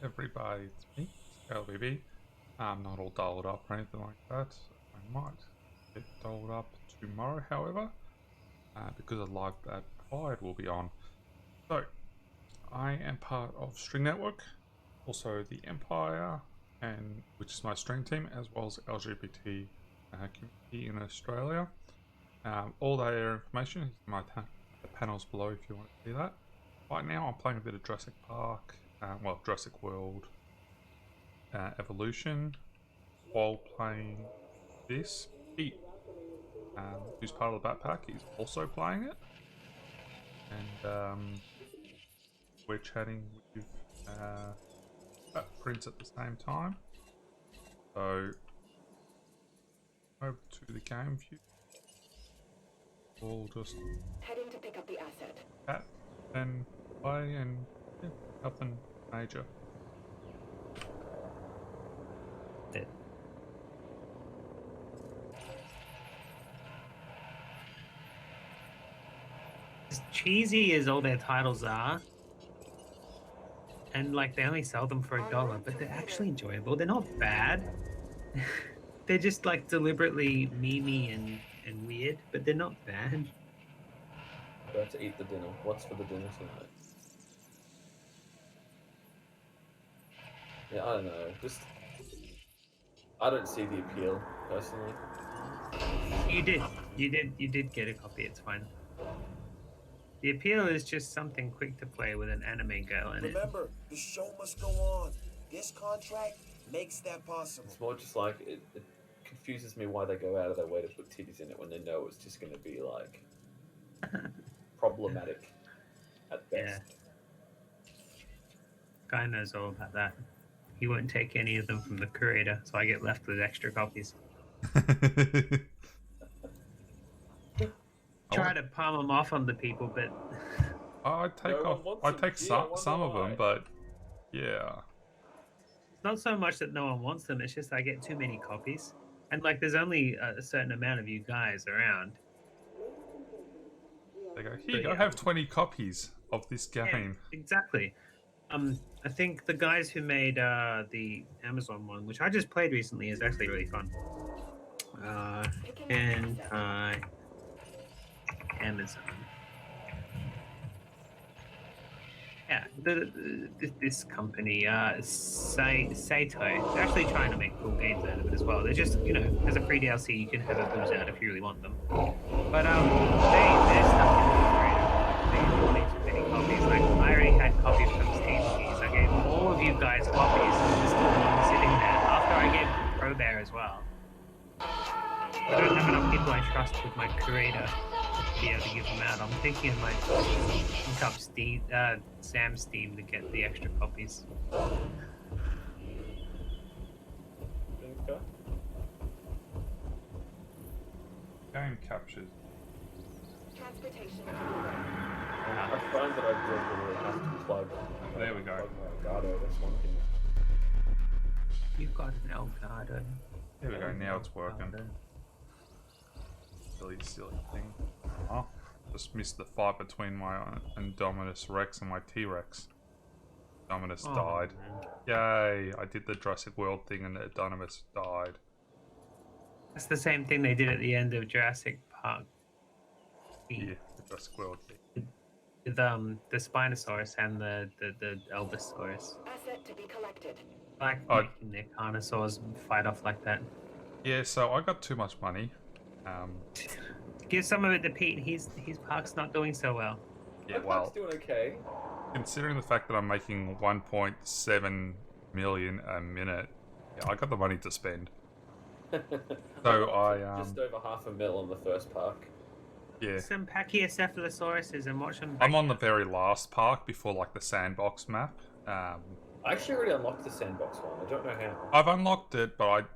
everybody, it's me, LBB. I'm not all dolled up or anything like that. I might get dolled up tomorrow, however, because a live Bad Pride will be on. So, I am part of String Network, also the Empire, and which is my stream team, as well as LGBT community in Australia. All their information is in the panels below if you want to see that. Right now, I'm playing a bit of Jurassic Park, well, Jurassic World Evolution, while playing this. Pete, who's part of the batpack, is also playing it, and we're chatting with Prince at the same time. So, over to the game view. We'll just heading to pick up the asset. Chat and play and nothing major. As cheesy as all their titles are, and like they only sell them for $1, but they're actually enjoyable. They're not bad. They're just like deliberately memey and weird, but they're not bad. About to eat the dinner. What's for the dinner tonight? Yeah, I don't know. Just I don't see the appeal personally. You did get a copy. It's fine. The appeal is just something quick to play with an anime girl in it. Remember, the show must go on. This contract makes that possible. It's more just like it confuses me why they go out of their way to put titties in it when they know it's just going to be like problematic at best. Yeah. Guy knows all about that. He won't take any of them from the curator, so I get left with extra copies. Try to palm them off on the people, but I take some of them, but yeah. Not so much that no one wants them, it's just I get too many copies. And like there's only a certain amount of you guys around. They go, here you go, have 20 copies of this game. Yeah, exactly. I think the guys who made the Amazon one, which I just played recently, is actually really fun. Amazon. Yeah, this company, Saito, they're actually trying to make cool games out of it as well. They're just, as a free DLC, you can have it booze out if you really want them. But they're stuck in the creative. They release many copies. Like I already had copies from Steam keys. I gave all of you guys copies. There's still one sitting there. After I gave Pro Bear as well. I don't have enough people I trust with my curator to be able to give them out. I'm thinking I might link up Sam's Steam to get the extra copies. Game captures. Transportation. I find that I regularly have to plug. There we go. Plug my Elgato, that's one thing. You've got an Elgato. There we go, now it's working. Silly thing. Oh, just missed the fight between my Indominus Rex and my T-Rex. Indominus died. Man. Yay! I did the Jurassic World thing and the Indominus died. That's the same thing they did at the end of Jurassic Park. Yeah, the Jurassic World thing. With the Spinosaurus and the Elbosaurus. Asset to be collected. Like making their Carnosaurs fight off like that. Yeah, so I got too much money. Give some of it to Pete. His park's not doing so well. Yeah, My well, park's doing okay. considering the fact that I'm making 1.7 million a minute, yeah, I got the money to spend. So I just over $500,000 on the first park. yeah. Some Pachyrhinoceratuses and watch them. I'm on the very last park before like the sandbox map. I actually already unlocked the sandbox one. I don't know how. I've unlocked it, but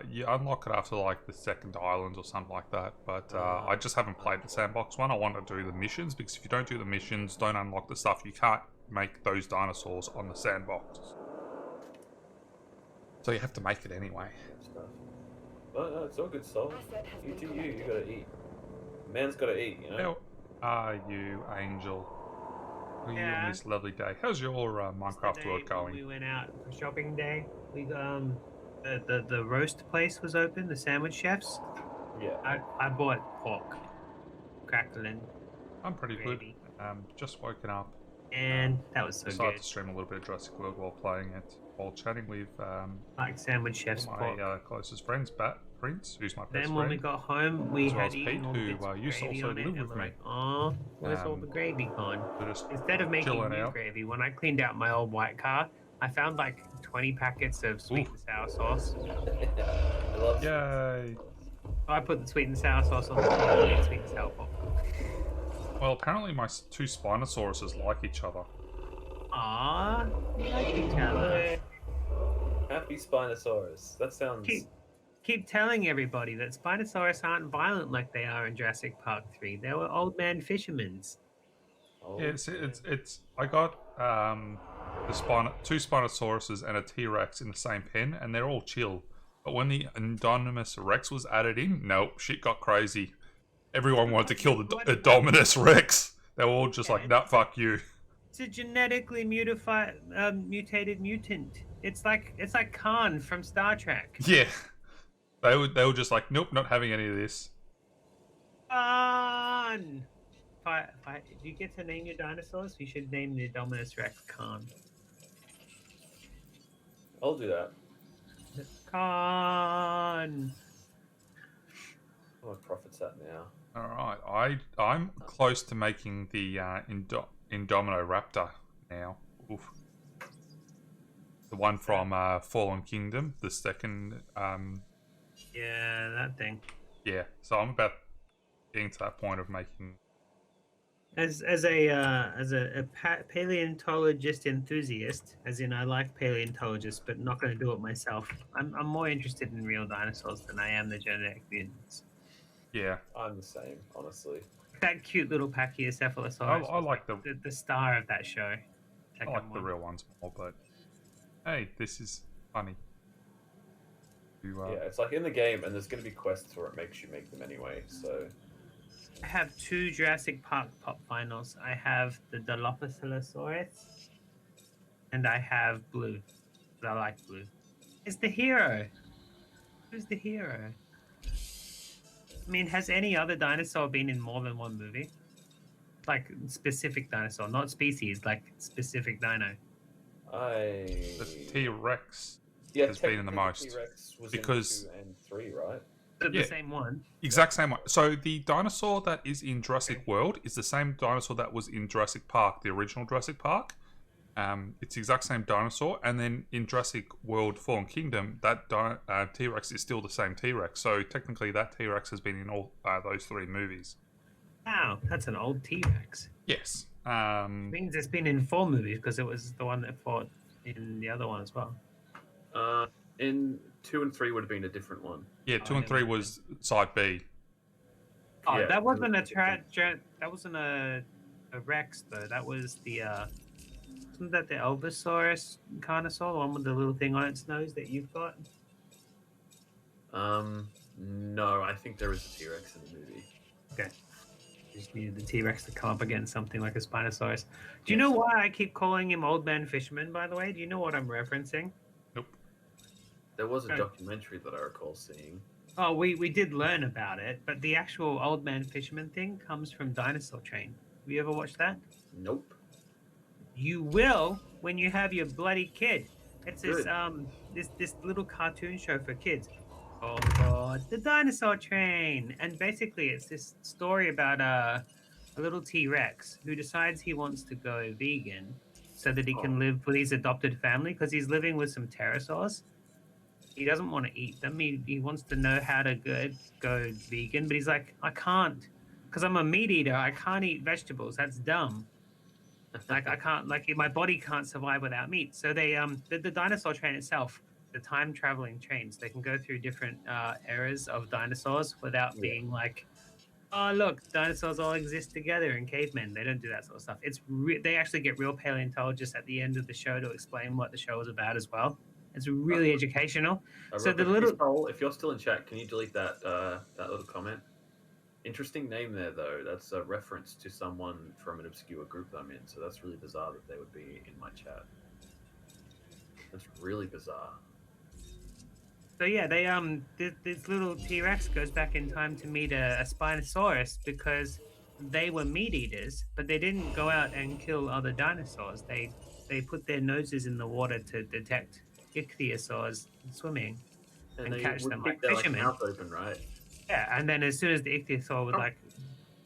you unlock it after like the second island or something like that. But I just haven't played the sandbox one. I want to do the missions because if you don't do the missions, don't unlock the stuff, you can't make those dinosaurs on the sandbox. So you have to make it anyway. Stuff. No, it's all good stuff. Asset has You been do you. You collected. gotta eat. Man's gotta eat, you know. How are you, Angel? How are you on Yeah. this lovely day? How's your Minecraft Yesterday world when going? we went out for shopping day, we the roast place was open, the sandwich chefs. Yeah. I bought pork, crackling, I'm pretty good. gravy, Just woken up. and that was so Decided good. to stream a little bit of Jurassic World while playing it, while chatting with Like sandwich chef's all pork. my closest friends, Bat Prince, who's my best Then when we friend, got home, we as well had as eaten Pete, all the who bits of used to gravy also on it, live and with we're me. like, oh, where's all the gravy gone? So just Instead of making chilling new out. gravy, when I cleaned out my old white car, I found like 20 packets of sweet Ooh. and sour sauce. I love Yay! So I put the sweet and sour sauce on the top and made sweet and sour pork. Well, apparently my two Spinosauruses like each other. Aww, they like each other. Happy Spinosaurus. That sounds. Keep telling everybody that Spinosaurus aren't violent like they are in Jurassic Park 3. They were old man fishermen's. Oh, Yeah, it's. I got two Spinosauruses and a T-Rex in the same pen, and they're all chill. But when the Indominus Rex was added in, nope, shit got crazy. Everyone wanted to kill the Indominus Rex. They were all just like, nah, fuck you. It's a genetically mutated mutant. It's like Khan from Star Trek. Yeah, they were just like, nope, not having any of this. Khan. If you get to name your dinosaurs, you should name the Indominus Rex Khan. I'll do that. Khan. What my profit's at now? All right, I'm close to making the Indominoraptor now. Oof. The one from Fallen Kingdom, the second. Yeah, that thing. Yeah, so I'm about getting to that point of making. As a paleontologist enthusiast, as in I like paleontologists, but not going to do it myself. I'm more interested in real dinosaurs than I am the genetic mutants. Yeah, I'm the same, honestly. That cute little Pachycephalosaurus. I like the star of that show. I like the real ones more, but hey, this is funny. Yeah, it's like in the game, and there's going to be quests where it makes you make them anyway. So I have 2 Jurassic Park pop finals. I have the Dilophosaurus, and I have Blue. I like Blue. It's the hero. Who's the hero? I mean, has any other dinosaur been in more than one movie? Like specific dinosaur, not species, like specific dino. The T-Rex yeah, has been in the most T-Rex was because in 2 and 3, right? The Yeah. same one. exact same one. So the dinosaur that is in Jurassic World is the same dinosaur that was in Jurassic Park, the original Jurassic Park. It's the exact same dinosaur, and then in Jurassic World Fallen Kingdom, that T-Rex is still the same T-Rex. So technically, that T-Rex has been in all those 3 movies. Wow, that's an old T-Rex. Yes. Means it's been in 4 movies because it was the one that fought in the other one as well. In 2 and 3 would have been a different one. Yeah, 2 and 3 was side B. Oh, Yeah, that wasn't a different. that wasn't a Rex though. That was the wasn't that the Allosaurus Carnosaur, the one with the little thing on its nose that you've got? No, I think there is a T-Rex in the movie. Okay. You just needed the T-Rex to come up against something like a Spinosaurus. Do you know why I keep calling him Old Man Fisherman, by the way? Do you know what I'm referencing? Nope. There was a Okay. documentary that I recall seeing. Oh, we did learn about it, but the actual Old Man Fisherman thing comes from Dinosaur Train. Have you ever watched that? Nope. You will when you have your bloody kid. It's Good. this little cartoon show for kids. Oh God, the Dinosaur Train, and basically it's this story about a little T-Rex who decides he wants to go vegan so that he can live with his adopted family because he's living with some pterosaurs. He doesn't want to eat them. He wants to know how to go vegan, but he's like, I can't because I'm a meat eater. I can't eat vegetables. That's dumb. Like I can't, like my body can't survive without meat. So they the dinosaur train itself, the time traveling trains, they can go through different eras of dinosaurs without being like, oh look, dinosaurs all exist together in cavemen. They don't do that sort of stuff. It's they actually get real paleontologists at the end of the show to explain what the show is about as well. It's really educational. So the little Cole, if you're still in chat, can you delete that that little comment? Interesting name there, though. That's a reference to someone from an obscure group that I'm in, so that's really bizarre that they would be in my chat. That's really bizarre. So yeah, they this little T-Rex goes back in time to meet a Spinosaurus because they were meat eaters, but they didn't go out and kill other dinosaurs. They put their noses in the water to detect ichthyosaurs swimming And and they catch would them keep like their fishermen. mouth open, right? Yeah, and then as soon as the ichthyosaur would like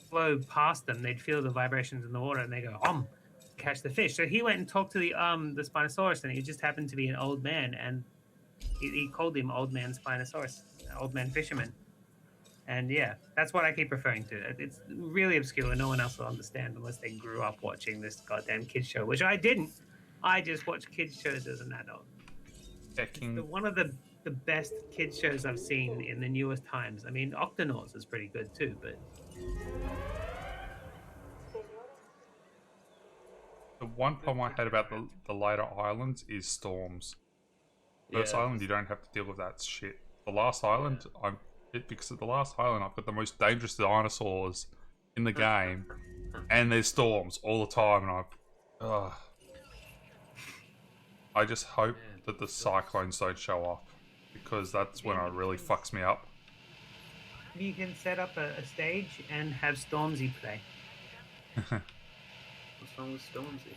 flow past them, they'd feel the vibrations in the water and they go catch the fish. So he went and talked to the Spinosaurus, and he just happened to be an old man, and he called him Old Man Spinosaurus, Old Man Fisherman. And yeah, that's what I keep referring to. It's really obscure, and no one else will understand unless they grew up watching this goddamn kids show, which I didn't. I just watched kids shows as an adult. Checking. One of the best kids shows I've seen in the newest times. I mean, Octonauts is pretty good too, but The one problem I had about the later islands is storms. First Yeah. island, you don't have to deal with that shit. The last island, because at the last island, I've got the most dangerous dinosaurs in the game, and there's storms all the time, and I just hope that the cyclones don't show up, because that's when it really fucks me up. you can set up a stage and have Stormzy play. What's wrong with Stormzy?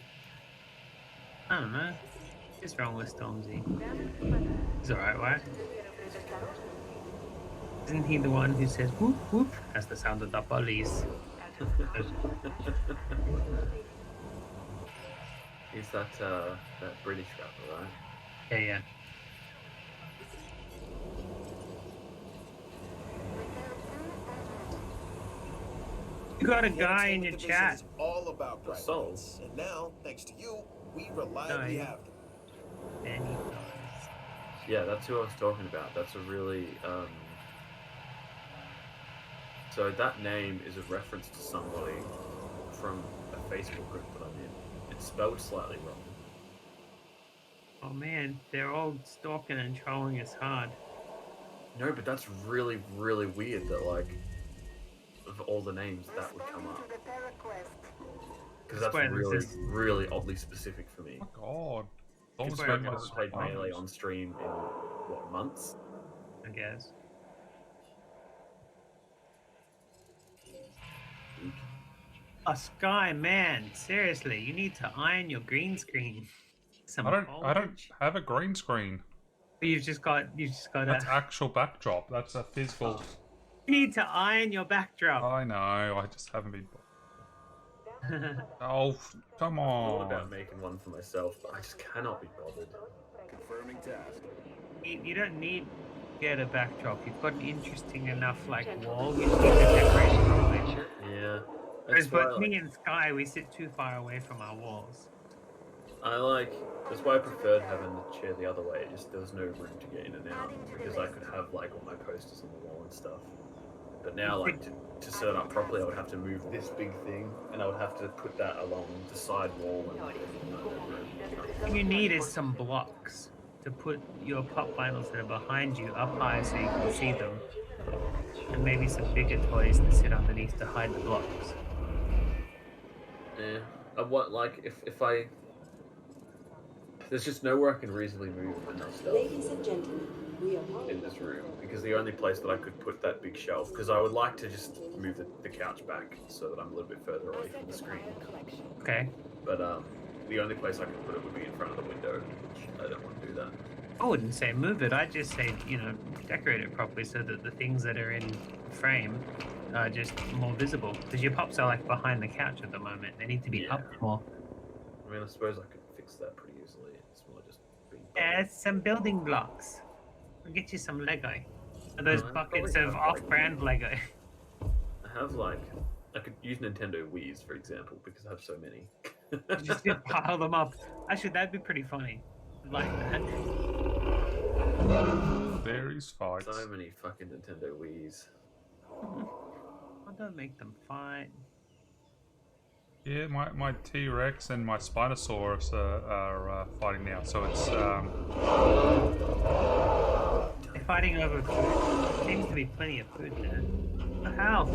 I don't know. What's wrong with Stormzy? He's alright, right? Isn't he the one who says whoop whoop as the sound of the police? He's that British rapper, right? Yeah, yeah. You got a guy in your Entertainment chat. division is all about bright So- lights. And now, thanks to you, we reliably No, yeah. have them. Danny. Yeah, that's who I was talking about. That's a really So that name is a reference to somebody from a Facebook group that I'm in. It's spelled slightly wrong. Oh man, they're all stalking and trolling us hard. No, but that's really, really weird that, like, of all the names, that would come up. Because that's Swear, this really, is- really oddly specific for me. Oh my god. Storms Swear, I make haven't us played Melee bums. on stream in, what, months? I guess. Oh, Sky, man, seriously, you need to iron your green screen. Some I don't foliage. have a green screen. You've just got That's a. actual backdrop. That's a physical. You need to iron your backdrop. I know. I just haven't been. Oh, come I thought about on. making one for myself, but I just cannot be bothered. Confirming task. You don't need to get a backdrop. You've got an interesting enough like wall. You just need to decorate it properly. Yeah. Whereas That's why, both me and Sky, we sit too far away from our walls. that's why I preferred having the chair the other way. Just there was no room to get in and out because I could have like all my posters on the wall and stuff. But now, like to set it up properly, I would have to move this big thing, and I would have to put that along the side wall and like What you need is some blocks to put your pop vinyls that are behind you up high so you can see them, and maybe some bigger toys to sit underneath to hide the blocks. Yeah. What like if I there's just nowhere I can reasonably move enough stuff Ladies and gentlemen, we in apologize. this room because the only place that I could put that big shelf because I would like to just move the couch back so that I'm a little bit further away from the screen. Okay. But the only place I could put it would be in front of the window, which I don't want to do that. I wouldn't say move it. I'd just say, decorate it properly so that the things that are in frame are just more visible. Because your pops are like behind the couch at the moment. They need to be Yeah. up more. I mean, I suppose I could fix that pretty easily. It's more just being. Yeah, some building blocks. I'll get you some Lego. Are those I buckets probably of have, like- off-brand Lego? I have I could use Nintendo Wii's for example because I have so many. Just pile them up. Actually, that'd be pretty funny. I'd like that. Fairies fights. So many fucking Nintendo Wii's. I don't make them fight. Yeah, my T-Rex and my Spinosaurus are fighting now. So it's They're fighting over food. Seems to be plenty of food there. How?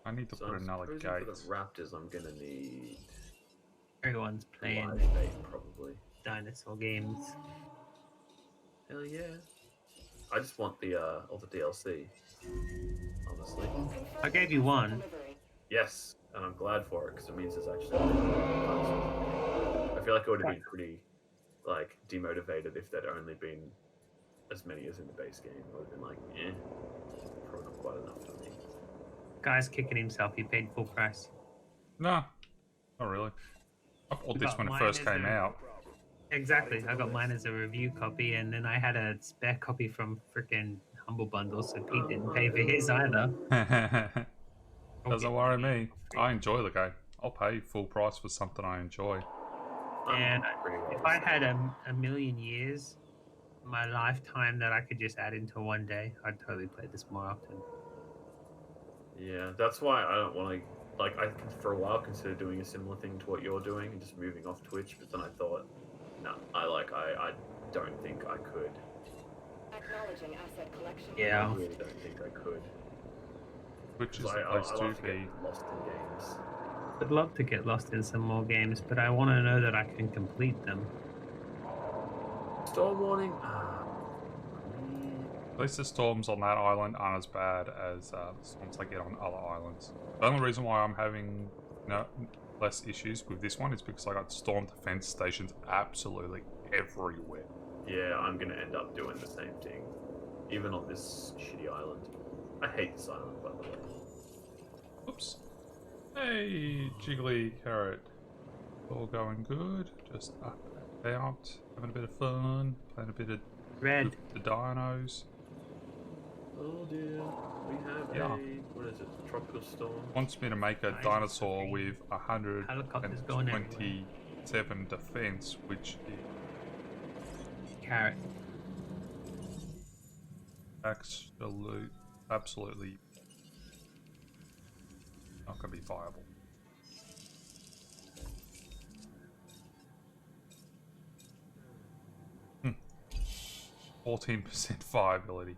I need to So put I'm another supposing gate. for the Raptors, I'm gonna need Everyone's playing live bait, probably. dinosaur games. Hell yeah! I just want the all the DLC. Honestly, I gave you one. Delivery. yes, and I'm glad for it because it means there's actually. I feel like it would have been pretty like demotivated if there'd only been as many as in the base game. I would have been like, eh, probably not quite enough for me. Guy's kicking himself. He paid full price. No, not really. I bought this Got when it mine first as came a- out. Exactly. I got mine as a review copy, and then I had a spare copy from freaking Humble Bundle, so Pete didn't pay for his either. I'll Doesn't get worry mine me. for free. I enjoy the game. I'll pay full price for something I enjoy. And pretty well if I the had a million years, my lifetime that I could just add into one day, I'd totally play this more often. Yeah, that's why I don't want to. Like, I for a while considered doing a similar thing to what you're doing and just moving off Twitch, but then I thought, no, I don't think I could. Acknowledging asset collection. Yeah. I really don't think I could. Which is Because the I place to love to be. get lost in games. I'd love to get lost in some more games, but I want to know that I can complete them. Storm warning. At least the storms on that island aren't as bad as the storms I get on other islands. The only reason why I'm having less issues with this one is because I got storm defense stations absolutely everywhere. Yeah, I'm gonna end up doing the same thing, even on this shitty island. I hate this island, by the way. Oops. Hey, Jiggly Carrot. All going good. Just up and about, having a bit of fun, playing a bit of Red. the dinos. Oh dear, we have Yeah. what is it? Tropical storm. Wants me to make a Nice. dinosaur with Helicopters going everywhere. 127 defense, which is Carrot. absolutely not going to be viable. Hmm. 14% viability.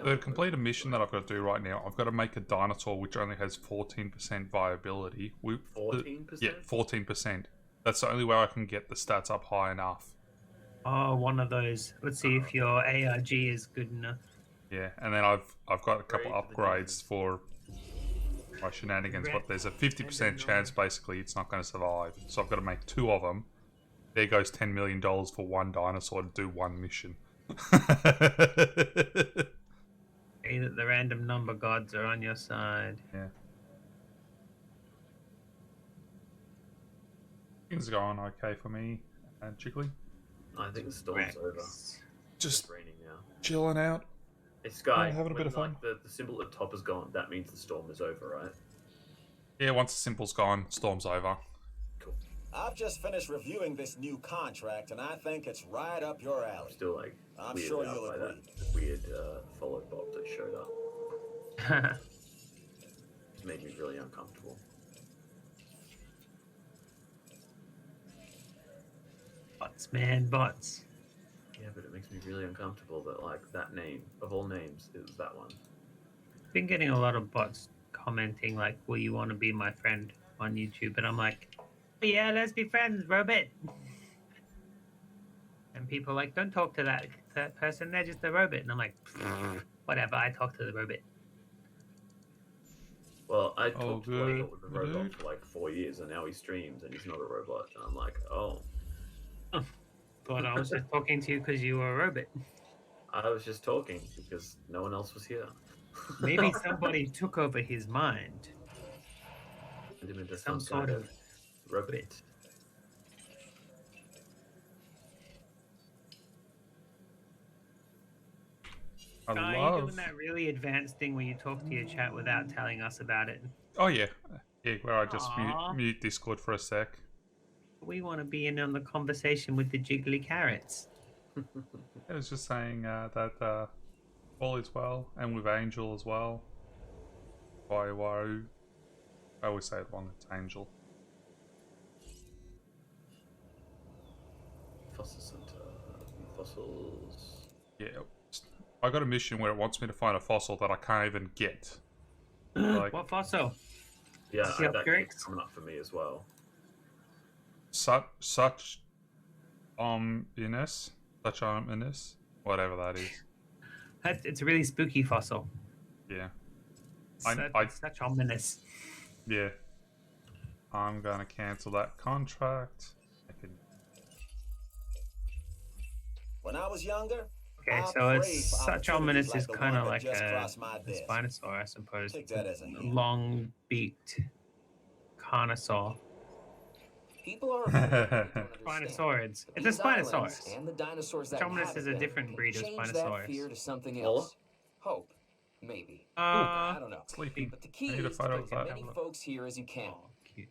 To complete a mission that I've got to do right now, I've got to make a dinosaur which only has 14% viability. 14%? Yeah, 14%. That's the only way I can get the stats up high enough. Oh, one of those. Let's see if your ARG is good enough. Yeah, and then I've got a couple Great for the upgrades defense. for my shenanigans, but there's a 50% chance basically it's not going to survive. So I've got to make 2 of them. There goes $10 million for one dinosaur to do one mission. See that the random number gods are on your side. Yeah. Things are going okay for me and Jiggly. I think the storm's over. Just It's raining now. chilling out. Hey Sky, Yeah, having a bit of fun. Like, the symbol at the top is gone. That means the storm is over, right? Yeah, once the symbol's gone, storm's over. Cool. I've just finished reviewing this new contract, and I think it's right up your I'm alley. still like I'm weirded sure out you'll by agree. that weird follow bob that showed up. It made me really uncomfortable. Bots, man, bots. Yeah, but it makes me really uncomfortable that like that name of all names is that one. Been getting a lot of bots commenting like, "Will you want to be my friend on YouTube?" And I'm like, "Yeah, let's be friends, robot." And people are like, "Don't talk to that person. They're just a robot." And I'm like, "Whatever. I talk to the robot." Well, I Oh, talked to Blake good, with a good robot dude. for like 4 years, and now he streams, and he's not a robot. And I'm like, oh, But I was just talking to you because you were a robot. I was just talking because no one else was here. Maybe somebody took over his mind. Turned him into Some some kind sort of robot. I Are you love. doing that really advanced thing where you talk to your chat without telling us about it? Oh yeah, yeah. Where I just Aw. mute Discord for a sec. We want to be in on the conversation with the jiggly carrots. I was just saying that all is well, and with Angel as well. Waiwaru. I always say it wrong. It's Angel. Fossil Center. Fossils. Yeah, I got a mission where it wants me to find a fossil that I can't even get. Like, What fossil? Yeah, Is it that Upgrades? keeps coming up for me as well. such ominous, such ominous, whatever that is. It's a really spooky fossil. Yeah, Such ominous. yeah. I'm gonna cancel that contract. I can. When I was younger, Okay, I so prayed it's for such opportunities ominous like is the kind one of that like just a crossed my desk. Spinosaur, I suppose. Take that as a hint. Long beaked Carnosaur. People are afraid they don't understand. Spinosaurids. It's a These islands Spinosaurus. and the dinosaurs that Ominous inhabit is a them different can breed of change that Spinosaurus. fear to something Mola? else. Hope, maybe. Uh, I don't know. Sleeping. But the key I need a is to photo get of as that. many folks here as you can. oh, cute.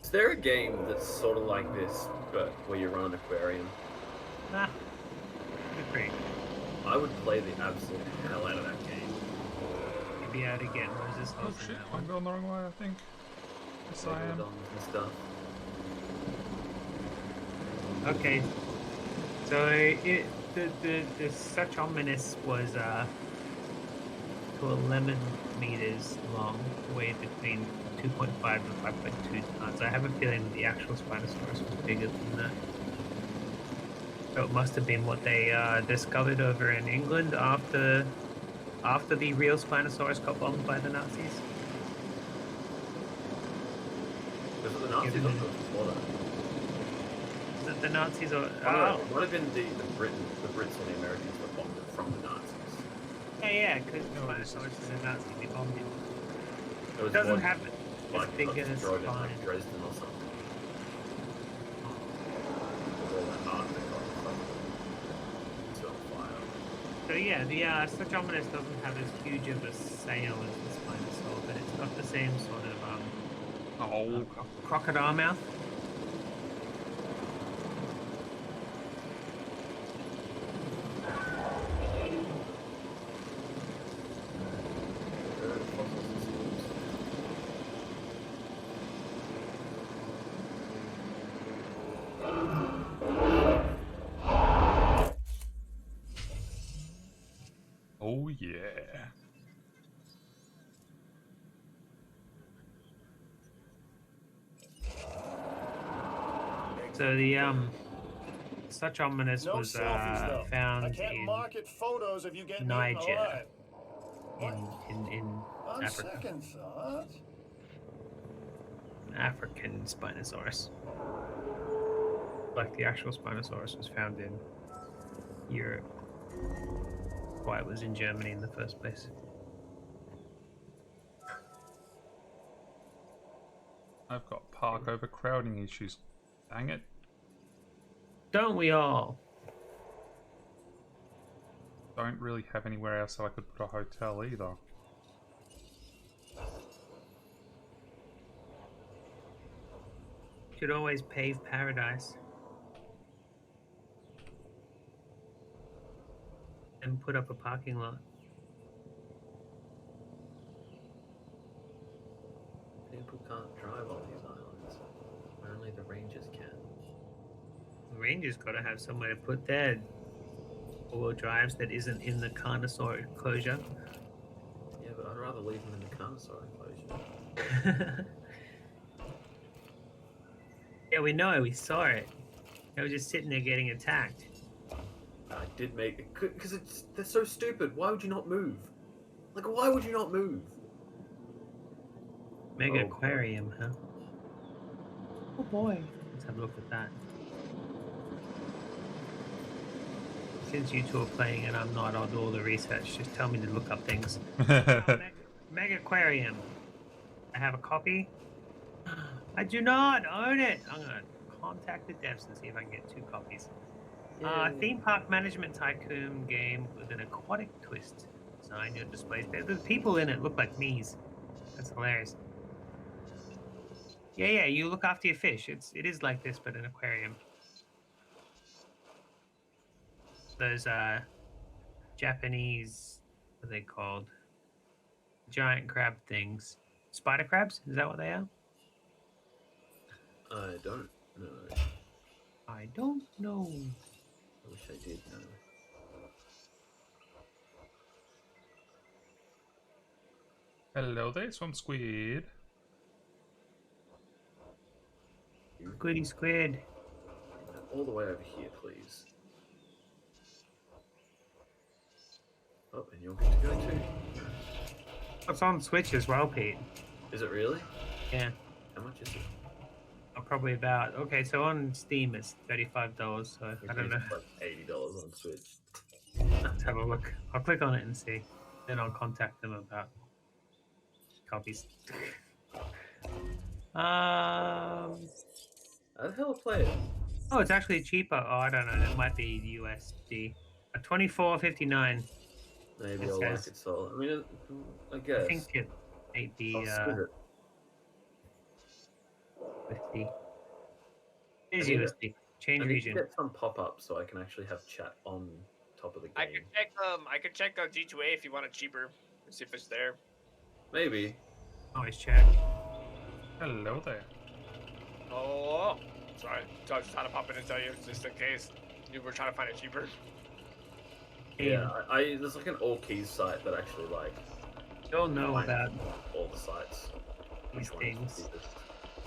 Is there a game that's sort of like this, but where you run an aquarium? Ah, good breed. I would play the absolute hell out of that game. You'd be able to get Moses Oh House in shit! that I'm one. going the wrong way. I think. Yes, I am. Megalodons and stuff. Okay, so the such ominous was to 11 meters long, weighed between 2.5 and 5.2 tons. I have a feeling the actual Spinosaurus was bigger than that. So it must have been what they discovered over in England after the real Spinosaurus got bombed by the Nazis. Was it the Nazis or before that? The Nazis are. Oh, it might have been the Brits or the Americans that bombed it from the Nazis. Yeah, because Spinosaurus is a Nazi. They bombed him. It was It doesn't one, have as like, big got a destroyed in spine. like Dresden or something. With all that art that got fucking set on fire. So yeah, the such ominous doesn't have as huge of a sail as the Spinosaur, but it's got the same sort of Oh, crocodile mouth. oh yeah. So the such ominous No was selfies, though. I found can't in market photos of you getting Niger. eaten alive. in On Africa. second thought, An African Spinosaurus. Like the actual Spinosaurus was found in Europe. Why it was in Germany in the first place. I've got park overcrowding issues. Dang it. Don't we all? Don't really have anywhere else that I could put a hotel either. Should always pave paradise. And put up a parking lot. People can't drive on these islands. Only the rangers can. The Rangers gotta have somewhere to put their four-wheel drives that isn't in the Carnosaur enclosure. Yeah, but I'd rather leave them in the Carnosaur enclosure. Yeah, we know. We saw it. They were just sitting there getting attacked. I did make it because they're so stupid. Why would you not move? Like, why would you not move? Mega Oh, aquarium, huh? Oh boy. Let's have a look at that. Since you two are playing and I'm not, I'll do all the research. Just tell me to look up things. Mega aquarium. I have a copy. I do not own it. I'm gonna contact the devs and see if I can get 2 copies. Theme park management tycoon game with an aquatic twist. Design your displays. The people in it look like me's. That's hilarious. Yeah, you look after your fish. It is like this, but an aquarium. Those Japanese, what are they called? Giant crab things. Spider crabs? Is that what they are? I don't know. I don't know. I wish I did know. Hello there, Swamp Squid. Goody squid. All the way over here, please. Oh, and you're good to go too. It's on Switch as well, Pete. Is it really? Yeah. How much is it? Probably about okay. So on Steam it's $35. So Which I don't means know. it's like $80 on Switch. Let's have a look. I'll click on it and see. Then I'll contact them about copies. How the hell play it? Oh, it's actually cheaper. Oh, I don't know. It might be USD. $24.59. Maybe It I'll like says- it so. I mean, I I guess. think it may be I'll split it. USD. It is I need USD. Change I need to region. get some pop-up so I can actually have chat on top of the I game. could check G2A if you want it cheaper. See if it's there. Maybe. Always check. Hello there. Oh, sorry. So I was just trying to pop in and tell you, just in case you were trying to find it cheaper. Yeah, I there's like an all keys site that actually like You'll know find about all the sites. these Which one is things. the cheapest.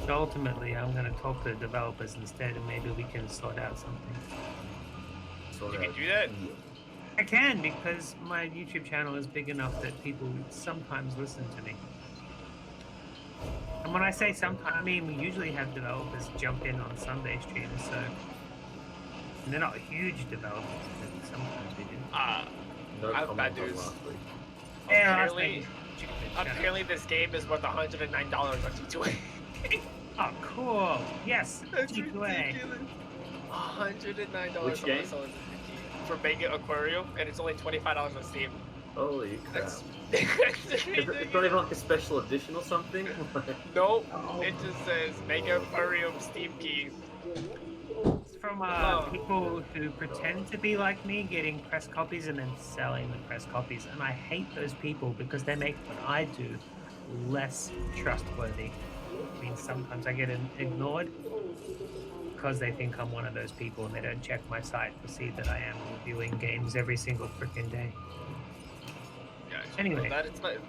So ultimately, I'm going to talk to the developers instead, and maybe we can sort out something. Sort You out- can do that? I can, because my YouTube channel is big enough that people sometimes listen to me. And when I say sometimes, I mean we usually have developers jump in on Sunday streams, so and they're not huge developers, but sometimes we do. No I have bad comment on news. last week. Yeah, Apparently, apparently this game is worth $109 on G2A. Oh, cool. Yes, That's G2A. ridiculous. $109 Which on game? for Mega Aquarium, and it's only $25 on Steam. Holy crap. That's It's not even like a special edition or something? Nope, it just says Mega Aquarium Steam key. It's from people who pretend to be like me, getting press copies and then selling the press copies. And I hate those people because they make what I do less trustworthy. I mean, sometimes I get ignored because they think I'm one of those people and they don't check my site to see that I am reviewing games every single freaking day. Yeah, Anyway.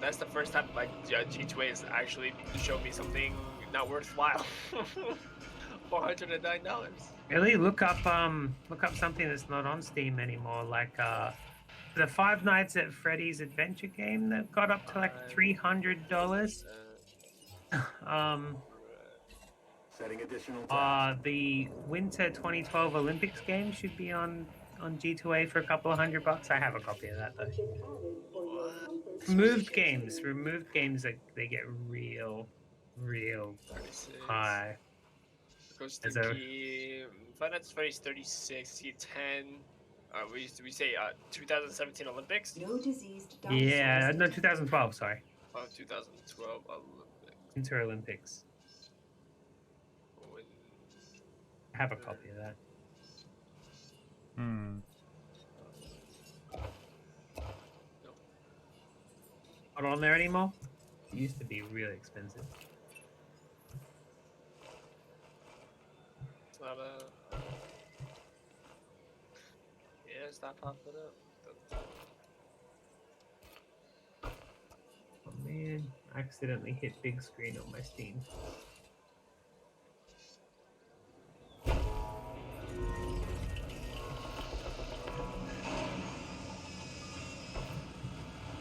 that's the first time like G2A has actually showed me something not worthwhile. $409. Really, look up something that's not on Steam anymore, like the Five Nights at Freddy's adventure game that got up to like $300. Setting additional tabs. The Winter 2012 Olympics game should be on G2A for a couple of $100. I have a copy of that though. Removed games, they get real 36. high. Goes Is to there- key. Finance Freddy's 36. See 10. We say 2017 Olympics. No diseased Yeah, no, 2012. Sorry, 2012 Olympics. Winter Olympics. When- I have a copy of that. Hmm. Not on there anymore. It used to be really expensive. It's not a. Yeah, stop popping up. Oh man, I accidentally hit big screen on my Steam.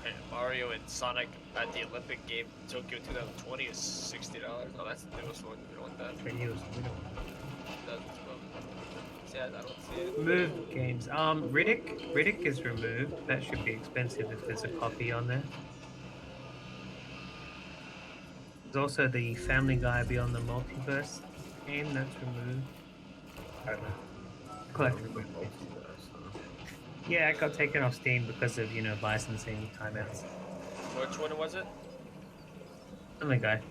And Mario and Sonic at the Olympic game Tokyo 2020 is $60. Oh, that's the newest one. We don't want that. Videos, we don't- 2012. Yeah, I don't see it. Removed games. Riddick is removed. That should be expensive if there's a copy on there. There's also the Family Guy Beyond the Multiverse game that's removed. I don't know. Collectible. Yeah, it got taken off Steam because of, licensing timeouts. Which one was it? Family Guy.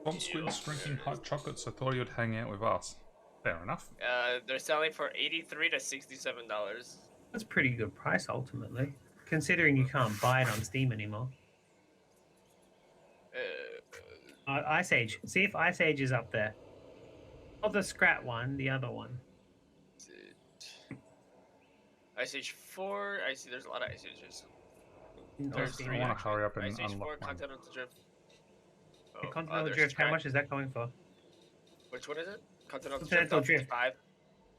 Swamp Squid's drinking hot chocolate, so I thought you'd hang out with us. Fair enough. They're selling for $83 to $67. That's a pretty good price ultimately, considering you can't buy it on Steam anymore. Ice Age. See if Ice Age is up there. Not the Scrat one, the other one. Is it Ice Age 4? I see there's a lot of Ice Ages. There's Austin. I 3 want to actually. hurry up and Ice Age 4, unlock one. Continental Drift. The Oh, Continental there's Drift, how Scrat. much is that going for? Which one is it? Continental Continental Drift. Drift. 5.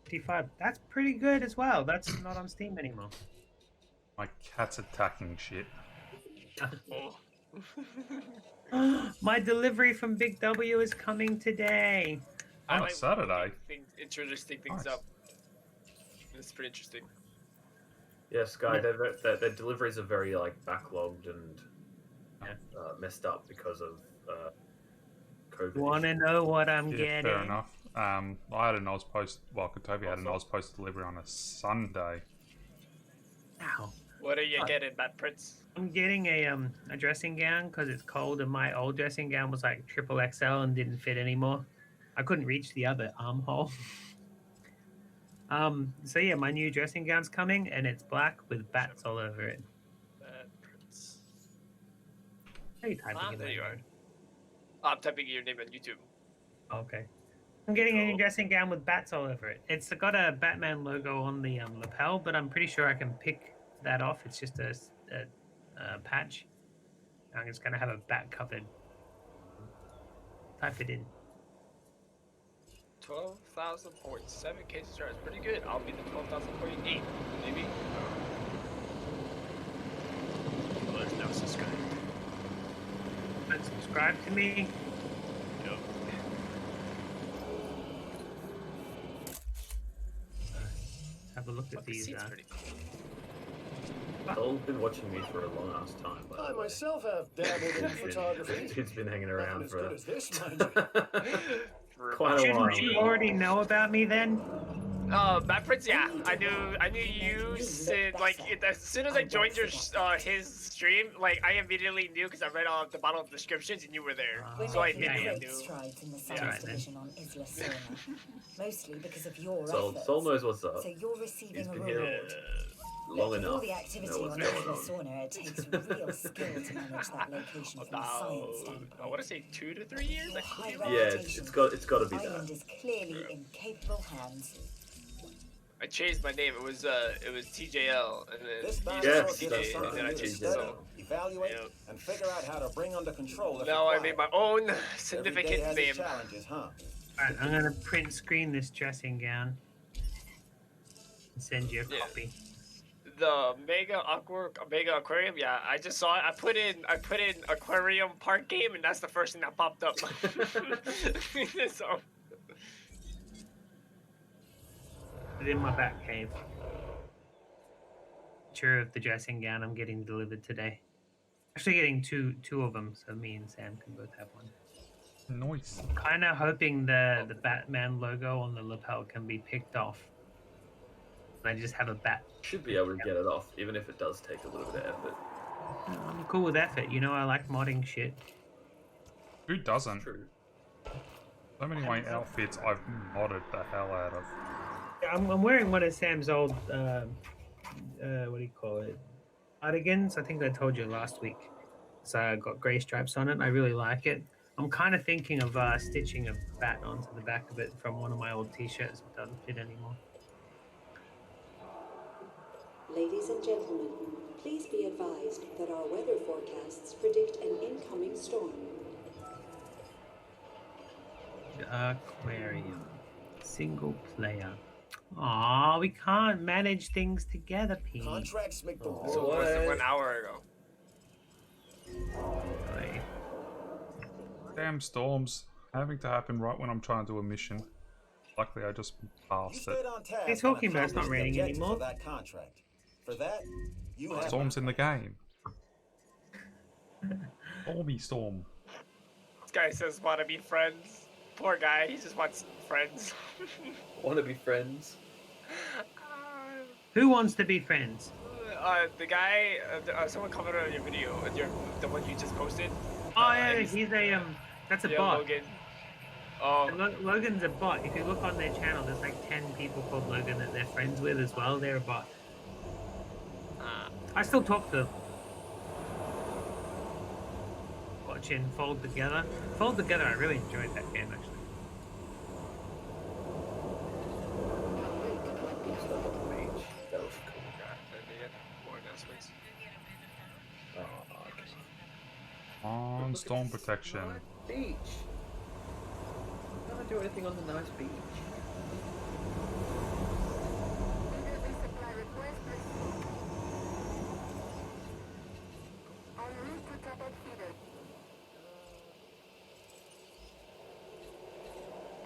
55. That's pretty good as well. That's not on Steam anymore. My cat's attacking shit. Oh. My delivery from Big W is coming today. On a like Saturday? Interesting things Nice. up. It's pretty interesting. Yeah, Sky, their deliveries are very like backlogged and messed up because of COVID. Want to know what I'm Yeah, getting? fair enough. I had an Oz post. Well, Kotobi had an Oz post delivery on a Sunday. Ow. What are you getting, Bad Prince? I'm getting a dressing gown because it's cold, and my old dressing gown was like triple XL and didn't fit anymore. I couldn't reach the other armhole. So yeah, my new dressing gown's coming, and it's black with bats all over it. Bad Prince. How are you typing it? There you are. I'm typing your name on YouTube. Okay. I'm getting a new Cool. dressing gown with bats all over it. It's got a Batman logo on the lapel, but I'm pretty sure I can pick that off. It's just a patch. I'm just gonna have a bat covered. Type it in. 12,000.7 cases are pretty good. I'll be the 12,000.8, maybe. Well, there's no subscribe. And subscribe to me. Yep. Have a look at But the these. seat's pretty cool. Cole's been watching me for a long ass time. By I the way. myself have dabbled in photography. He's been hanging Nothing around as for good as this, mind you. quite a while. Shouldn't you already know about me then? Bad Prince, yeah, I knew you since as soon as I joined your his stream, like I immediately knew because I read all the bottom of the descriptions and you were there, We're so I making immediately great knew. strides in the Yeah. science Right then. division on Isla Sorna, mostly because of your Soul efforts. knows what's up. So you're receiving He's a been here reward. long With all enough. the to activity know what's on going Isla on. Sorna, it takes real skill to manage that location from a About, science I standpoint. want to say 2 to 3 years. Your I high could be wrong. Yeah, reputation it's got to be island that. is clearly in capable hands. I changed my name. It was TJL, and then This TJ, dinosaur Yes, gives us that's something and then I new to changed it. study, So evaluate, Yep. and figure out how to bring under control if now I required. made my own Every day significant has name. its challenges, huh? Alright, I'm gonna print screen this dressing gown and send you a Yeah. copy. The Mega Aquarium. Yeah, I just saw it. I put in Aquarium Park game, and that's the first thing that popped up. So It's in my back cave. Picture of the dressing gown I'm getting delivered today. Actually, getting two of them, so me and Sam can both have one. Nice. Kind of hoping the Batman logo on the lapel can be picked off. And I just have a bat. Should be able to get it off, even if it does take a little bit of effort. I'm cool with effort. You know, I like modding shit. Who doesn't? True. So many white outfits I've modded the hell out of. I'm wearing one of Sam's old, what do you call it? Cardigans. I think I told you last week. So I got grey stripes on it. I really like it. I'm kind of thinking of stitching a bat onto the back of it from one of my old t-shirts. It doesn't fit anymore. Ladies and gentlemen, please be advised that our weather forecasts predict an incoming storm. Aquarium. Single player. Aw, we can't manage things together, Pete. Contracts make the Oh, so world. was it What? 1 hour ago? Boy. Damn storms. Having to happen right when I'm trying to do a mission. Luckily, I just You passed stayed it. on task. What are you talking and about? It's not accomplished the raining objectives anymore. of that contract. For that, you have Storms in the game. Stormy storm. This guy says want to be friends. Poor guy. He just wants friends. Want to be friends? Who wants to be friends? The guy. Someone commented on your video, the one you just posted. Oh yeah, he's- he's a that's a Yeah, bot. Logan. Oh, Logan's a bot. If you look on their channel, there's like 10 people called Logan that they're friends with as well. They're a bot. I still talk to them. Watch. watch in Fold Together. Fold Together, I really enjoyed that game actually. Stuff on the beach. That was cool. More announcements. Oh, okay. On Look at storm this protection. nice beach. Can I do anything on the nice beach?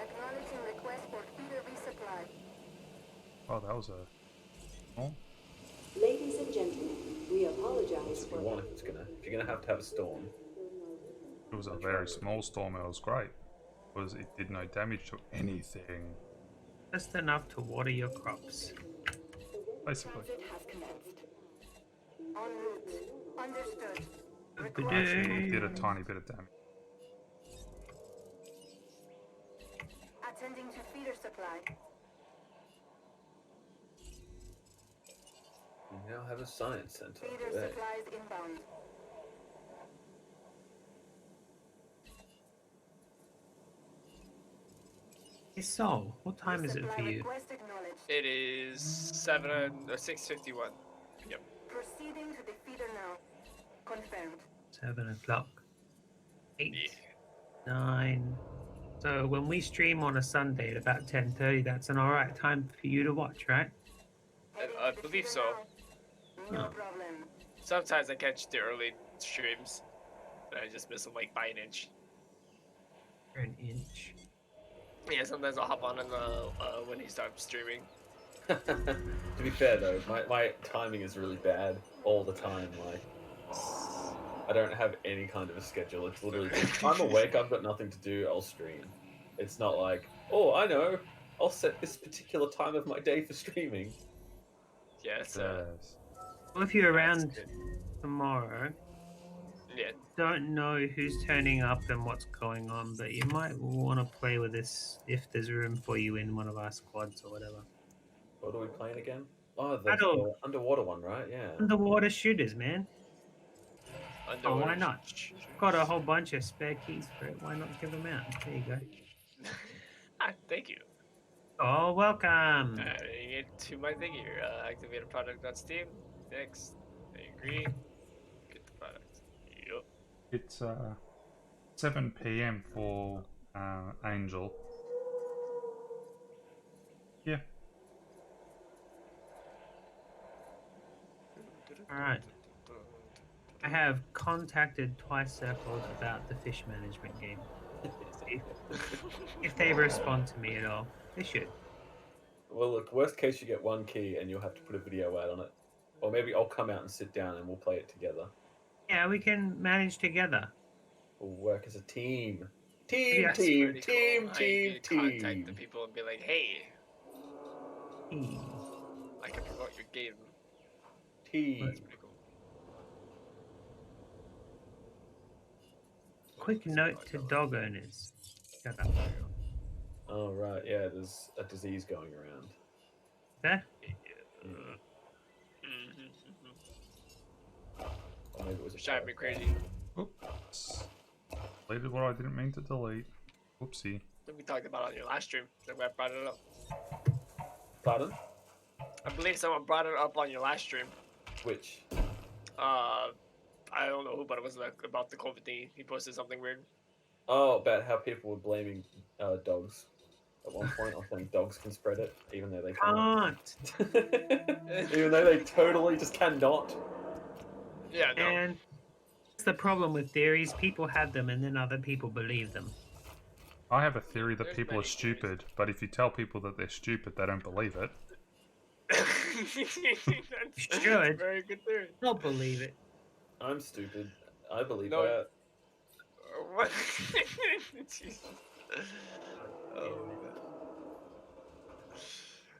Acknowledging request for feeder resupply. Oh, that was a storm. Ladies and gentlemen, we apologize If for... you want, if you're gonna have a storm. It was a very small storm. It was great. Because it did no damage to anything. Just enough to water your crops. Basically. Transit has commenced. En route. Understood. Actually, it did a tiny bit of damage. Attending to feeder supply. We now have a science center. Feeder There. supplies inbound. Hey Sol, what time is it for Resupply you? request acknowledged. It is 6:51. Yep. Proceeding to the feeder now. Confirmed. 7 o'clock. 8, Yeah. 9. So when we stream on a Sunday at about 10:30, that's an alright time for you to watch, right? Heading I to the believe feeder so. now. No Oh. problem. Sometimes I catch the early streams, and I just miss them like by an inch. For an inch. Yeah, sometimes I'll hop on in the when he starts streaming. To be fair though, my timing is really bad all the time. Like, I don't have any kind of a schedule. It's literally just, I'm awake, I've got nothing to do, I'll stream. It's not like, oh, I know, I'll set this particular time of my day for streaming. Yeah, it's Yes. Well, if you're it's around good. tomorrow, Yeah, don't know who's turning up and what's going on, but you might want to play with this if there's room for you in one of our squads or whatever. What are we playing again? Oh, the Paddle. underwater one, right? Yeah. Underwater shooters, man. underwater. why not? Got a whole bunch of spare keys for it. Why not give them out? There you go. Thank you. Oh, welcome. Adding it to my thing here. Activate a product on Steam. Next. I agree. Get the product. Yup. It's 7 p.m. for Angel. Yeah. Alright. I have contacted Twice Circled about the fish management game. If they respond to me at all, they should. Well, look, worst case, you get one key and you'll have to put a video out on it. Or maybe I'll come out and sit down and we'll play it together. Yeah, we can manage together. We'll work as a team. Team, Yes. team, Pretty team, cool. team, I can contact the team. people and be like, hey, Hmm. I can promote your game. Team. That's pretty cool. Quick note to dog owners. Shut up. Oh, right, yeah, there's a disease going around. There? Or maybe it was a Drive me parasite. crazy. Oops. Deleted what I didn't mean to delete. Whoopsie. We talked about it on your last stream. That's why I brought it up. Pardon? I believe someone brought it up on your last stream. Which? I don't know who, but it was like about the COVID thing. He posted something weird. Oh, about how people were blaming dogs. At one point, I was saying dogs can spread it, even though they can't. Can't. Even though they totally just cannot. Yeah, no. And that's the problem with theories. People have them and then other people believe them. I have a theory that There's people are many theories. stupid, but if you tell people that they're stupid, they don't believe it. That's Should. a very good theory. Don't believe it. I'm stupid. I believe No. that. What? Jesus. Oh, man.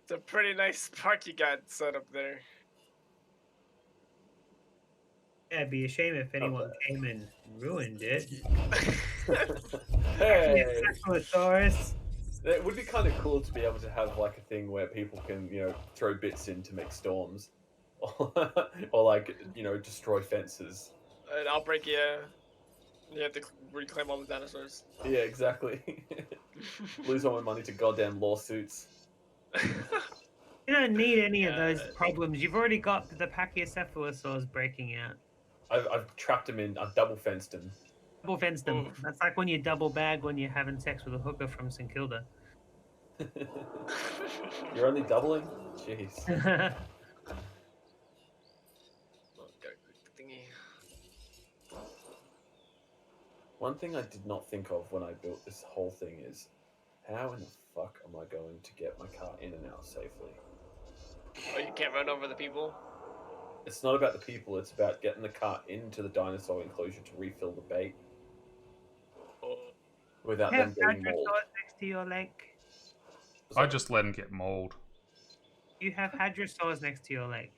It's a pretty nice park you got set up there. Yeah, it'd be a shame if anyone came and ruined it. Hey! Taurus. It would be kind of cool to be able to have like a thing where people can, throw bits in to make storms, or like, destroy fences. An outbreak, yeah. You have to reclaim all the dinosaurs. Yeah, exactly. Lose all my money to goddamn lawsuits. You don't need any of those problems. You've already got the Pachycephalosaurs breaking out. I've trapped him in. I've double fenced him. Double fenced them. Oof. That's like when you double bag when you're having sex with a hooker from St Kilda. You're only doubling? Jeez. One thing I did not think of when I built this whole thing is, how in the fuck am I going to get my car in and out safely? Oh, you can't run over the people? It's not about the people, it's about getting the car into the dinosaur enclosure to refill the bait Oh. without Have them getting mauled. hadrosaurs next to your lake. I just let him get mauled. You have hadrosaurs next to your lake.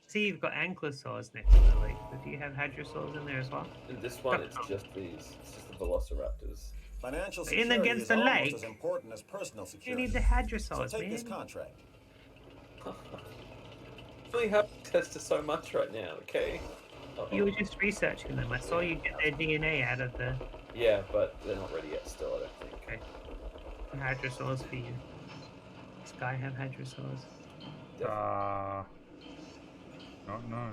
See, you've got ankylosaurs next to the lake, but do you have hadrosaurs in there as well? In this one, it's just these. It's just the velociraptors. Financial In security against is the almost lake. as important as personal You security. need the So hadrosaurs, take man. this contract. I really have to test it so much right now, okay? You were just researching them. I saw you get their DNA out of the Yeah, but they're not ready yet still, I don't think. hadrosaurs for you. Does Sky have hadrosaurs? Don't know.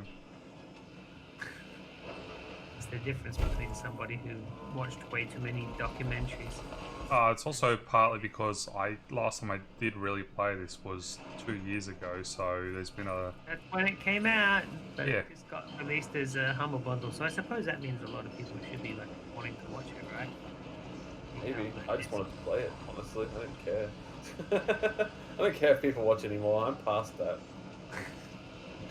What's the difference between somebody who watched way too many documentaries? It's also partly because last time I did really play this was 2 years ago, so there's been a... That's when it came out, but Yeah. it just got released as a Humble Bundle, so I suppose that means a lot of people should be like wanting to watch it, right? Maybe. I just wanted to play it, honestly. I don't care. I don't care if people watch anymore. I'm past that.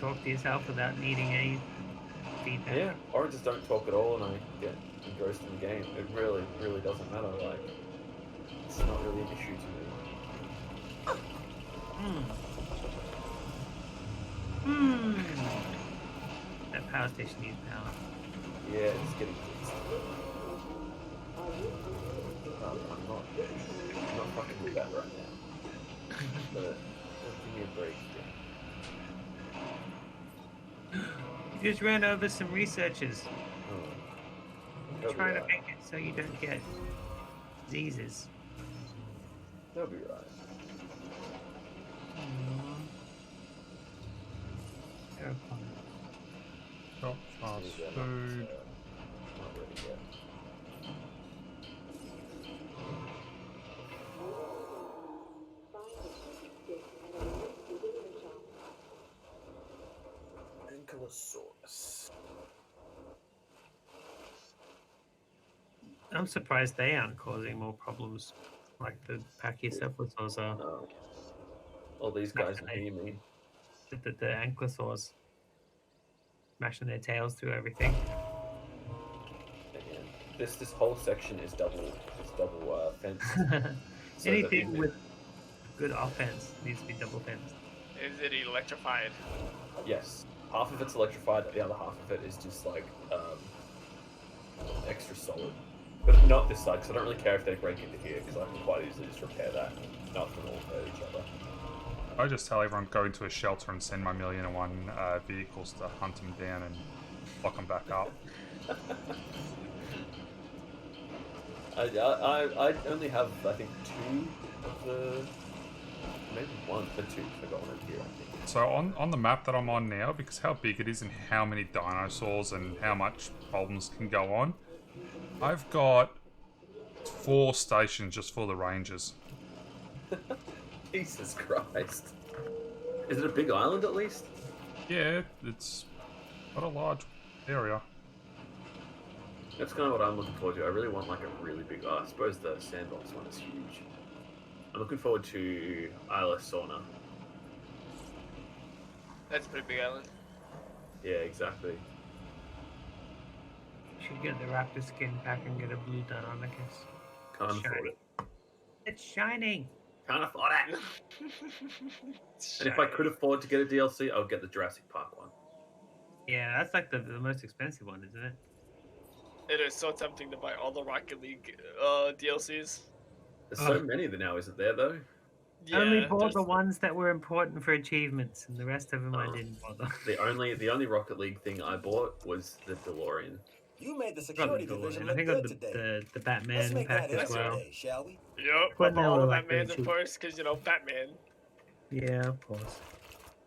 Talk to yourself without needing any feedback. Yeah, or I just don't talk at all and I get engrossed in the game. It really, really doesn't matter. Like, it's not really an issue to me. That power station needs power. Yeah, it's getting fixed. I'm not fucking with that right now. But give me a break here. You just ran over some researchers. They'll be Trying to right. make it so you don't get diseases. They'll be right. Terrifying. Shop, fast food. Not ready yet. Ankylosaurus. I'm surprised they aren't causing more problems like the Pachycephalosaurs are. No. All these guys are near me. The ankylosaurs smashing their tails through everything. Again, this whole section is double fenced. So Anything that with good offense needs to be double fenced. Is it electrified? yes, half of it's electrified. The other half of it is just like extra solid. But not this side, because I don't really care if they break into here, because I can quite easily just repair that. Not from all hurt each other. I just tell everyone go into a shelter and send my 1,000,001 vehicles to hunt them down and lock them back up. I only have, I think, 2 of the... Maybe 1 or 2, I got one in here, I think. So on the map that I'm on now, because how big it is and how many dinosaurs and how much problems can go on, I've got 4 stations just for the rangers. Jesus Christ. Is it a big island at least? Yeah, it's not a large area. That's kind of what I'm looking forward to. I really want like a really big... I suppose the sandbox one is huge. I'm looking forward to Isla Sauna. That's a pretty big island. Yeah, exactly. Should get the raptor skin back and get a blue Deinonychus. Can't afford it. It's shining! Can't afford it! And if I could afford to get a DLC, I would get the Jurassic Park one. Yeah, that's like the most expensive one, isn't it? It is so tempting to buy all the Rocket League DLCs. There's so many there now, isn't there, though? Yeah, Only bought there's- the ones that were important for achievements, and the rest of them I Oh. didn't bother. The only Rocket League thing I bought was the DeLorean. You made the Got security the division I look think I got good today. the Let's Batman make pack that as history well. day, shall we? Yup, When I they bought all were the like Batmans, the of course, because, you know, Batman. Yeah, of course.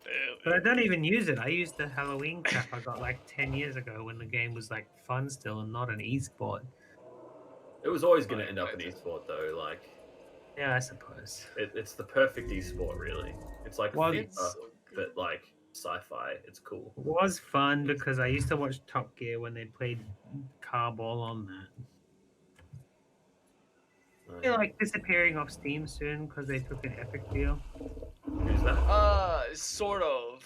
Yeah, But I don't even use it. I used the Halloween crap I got like 10 years ago when the game was like fun still and not an e-sport. It was always going to Fine, end up in fine. esport though. Like Yeah, I suppose. it's the perfect esport, really. It's like Well, FIFA, It's so but good. like sci-fi. It's cool. It was fun because I used to watch Top Gear when they played car ball on that. They're like disappearing off Steam soon because they took an Epic deal. Who's that? Sort of.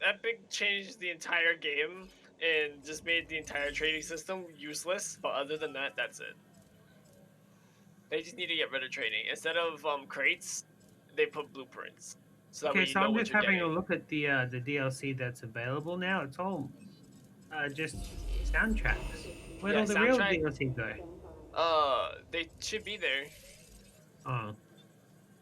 Epic changed the entire game and just made the entire trading system useless. But other than that, that's it. They just need to get rid of trading. Instead of crates, they put blueprints. So that way Okay, you so know I'm what just you're having a getting. look at the DLC that's available now. It's all just soundtracks. Where'd Yeah, all the real soundtrack. DLC go? They should be there. Oh, I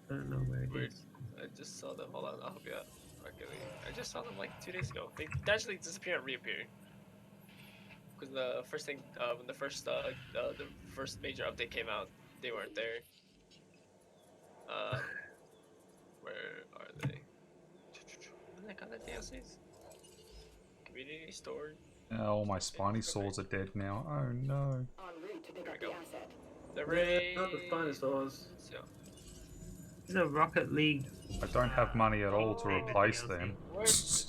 don't know where it Weird. is. I just saw them. Hold on, I'll help you out. Okay, I just saw them like 2 days ago. They naturally disappear and reappear. Because the first thing, when the first major update came out, they weren't there. Where are they? When they got the DLCs? Community store. All my spiny swords are dead now. Oh no. En route to pick There up we the go. asset. The Not the dinosaurs. So, There's a Rocket League. I don't have money at all to Oh, replace DLC. them.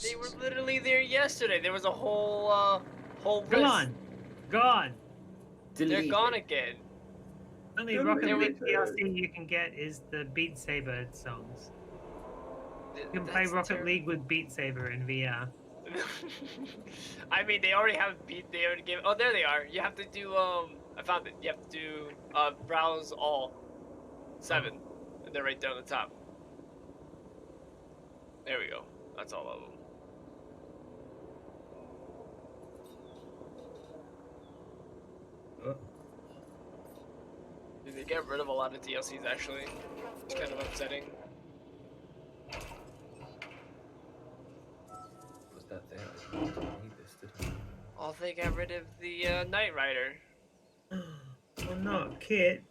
they were literally there yesterday. There was a whole list. Gone, gone. They're gone again. Only Rocket League DLC you can get is the Beat Saber songs. You can play That's Rocket terrible. League with Beat Saber in VR. I mean, they already have beat. They already gave. Oh, there they are. You have to do. I found it. You have to do. Browse all 7, and they're right there on the top. There we go. That's all of them. Dude, they get rid of a lot of DLCs actually. It's kind of upsetting. Was that there? I didn't need this, did I? Oh, they got rid of the Knight Rider. Well, not Kit.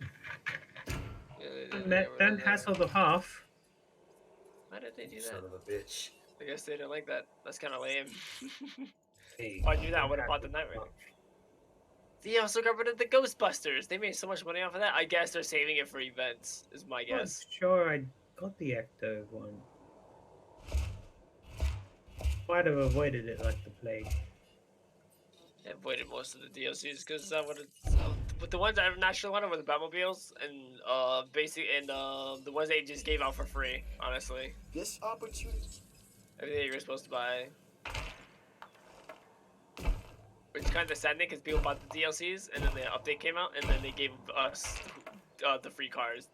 Yeah, they get rid Don't of that. hassle the half. Why did they do Son that? of a bitch. I guess they didn't like that. That's kind of lame. Hey, If I knew that, I would have bought the Knight Rider. They also got rid of the Ghostbusters. They made so much money off of that. I guess they're saving it for events, is my I'm guess. sure I got the Ecto one. Might have avoided it like the plague. I avoided most of the DLCs because but the ones I naturally wanted were the Batmobiles and the ones they just gave out for free. Honestly, This opportunity. everything you were supposed to buy. Which is kind of saddening because people bought the DLCs and then the update came out and then they gave us the free cars,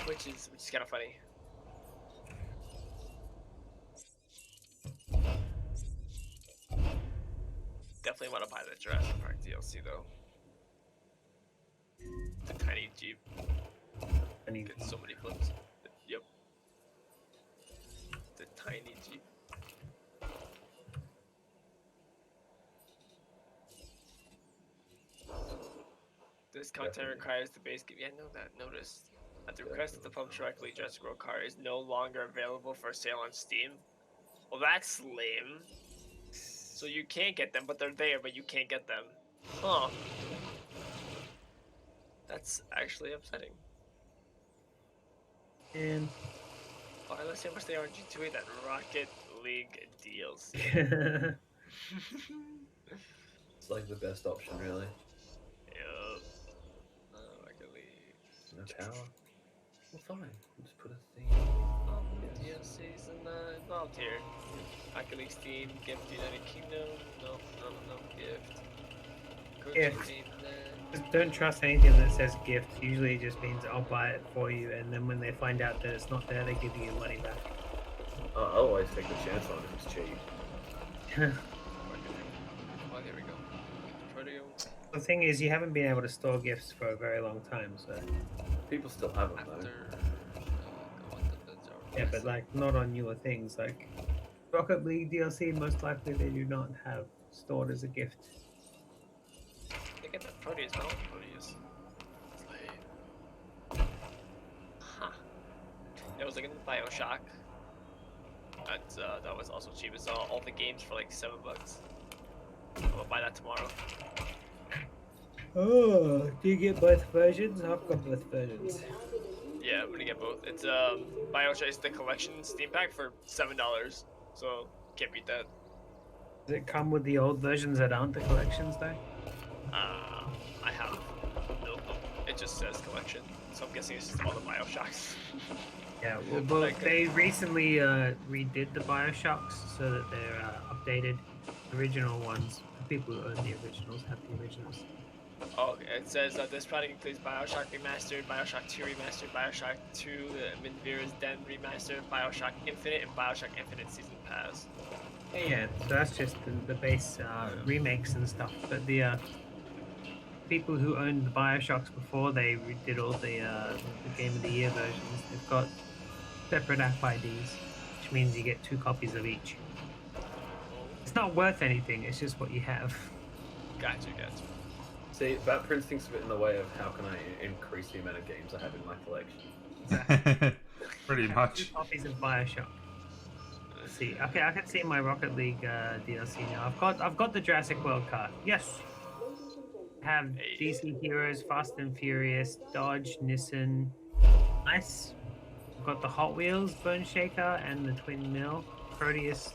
which is kind of funny. Definitely want to buy the Jurassic Park DLC though. The tiny Jeep. Gets so many flips. Yep. The tiny Jeep. This content requires the base game. Yeah, I know that. Noticed. At the request of the publisher directly, Jurassic World car is no longer available for sale on Steam. Well, that's lame. So you can't get them, but they're there, but you can't get them. Huh. That's actually upsetting. And Alright, let's see how much they are in G2A, that Rocket League DLC. It's like the best option, really. Yup. Rocket League. No power. Well, fine. We'll just put a theme. Oh, DLCs involved here. Rocket League Steam, Gift United Kingdom. No, gift. Gift. Steam, just don't trust anything that says gift. Usually it just means I'll buy it for you, and then when they find out that it's not there, they give you your money back. I'll always take the chance on it if it's cheap. Oh, there we go. Prodio. The thing is, you haven't been able to store gifts for a very long time, so. People still have them, though. Yeah, but like not on newer things. Like Rocket League DLC, most likely they do not have stored as a gift. They get that Proteus, but I don't want Proteus. Huh. There was like in Bioshock. That was also cheap. It's all the games for like $7. I'll buy that tomorrow. Oh, do you get both versions? I've got both versions. Yeah, I'm gonna get both. It's Bioshock is the collection Steam pack for $7. So can't beat that. Does it come with the old versions that aren't the collections though? I have no clue. It just says collection, so I'm guessing it's just all the Bioshocks. Yeah, well they recently redid the Bioshocks so that they're updated. The original ones, the people who own the originals have the originals. Oh, okay. It says that this product includes Bioshock Remastered, Bioshock 2 Remastered, Bioshock 2 Minvira's Den Remastered, Bioshock Infinite, and Bioshock Infinite Season Pass. Yeah, so that's just the base remakes and stuff. But the people who owned the Bioshocks before they did all the Game of the Year versions, they've got separate app IDs, which means you get 2 copies of each. It's not worth anything, it's just what you have. Gotcha. See, that Prince thinks of it in the way of how can I increase the amount of games I have in my collection. Pretty much. 2 copies of Bioshock. Let's see. Okay, I can see my Rocket League DLC now. I've got the Jurassic World card. Yes. I have DC Heroes, Fast and Furious, Dodge, Nissan. Nice. I've got the Hot Wheels Bone Shaker and the Twin Mill, Proteus,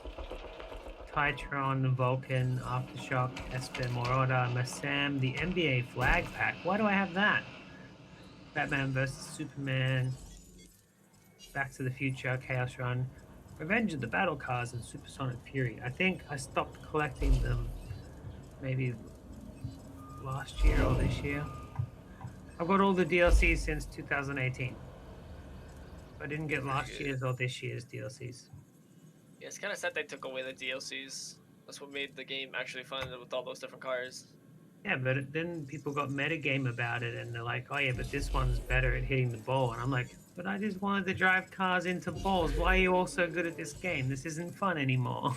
Titron, Vulcan, Aftershock, Esper, Marauder, Massam, the NBA Flag Pack. Why do I have that? Batman vs Superman, Back to the Future, Chaos Run, Revenge of the Battle Cars, and Supersonic Fury. I think I stopped collecting them maybe last year or this year. I've got all the DLCs since 2018. I didn't get last year's or this year's DLCs. Yeah, it's kind of sad they took away the DLCs. That's what made the game actually fun with all those different cars. Yeah, but then people got metagame about it, and they're like, "Oh yeah, but this one's better at hitting the ball." And I'm like, "But I just wanted to drive cars into balls. Why are you all so good at this game? This isn't fun anymore."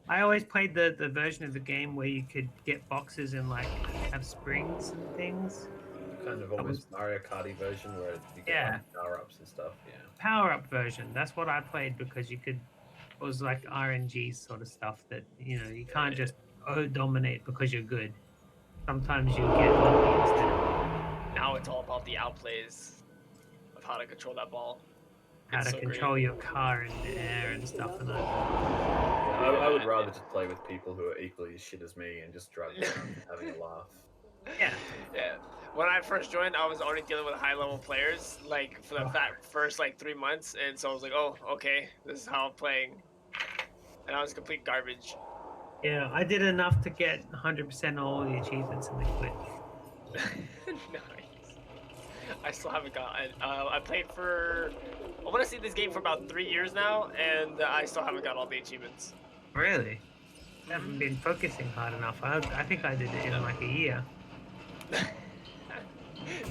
I always played the version of the game where you could get boxes and like have springs and things. Kind of almost Mario Kart version where you get like, power-ups and stuff. Yeah. Power-up version. That's what I played because you could. It was like RNG sort of stuff that you can't just dominate because you're good. Sometimes you get lucky instead. Now it's all about the outplays of how to control that ball. How to control your car in the air and stuff and that. I would rather just play with people who are equally as shit as me and just drive around having a laugh. Yeah. When I first joined, I was already dealing with high-level players, like for the first like 3 months, and so I was like, "Oh, okay, this is how I'm playing," and I was complete garbage. Yeah, I did enough to get 100% all the achievements and then quit. Nice. I still haven't gotten. I played for. I want to see this game for about 3 years now, and I still haven't got all the achievements. Really? I haven't been focusing hard enough. I think I did it in like a year.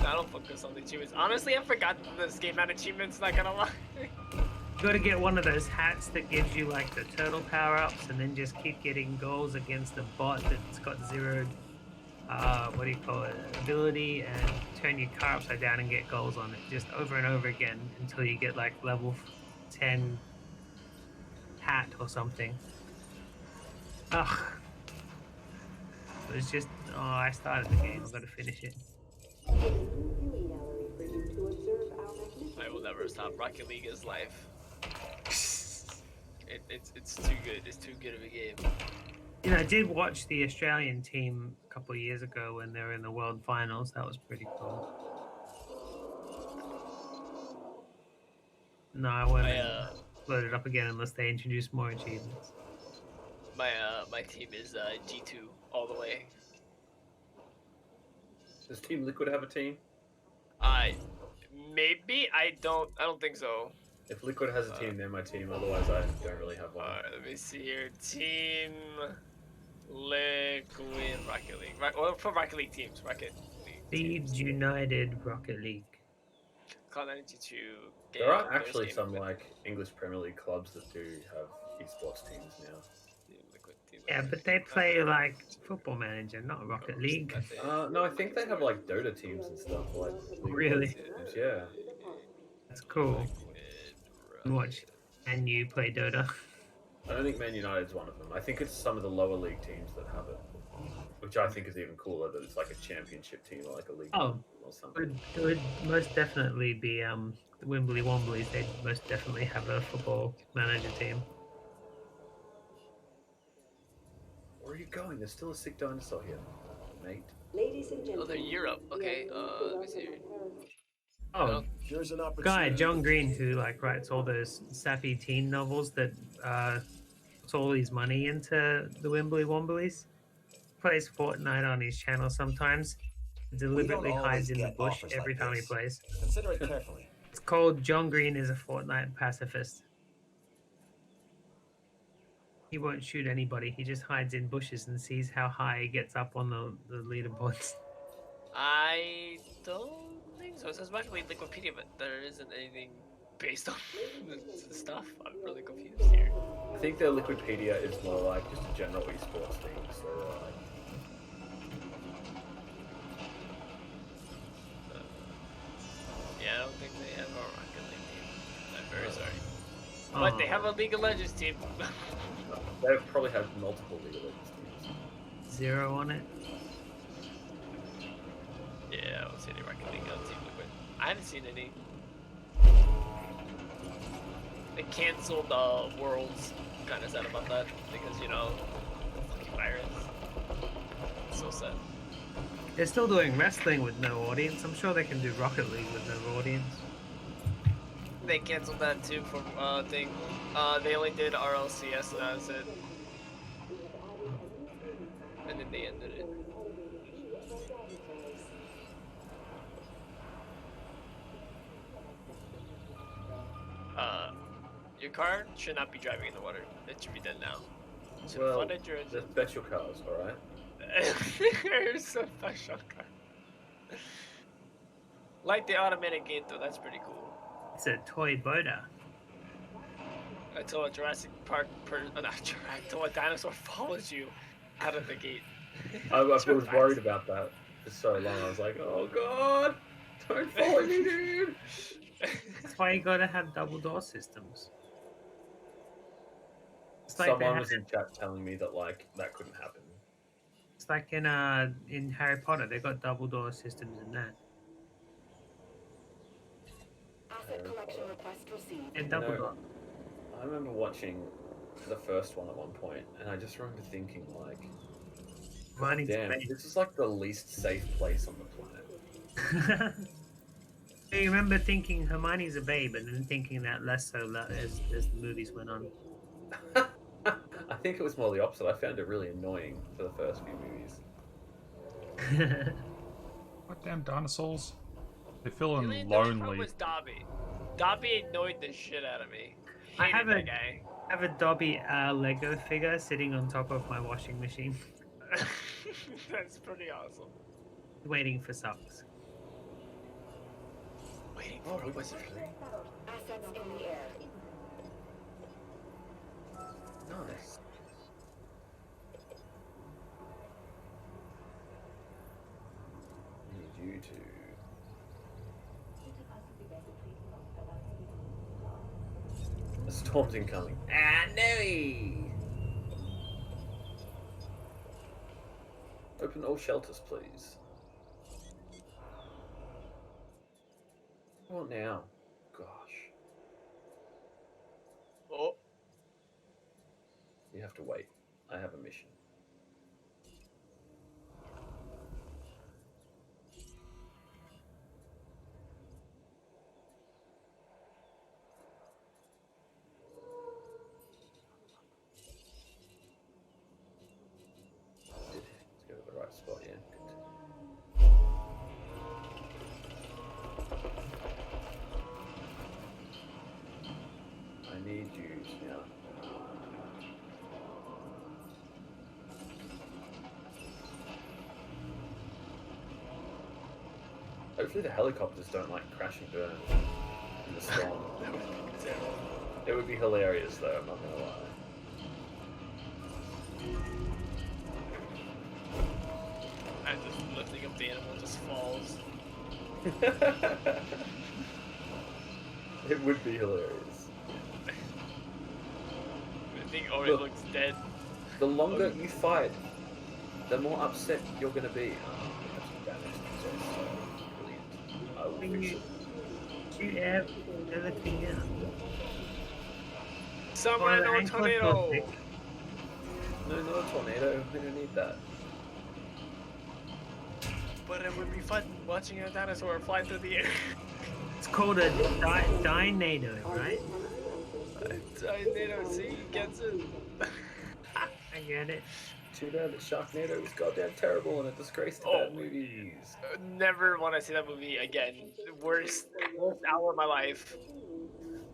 I don't focus on the achievements. Honestly, I forgot that this game had achievements, not gonna lie. You gotta get one of those hats that gives you like the turtle power-ups and then just keep getting goals against a bot that's got 0 what do you call it, ability, and turn your car upside down and get goals on it just over and over again until you get like level 10 hat or something. Ugh. It was just, I started the game, I've got to finish it. I will never stop. Rocket League is life. It's too good. It's too good of a game. I did watch the Australian team a couple of years ago when they were in the World Finals. That was pretty cool. No, I won't load it up again unless they introduce more achievements. My team is G2 all the way. Does Team Liquid have a team? Maybe. I don't think so. If Liquid has a team, they're my team. Otherwise, I don't really have one. Alright, let me see here. Team Liquid Rocket League. Well, for Rocket League teams. Rocket League. Thieves United Rocket League. Cloud 92. There are actually some like English Premier League clubs that do have esports teams now. Liquid Team Yeah, but they play like Football Manager, not Rocket League. No, I think they have like Dota teams and stuff, like League of Really? Legends teams. Yeah. That's cool. Watch. And you play Dota. I don't think Man United's one of them. I think it's some of the lower league teams that have it, which I think is even cooler. That it's like a championship team or like a league Oh, or something. it would most definitely be the Wimbly Womblies. They'd most definitely have a Football Manager team. Where are you going? There's still a sick dinosaur here, mate. Ladies and Oh, gentlemen. they're Europe. Okay, let me see. Oh, Here's an guy opportunity. John Green, who like writes all those sappy teen novels that puts all his money into the Wimbly Womblies, plays Fortnite on his channel sometimes. Deliberately always hides in the get bush offers every like time he this. plays. Consider it carefully. It's called John Green is a Fortnite pacifist. He won't shoot anybody. He just hides in bushes and sees how high he gets up on the leaderboards. I don't think so. It says back in Wikipedia, but there isn't anything based on the stuff. I'm really confused here. I think their Liquipedia is more like just a general esports thing. So like, Yeah, I don't think they have a Rocket League team. I'm very sorry. But they have a League of Legends team. they probably have multiple League of Legends teams. 0 on it. Yeah, I don't see any Rocket League on Team Liquid. I haven't seen any. They canceled Worlds. Kind of sad about that because the fucking virus. It's so sad. They're still doing wrestling with no audience. I'm sure they can do Rocket League with no audience. They canceled that too for thing. They only did RLCS and that's it. And then they ended it. Your car should not be driving in the water. It should be dead now. So Well, flooded your they're special cars, all right. Here's a special car. Like the automatic gate though, that's pretty cool. It's a toy boater. Until a Jurassic Park until a dinosaur follows you out of the gate. I was worried about that for so long. I was like, oh god, don't follow me, dude. That's why you gotta have double door systems. It's like Someone was in chat telling me that like that couldn't happen. It's like in Harry Potter, they got double door systems in that. Asset collection request received. And double door. I remember watching the first one at one point, and I just remember thinking like, Mining damn, space. this is like the least safe place on the planet. I remember thinking Hermione's a babe, and then thinking that less so as the movies went on. I think it was more the opposite. I found it really annoying for the first few movies. Goddamn dinosaurs. They're feeling The only problem lonely. was Dobby. Dobby annoyed the shit out of me. I Hated have that a- guy. I have a Dobby Lego figure sitting on top of my washing machine, That's pretty awesome. waiting for socks. Waiting Oh, for a wizard. Assets in the air. Nice. Need you to. The storm's incoming. Ah, no! Open all shelters, please. What now? Gosh. Oh, You have to wait. I have a mission. Let's go to the right spot, yeah. I need you now. Hopefully the helicopters don't like crash and burn in the storm. It would be hilarious though, I'm not gonna lie. and just lifting up the animal just falls. It would be hilarious. I think it Look. looks dead. The longer you fight, the more upset you're gonna be. That's brilliant. I will fix it. Shoot out. They're looking out. Someone the no ankle tornado. thick. No, not a tornado. We don't need that. But it would be fun watching a dinosaur fly through the air. It's called a Dino, right? Tornado, see, gets it. I get it. Too bad that Sharknado was goddamn terrible and a disgrace to bad movies. Never want to see that movie again. The worst hour of my life.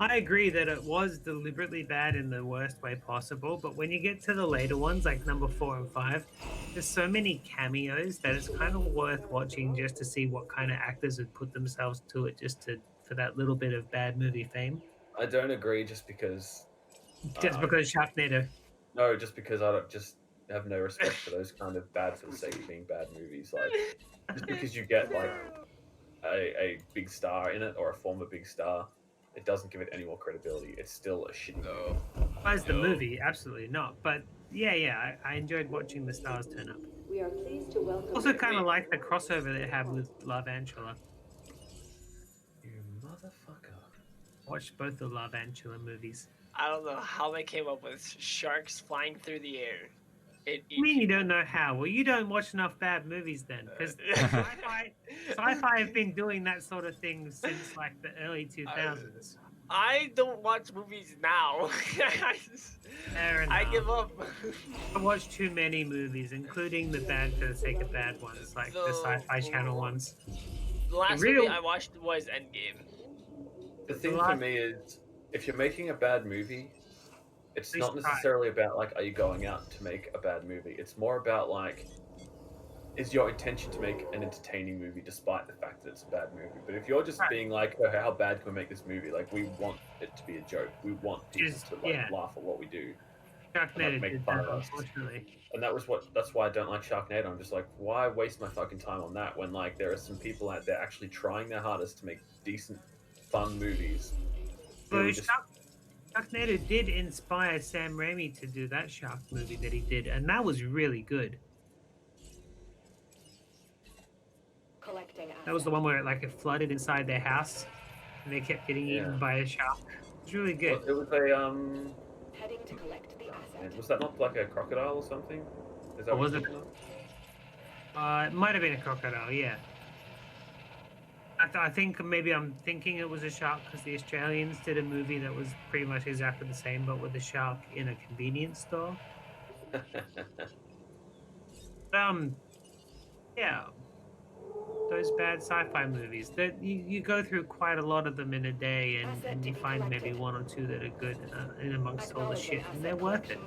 I agree that it was deliberately bad in the worst way possible, but when you get to the later ones, like number 4 and 5, there's so many cameos that it's kind of worth watching just to see what kind of actors would put themselves to it, for that little bit of bad movie fame. I don't agree just because. Because Sharknado. No, just because I don't just have no respect for those kind of bad for the sake of being bad movies. Like, just because you get like a big star in it or a former big star, it doesn't give it any more credibility. It's still a shitty movie. As the movie, absolutely not. But yeah, I enjoyed watching the stars turn up. We are pleased to welcome. Also, kind of like the crossover they have with Love Antula. You motherfucker. Watched both the Love Antula movies. I don't know how they came up with sharks flying through the air. I mean, you don't know how? Well, you don't watch enough bad movies then, because sci-fi have been doing that sort of thing since like the early 2000s. I don't watch movies now. Fair enough. I give up. I watch too many movies, including the bad for the sake of bad ones, like the Sci-Fi Channel ones. The last movie I watched was Endgame. The thing for me is, if you're making a bad movie, it's not necessarily about like, are you going out to make a bad movie? It's more about like, is your intention to make an entertaining movie despite the fact that it's a bad movie? But if you're just being like, oh, how bad can we make this movie? Like, we want it to be a joke. We want people to like laugh at what we do. Sharknado and, like, make fun of us. And that's why I don't like Sharknado. I'm just like, why waste my fucking time on that when like there are some people out there actually trying their hardest to make decent, fun movies. Well, Sharknado did inspire Sam Raimi to do that shark movie that he did, and that was really good. That was the one where it flooded inside their house, and they kept getting eaten by a shark. It was really good. It was a Heading to collect the asset. was that not like a crocodile or something? Is that Or was it? of? It might have been a crocodile, yeah. I think maybe I'm thinking it was a shark because the Australians did a movie that was pretty much exactly the same, but with a shark in a convenience store. Yeah, those bad sci-fi movies that you go through quite a lot of them in a day, and you find maybe one or two that are good in amongst all the shit, and they're worth it.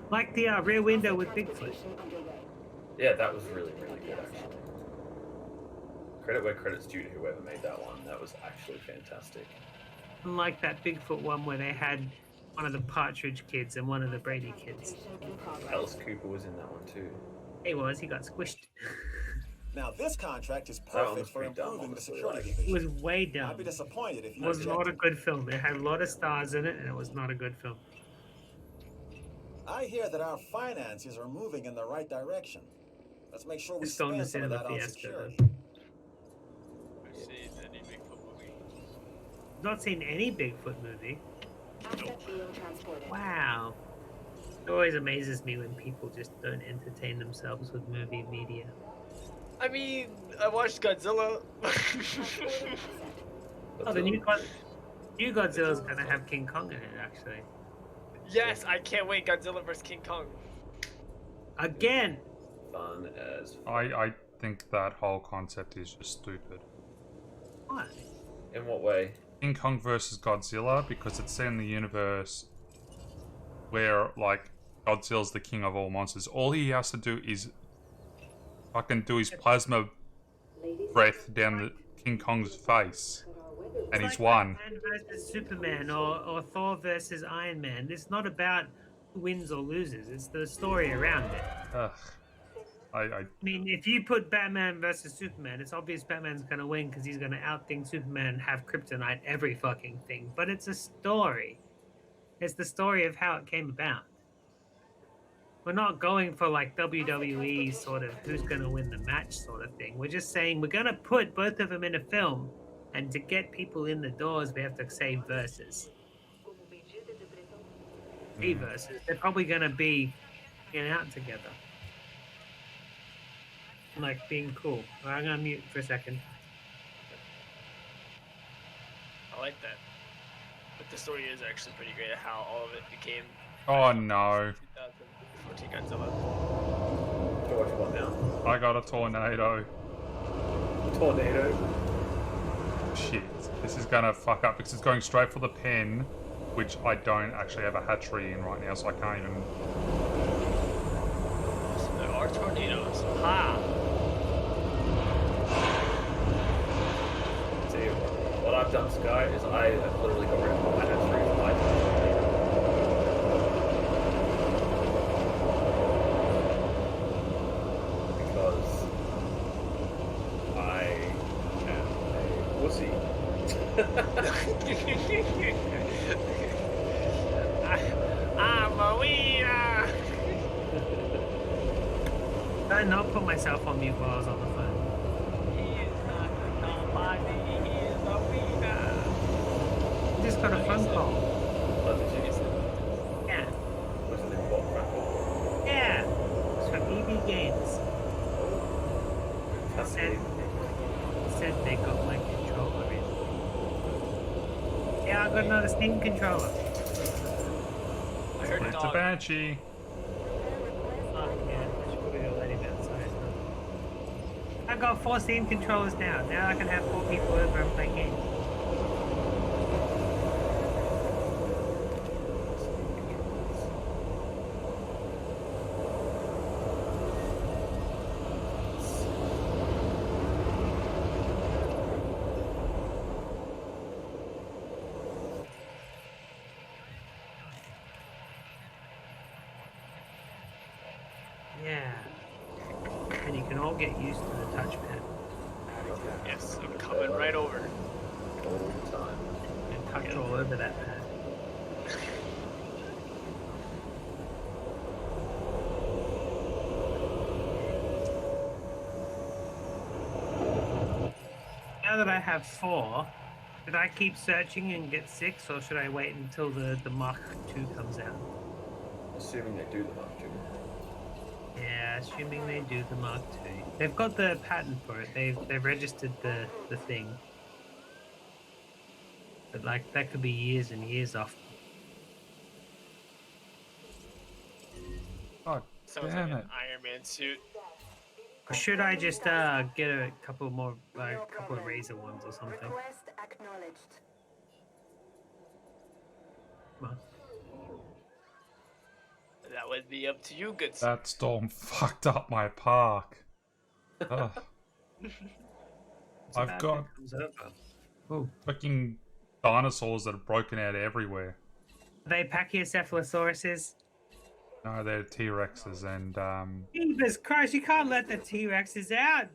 Like the Rear Window with Bigfoot. Yeah, that was really, really good actually. Credit where credit's due to whoever made that one. That was actually fantastic. And like that Bigfoot one where they had one of the Partridge kids and one of the Brady kids. Alice Cooper was in that one too. He got squished. Now this contract is That one was perfect for pretty dumb, improving the honestly, security It division. was way dumb. I'd be disappointed if It you was not a objected. good film. It had a lot of stars in it, and it was not a good film. I hear that our finances are moving in the right direction. Let's make sure we Just don't spend some of listen to that on Fiesta, security. Not seen any Bigfoot movie. Asset being transported. Wow. It always amazes me when people just don't entertain themselves with movie media. I mean, I watched Godzilla. Oh, the new Godzilla's gonna have King Kong in it, actually. Yes, I can't wait. Godzilla vs. King Kong. Again! Fun as I think that whole concept is just stupid. What? In what way? King Kong versus Godzilla, because it's set in the universe where, like, Godzilla's the king of all monsters. All he has to do is fucking do his plasma breath down the King Kong's face, and he's won. Batman versus Superman or Thor versus Iron Man. It's not about who wins or loses. It's the story around it. Ugh. I mean, if you put Batman versus Superman, it's obvious Batman's going to win because he's going to outthink Superman and have kryptonite every fucking thing. But it's a story. It's the story of how it came about. We're not going for like WWE sort of who's going to win the match sort of thing. We're just saying we're going to put both of them in a film. And to get people in the doors, we have to say verses. Be verses. They're probably going to be hanging out together. Like being cool. I'm gonna mute for a second. I like that. But the story is actually pretty great of how all of it became. Oh no. 2014 Godzilla. So what you want now? I got a tornado. Tornado? Shit. This is gonna fuck up because it's going straight for the pen, which I don't actually have a hatchery in right now, so I can't even. So there are tornadoes. Ha! See, what I've done, Sky, is I have literally got rid of all my hatcheries and I because I am a wussy. I'm a wiener! Did I not put myself on mute while I was on the phone? He is not nobody, he is a wiener! I just got a phone call. Oh, did you? Yeah. Was it in what crackle? Yeah. It's from EB Games. That's Said, said they got my controller in. Yeah, I got another Steam controller. I heard It's a dog. banshee. Oh, yeah. I should probably go let him outside. I got 4 Steam controllers now. Now I can have 4 people over and play games. Yeah. And you can all get used to the touchpad Yes, I'm coming right over. all the time. and touch all over that pad. Now that I have 4, should I keep searching and get 6, or should I wait until the Mark II comes out? Assuming they do the Mark II. Yeah, assuming they do the Mark II. They've got the patent for it. They've registered the thing. But like that could be years and years off. God Sounds damn like it. an Iron Man suit. Or should I just get a couple more, like a couple of Razor ones or something? Request acknowledged. Well, That would be up to you, good sir. That storm fucked up my park. Ugh. it's I've about got- who comes over. Oh, Fucking dinosaurs that have broken out everywhere. are they Pachyscephalosauruses? No, they're T-Rexes and Jesus Christ, you can't let the T-Rexes out.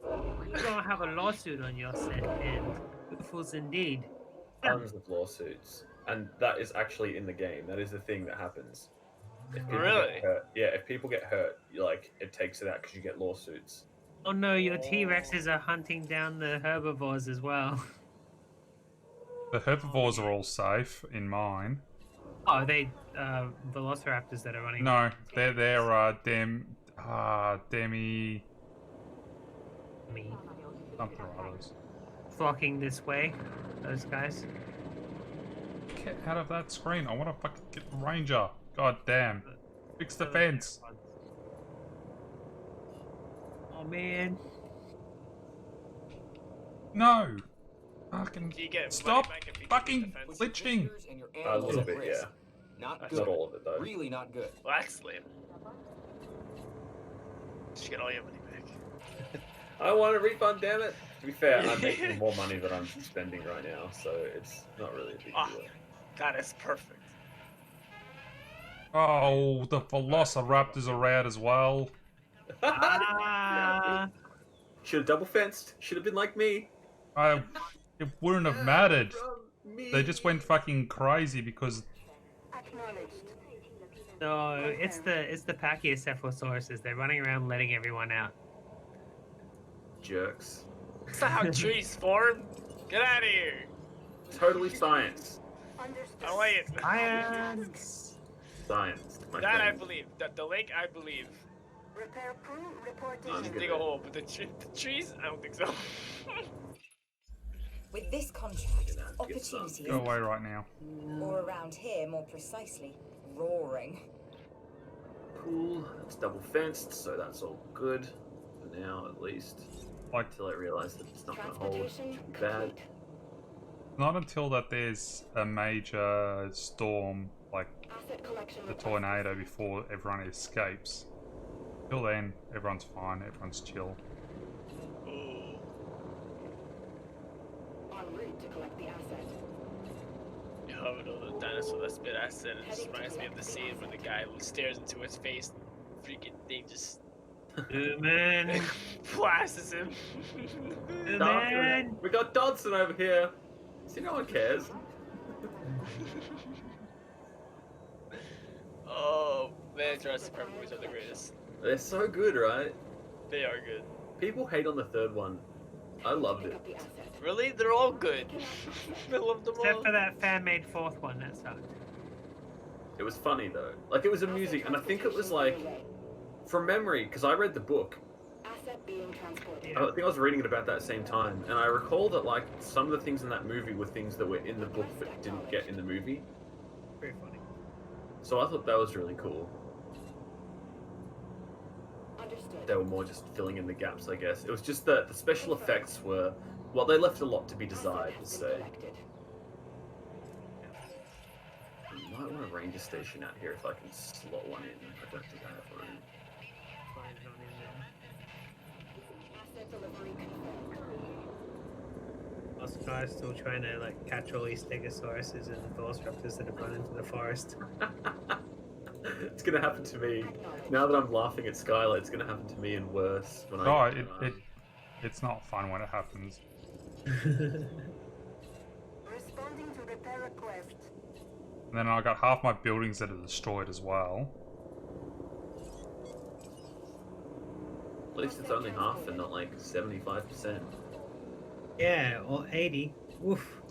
You're gonna have a lawsuit on your set, and fools indeed. Tons of lawsuits. And that is actually in the game. That is the thing that happens. If people Really? Get hurt, yeah, if people get hurt, it takes it out because you get lawsuits. Oh no, your T-Rexes are hunting down the herbivores as well. the herbivores are all safe in mine. Oh, they velociraptors that are running. No, they're demi Me something or others. flocking this way. Those guys. Get out of that screen. I want to fucking get the ranger. God damn. Fix the fence. Oh man. No. Fucking Do you get stop money back if you fucking keep the fence? glitching. And your A animals little at bit, risk. yeah. Not That's good. Not all of it, though. Really not good. Well, that's lame. You get all your money back. I want a refund, damn it! To be fair, I'm making more money than I'm spending right now, so it's not really a big Ah, deal. that is perfect. Oh, the velociraptors are out as well. Ah. Should have double fenced. Should have been like me. It wouldn't have mattered. From me. They just went fucking crazy because No, it's the Pachyscephalosauruses. They're running around letting everyone out. Jerks. That's not how trees form. Get out of here. Totally science. I like it. Science. Science. My That I friend. believe. The lake, I believe. Repair crew reporting. I'm Just good dig at a it. hole, but the trees, I don't think so. With this contract, Get some. opportunity go is, away right now. or around here more precisely, roaring. Cool. It's double fenced, so that's all good. For now, at least. Like, Until I realise that it's not going to hold. Transportation Should be bad. complete. not until that there's a major storm, like Asset collection the requested. tornado, before everyone escapes. Till then, everyone's fine, everyone's chill. Ooh. En route to collect the asset. Yo, the dinosaur that spit acid, it just reminds me of the scene when the guy stares into his face, freaking thing just Man. blasts him. Man. We got Dodson over here. See, no one cares. Oh man, Jurassic Park movies are the greatest. They're so good, right? They are good. People hate on the third one. I loved Pick it. up the asset. Really? They're all good. I love them Except all. for that fan-made fourth one, that sucked. It was funny though. Like it was amusing, and I think it was like from memory because I read the book. Asset being transported. Yeah. I think I was reading it about that same time, and I recall that like some of the things in that movie were things that were in the book but didn't get in the movie. Very funny. So I thought that was really cool. Understood. They were more just filling in the gaps, I guess. It was just that the special effects were, well, they left a lot to be desired, let's say. I might want a ranger station out here if I can slot one in. I don't think I have room. Asset delivery confirmed. Us guys still trying to like catch all these stegosauruses and velociraptors that have run into the forest. It's gonna happen to me. Now that I'm laughing at Skylar, it's gonna happen to me and worse. When No, I get it's not fun when it happens. Responding to repair request. And then I got half my buildings that are destroyed as well. At least it's only half and not like 75%. Yeah, or 80. Oof.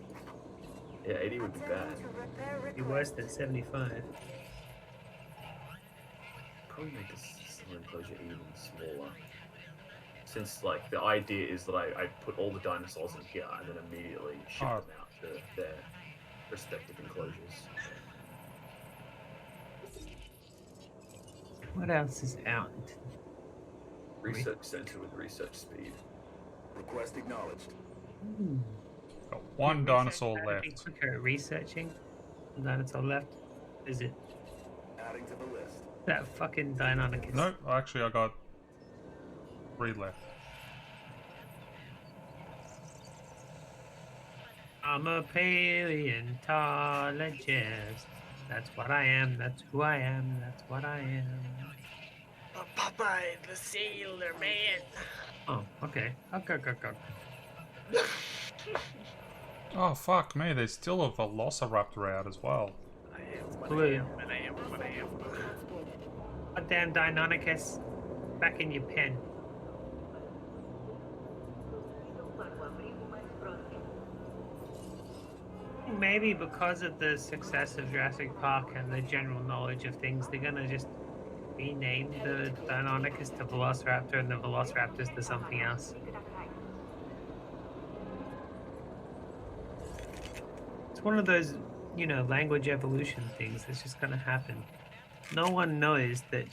Yeah, 80 would be bad. To repair Be worse than 75. Probably make this cell enclosure even smaller. Since like the idea is that I put all the dinosaurs in here and then immediately ship Oh. them out to their respective enclosures. What else is out? Research center with research speed. Request acknowledged. Got one dinosaur Research left. quicker at researching. One dinosaur left. Is it Adding to the list. that fucking Deinonychus? No, actually I got 3 left. I'm a paleontologist. That's what I am. That's who I am. That's what I am. Popeye the Sailor Man. Oh, okay. Okay. Oh fuck me, there's still a velociraptor out as well. I am what Blue. I am, and I am what I am. Goddamn Deinonychus. Back in your pen. Maybe because of the success of Jurassic Park and the general knowledge of things, they're gonna just rename the Deinonychus to Velociraptor and the Velociraptors to something else. It's one of those, you know, language evolution things that's just gonna happen. No one knows that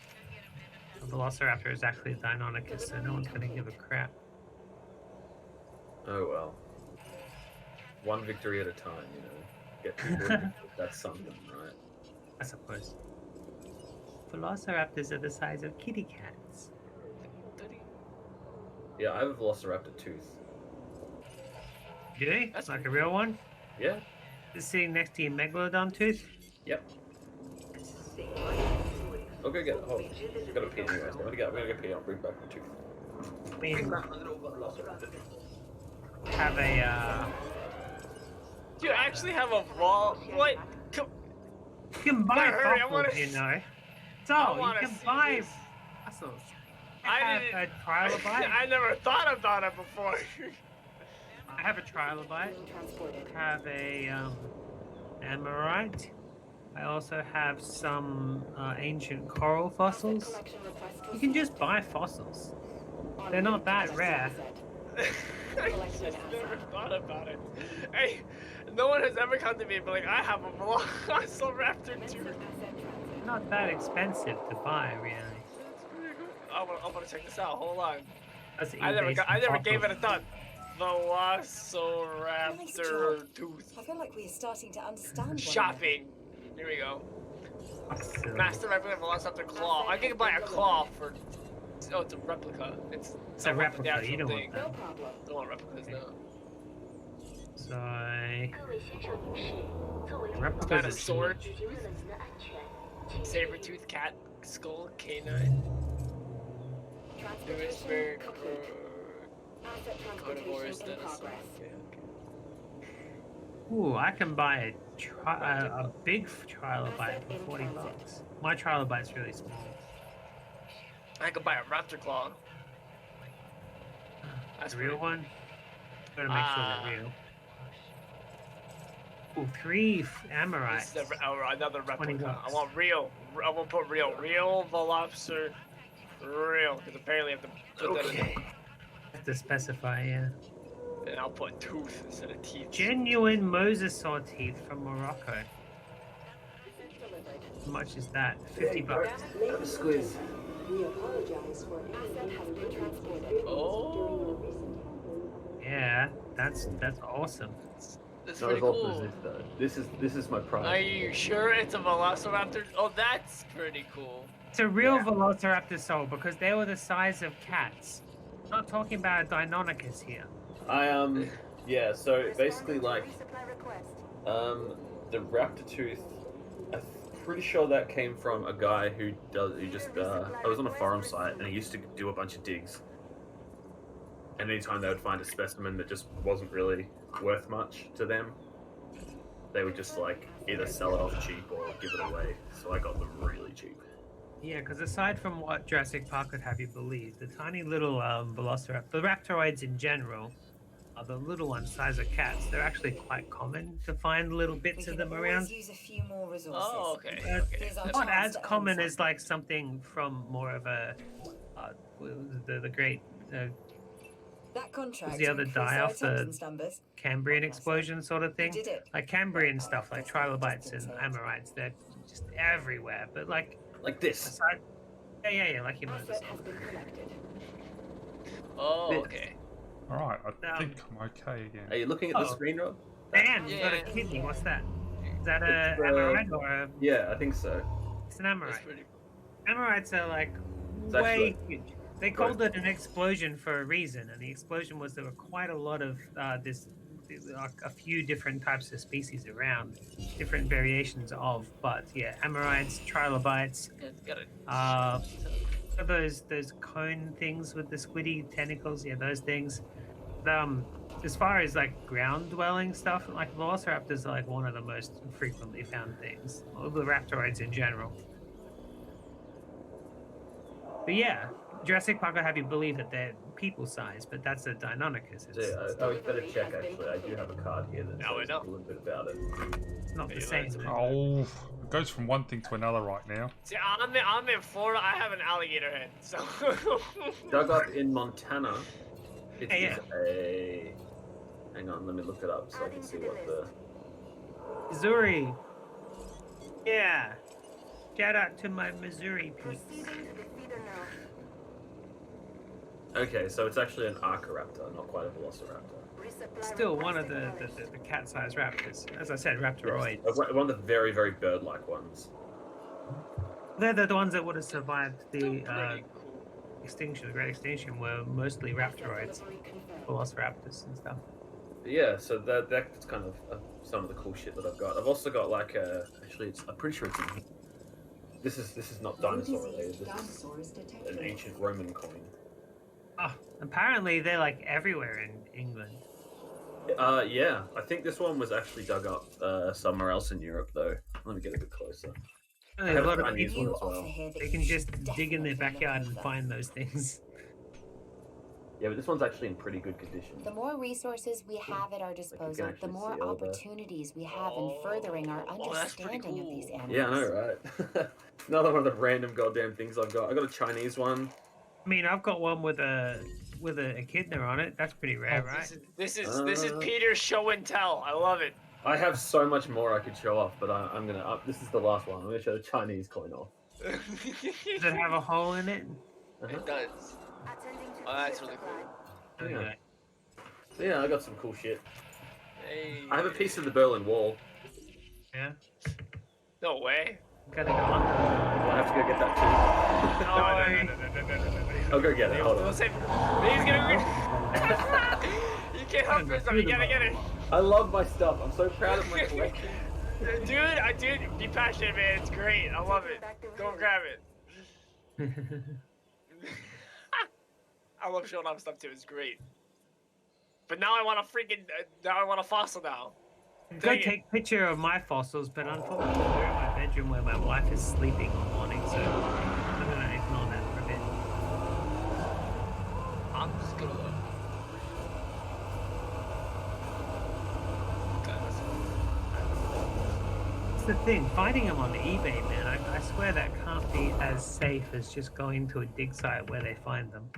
a Velociraptor is actually a Deinonychus, so no one's gonna give a crap. Oh well. One victory at a time, you know. Get people, that's something, right? I suppose. Velociraptors are the size of kitty cats. Yeah, I have a velociraptor tooth. Do they? That's Like a real one? Yeah? It's sitting next to your megalodon tooth? Yep. I'll go get it. Hold on. I've got to pee anyways. I'm gonna go pee. I'll bring back my tooth. We have a. Do you actually have a wall? What? You can buy Hurry, I fossils, wanna you know. So I you wanna can see buy this. fossils. I have didn't. a trilobite. I never thought about it before. I have a trilobite. I have a amorite. I also have some ancient coral fossils. You can just buy fossils. They're not that rare. I just never thought about it. Hey, no one has ever come to me and be like, I have a Velociraptor tooth. Not that expensive to buy, really. I want to check this out. Hold on. That's I never fossils. gave it a thought. Velociraptor tooth. I feel like we are starting to understand one Shopping. Here we go. Fossils. Master replica Velociraptor claw. I can buy a claw for. Oh, it's a replica. It's a I want the replica. You actual don't thing. want that. Don't want replicas now. So Got replicas a are sword. Saber-tooth cat skull canine. Whisper. Carnivores. That is. Ooh, I can buy a big trilobite for $40. My trilobite's really small. I could buy a raptor claw. That's The real pretty- one? Gotta make sure they're real. Ooh, 3 amorites. This is another replica. I $20. want real. I want to put real. Real Velociraptor. Real. Because apparently I have to put that in. Okay. Have to specify, yeah. And I'll put tooth instead of teeth. Genuine mosasaur teeth from Morocco. How much is that? $50. Have a squeeze. We apologize for any inconvenience or Oh. during your recent Yeah, that's awesome. That's Not pretty as awesome cool. as this though. This is my pride. Are you sure it's a Velociraptor? Oh, that's pretty cool. It's a real Velociraptor soul because they were the size of cats. I'm not talking about a Deinonychus here. Yeah, so basically like the raptor tooth, I'm pretty sure that came from a guy who I was on a forum site and he used to do a bunch of digs. And anytime they would find a specimen that just wasn't really worth much to them, they would just like either sell it off cheap or give it away. So I got them really cheap. Yeah, because aside from what Jurassic Park would have you believe, the tiny little Velociraptor, the Raptoroids in general, are the little ones, size of cats. They're actually quite common to find little bits of them around. Use a few more resources. Oh, okay. Here's our Not chance as to earn common as something. like something from more of a the great That contract the other increased die our off the attendance numbers. Cambrian explosion sort of thing. We did it. Like Cambrian stuff, like trilobites and amorites, they're just everywhere. But like this. Aside, yeah, like your Asset has been collected. Oh, okay. Alright, I think I'm okay again. Are you looking at the screen, Rob? Dan, you've got a kidney. What's that? Is that a It's, amorite or a? Yeah, I think so. It's an amorite. Amorites are like It's way actually- huge. They called it an explosion for a reason, and the explosion was there were quite a lot of a few different types of species around, different variations of. But yeah, amorites, trilobites. Got it. Those cone things with the squiddy tentacles, yeah, those things. As far as like ground dwelling stuff, like velociraptors are like one of the most frequently found things. All the raptoroids in general. But yeah, Jurassic Park will have you believe that they're people size, but that's a Deinonychus. So yeah, I better check actually. I do have a card here that Now we says know. a little bit about it. It's not the Yeah, same. that's- Oh, it goes from one thing to another right now. See, I'm in Florida. I have an alligator head, so. Dug up in Montana. It Hey, is a. Hang on, let me look it up so I can see what the. Missouri. Yeah. Shout out to my Missouri peeps. Okay, so it's actually an Archiraptor, not quite a Velociraptor. Still one of the cat-sized raptors. As I said, raptoroids. One of the very, very bird-like ones. They're the ones that would have survived the Pretty cool. extinction, the Great Extinction, were mostly raptoroids, velociraptors and stuff. Yeah, so that's kind of some of the cool shit that I've got. I've also got like a. Actually, I'm pretty sure it's in here. This is not No dinosaur diseased related. This is dinosaurs an detected. ancient Roman coin. Oh, apparently they're like everywhere in England. Yeah, I think this one was actually dug up somewhere else in Europe, though. Let me get a bit closer. There's have a a lot of Chinese people. one as well. They can just dig in their backyard and find those things. Yeah, but this one's actually in pretty good condition. The more resources we have at our disposal, the actually more see all the- opportunities we have in furthering our that's pretty understanding of these cool. animals. Yeah, I know, right? Another one of the random goddamn things I've got. I got a Chinese one. I mean, I've got one with a echidna on it. That's pretty rare, Oh, right? This is Peter's show and tell. I love it. I have so much more I could show off, but I'm gonna. This is the last one. I'm gonna show the Chinese coin off. Does it have a hole in it? It does. Oh, that's really cool. Yeah. So yeah, I got some cool shit. Hey. I have a piece of the Berlin Wall. Yeah. No way. Gotta go on. Well, I have to go get that No. I'll go get it. Hold on. He's gonna. You can't help yourself. You gotta get it. I love my stuff. I'm so proud of my collection. Dude, be passionate, man. It's great. I love it. Go grab it. I love showing off stuff too. It's great. But now I want a fossil now. Go take a picture of my fossils, but unfortunately they're in my bedroom where my wife is sleeping all morning, so I'm gonna ignore that for a bit. I'm just gonna look. That's the thing, finding them on eBay, man, I swear that can't be as safe as just going to a dig site where they find them.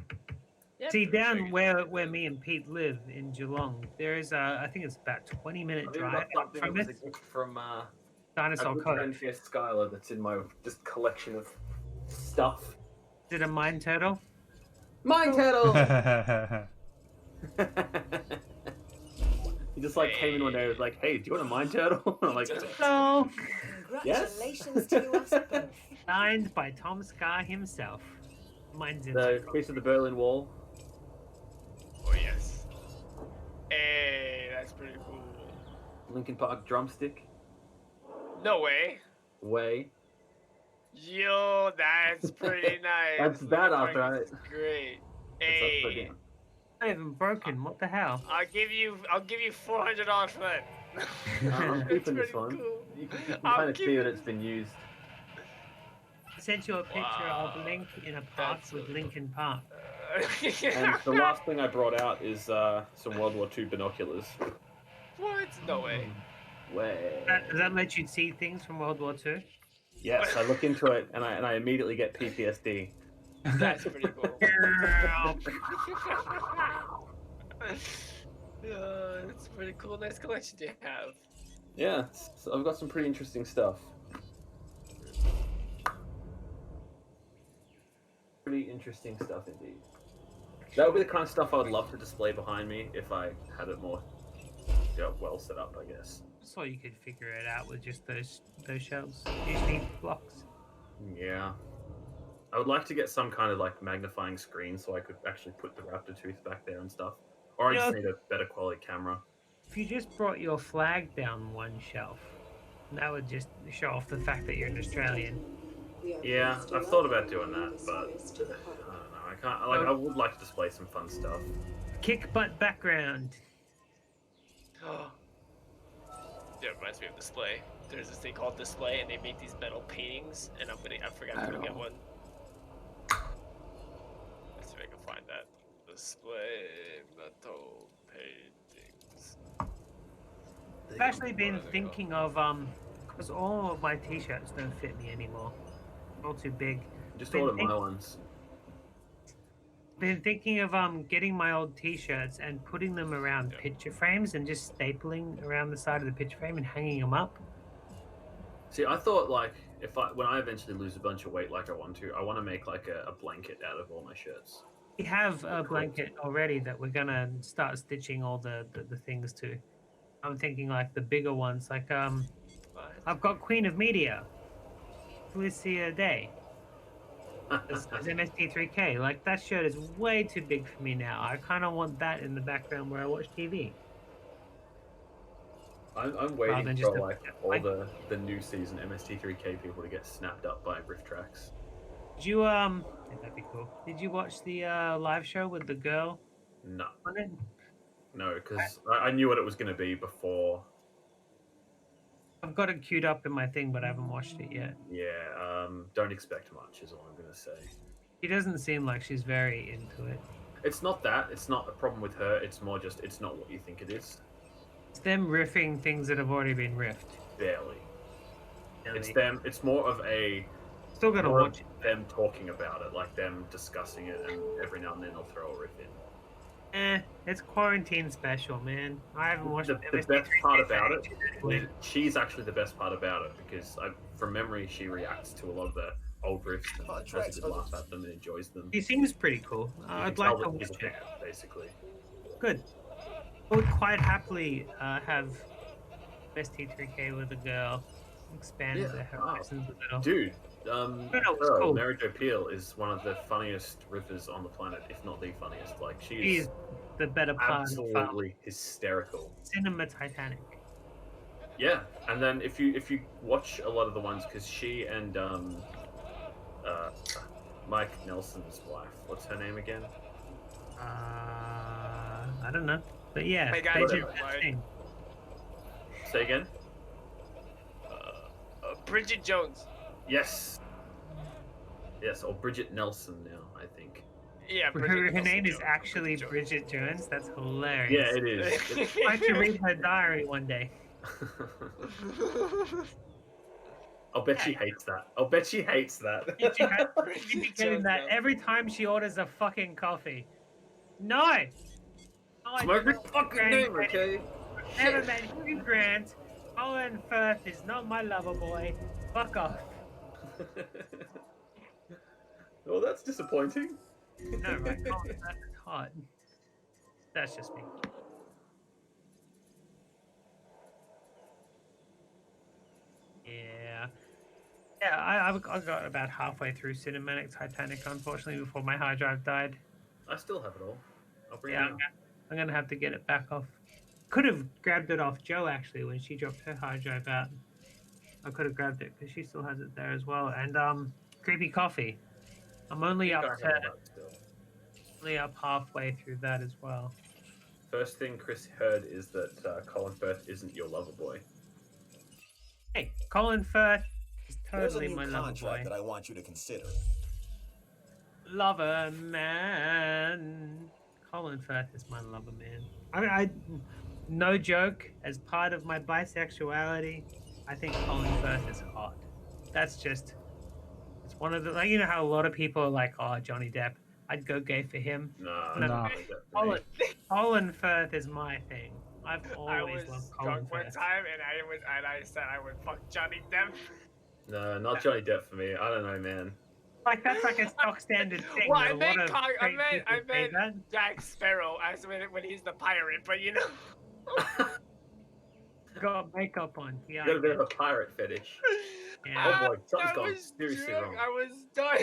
See, down where me and Pete live in Geelong, there is I think it's about 20-minute drive from it. From Dinosaur Cove. Skylar that's in my just collection of stuff. Is it a mine turtle? Mine turtle! He just like came in one day and was like, hey, do you want a mine turtle? I'm like, No. Congratulations to us both. Signed by Tom Scar himself. Mine's in the piece of the Berlin Wall. Oh yes. Hey, that's pretty cool. Linkin Park drumstick. No way. Way. Yo, that's pretty nice. That's badass, right? Great. That's Hey. I haven't broken. What the hell? I'll give you $400 for that. I'm keeping this one. Cool. You can kind of see that it's been used. I sent you a picture of Link in a park with Linkin Park. And the last thing I brought out is some World War II binoculars. What? No way. Way. Does that let you see things from World War II? Yes, I look into it and I immediately get PTSD. That's pretty cool. It's pretty cool. Nice collection you have. Yeah, so I've got some pretty interesting stuff. Pretty interesting stuff indeed. That would be the kind of stuff I would love to display behind me if I had it more well set up, I guess. So you could figure it out with just those shelves. You just need blocks. Yeah. I would like to get some kind of like magnifying screen so I could actually put the raptor tooth back there and stuff. Or I just need a better quality camera. If you just brought your flag down one shelf, that would just show off the fact that you're an Australian. Yeah, I've thought about doing that, but I don't know. I can't. Like, I would like to display some fun stuff. Kick butt background. Yeah, it reminds me of Display. There's this thing called Display, and they make these metal paintings, and I forgot to get one. Let's see if I can find that. Display metal paintings. I've actually been thinking of because all of my t-shirts don't fit me anymore. They're all too big. Just order my ones. Been thinking of getting my old t-shirts and putting them around picture frames and just stapling around the side of the picture frame and hanging them up. See, I thought like when I eventually lose a bunch of weight like I want to make like a blanket out of all my shirts. We have a blanket already that we're gonna start stitching all the things to. I'm thinking like the bigger ones, like I've got Queen of Media, Felicia Day. As MST3K, like that shirt is way too big for me now. I kind of want that in the background where I watch TV. I'm rather waiting than for just a- like all the new season MST3K people to get snapped up by riff tracks. Did you that'd be cool. Did you watch the live show with the girl No, on it? no, because I knew what it was going to be before. I've got it queued up in my thing, but I haven't watched it yet. Yeah, don't expect much is all I'm going to say. She doesn't seem like she's very into it. It's not that. It's not a problem with her. It's more just it's not what you think it is. It's them riffing things that have already been riffed. Barely. Really. It's them. It's more of a. Still gonna more watch it. them talking about it, like them discussing it, and every now and then they'll throw a riff in. It's quarantine special, man. I haven't watched The MST3K best part for about it, ages. she's actually the best part about it because from memory she reacts to a lot of the old riffs and has a good laugh at them and enjoys them. He seems pretty cool. I'd like to watch he's a it. fan, basically. Good. I would quite happily have ST3K with a girl. Expand the horizons a little. Dude, it's cool. Mary Jo Peel is one of the funniest riffers on the planet, if not the funniest. Like she's the better part absolutely hysterical. Cinema Titanic. Yeah, and then if you watch a lot of the ones, because she and Mike Nelson's wife, what's her name again? I don't know, but yeah, Hey they guys, do that thing. Say again. Bridget Jones. Yes. Yes, or Bridget Nelson now, I think. Yeah, Her name is actually Bridget Jones. That's hilarious. Yeah, it is. I should read her diary one day. I'll bet she hates that. I'll bet she hates that. She'd be getting that every time she orders a fucking coffee. No! It's my fucking name, okay? Never met Hugh Grant. Colin Firth is not my lover boy. Fuck off. Well, that's disappointing. No, right? Colin Firth is hot. That's just me. Yeah. Yeah, I got about halfway through Cinematic Titanic, unfortunately, before my hard drive died. I still have it all. I'll bring Yeah, it out. I'm gonna have to get it back off. Could have grabbed it off Joe actually when she dropped her hard drive out. I could have grabbed it because she still has it there as well. And Creepy Coffee. I'm only up halfway through that as well. First thing Chris heard is that Colin Firth isn't your lover boy. Hey, Colin Firth is There's a totally new my lover contract boy. that I want you to consider. Lover man. Colin Firth is my lover man. I no joke, as part of my bisexuality, I think Colin Firth is hot. That's just, it's one of the, like, you know how a lot of people are like, oh, Johnny Depp, I'd go gay for him. Nah. Colin Firth is my thing. I've always loved Colin drunk one Firth. time and I said I would fuck Johnny Depp. No, not Johnny Depp for me. I don't know, man. Like, that's like a stock standard thing. Well, that I a meant, lot of I straight people say that. meant Jack Sparrow as when he's the pirate, but you know. Got makeup on. Yeah, You got a bit of a pirate fetish. Yeah. Oh boy, something's I gone was seriously drunk, wrong. I was done.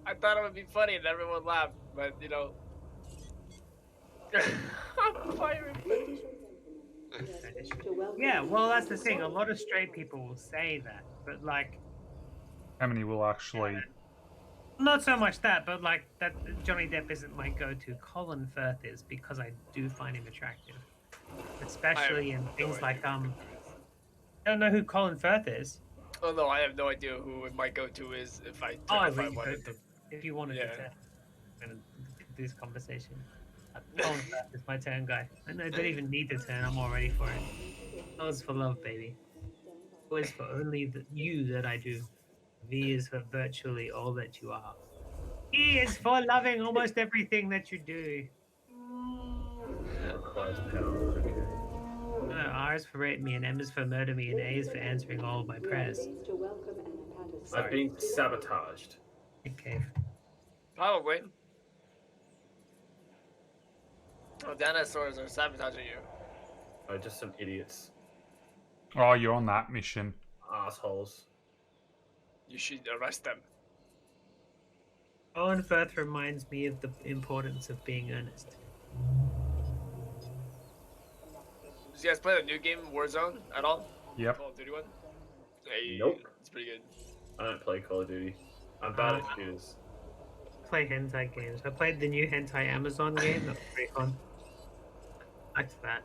I thought it would be funny and everyone laughed, but you know. Pirate fetish. Yeah, well, that's the thing. A lot of straight people will say that, but like, How many will actually? not so much that, but like that Johnny Depp isn't my go-to. Colin Firth is because I do find him attractive, especially in things like I don't know who Colin Firth is. Oh no, I have no idea who my go-to is if I wanted to. If you wanted to turn, I'm gonna do this conversation. Colin Firth is my turn guy. I don't even need to turn. I'm all ready for it. O is for love, baby. O is for only you that I do. V is for virtually all that you are. E is for loving almost everything that you do. Requires power. Okay. No, R is for rape me, and M is for murder me, and A is for answering all of my prayers. I've been sabotaged. Okay. Probably. Oh, dinosaurs are sabotaging you. Oh, just some idiots. Oh, you're on that mission. Assholes. You should arrest them. Colin Firth reminds me of the importance of being earnest. you guys play the new game Warzone at all? Yep. Call of Duty one? Hey, Nope. It's pretty good. I don't play Call of Duty. I'm bad at shooters. Play hentai games. I played the new hentai Amazon game. That was pretty fun. Liked that.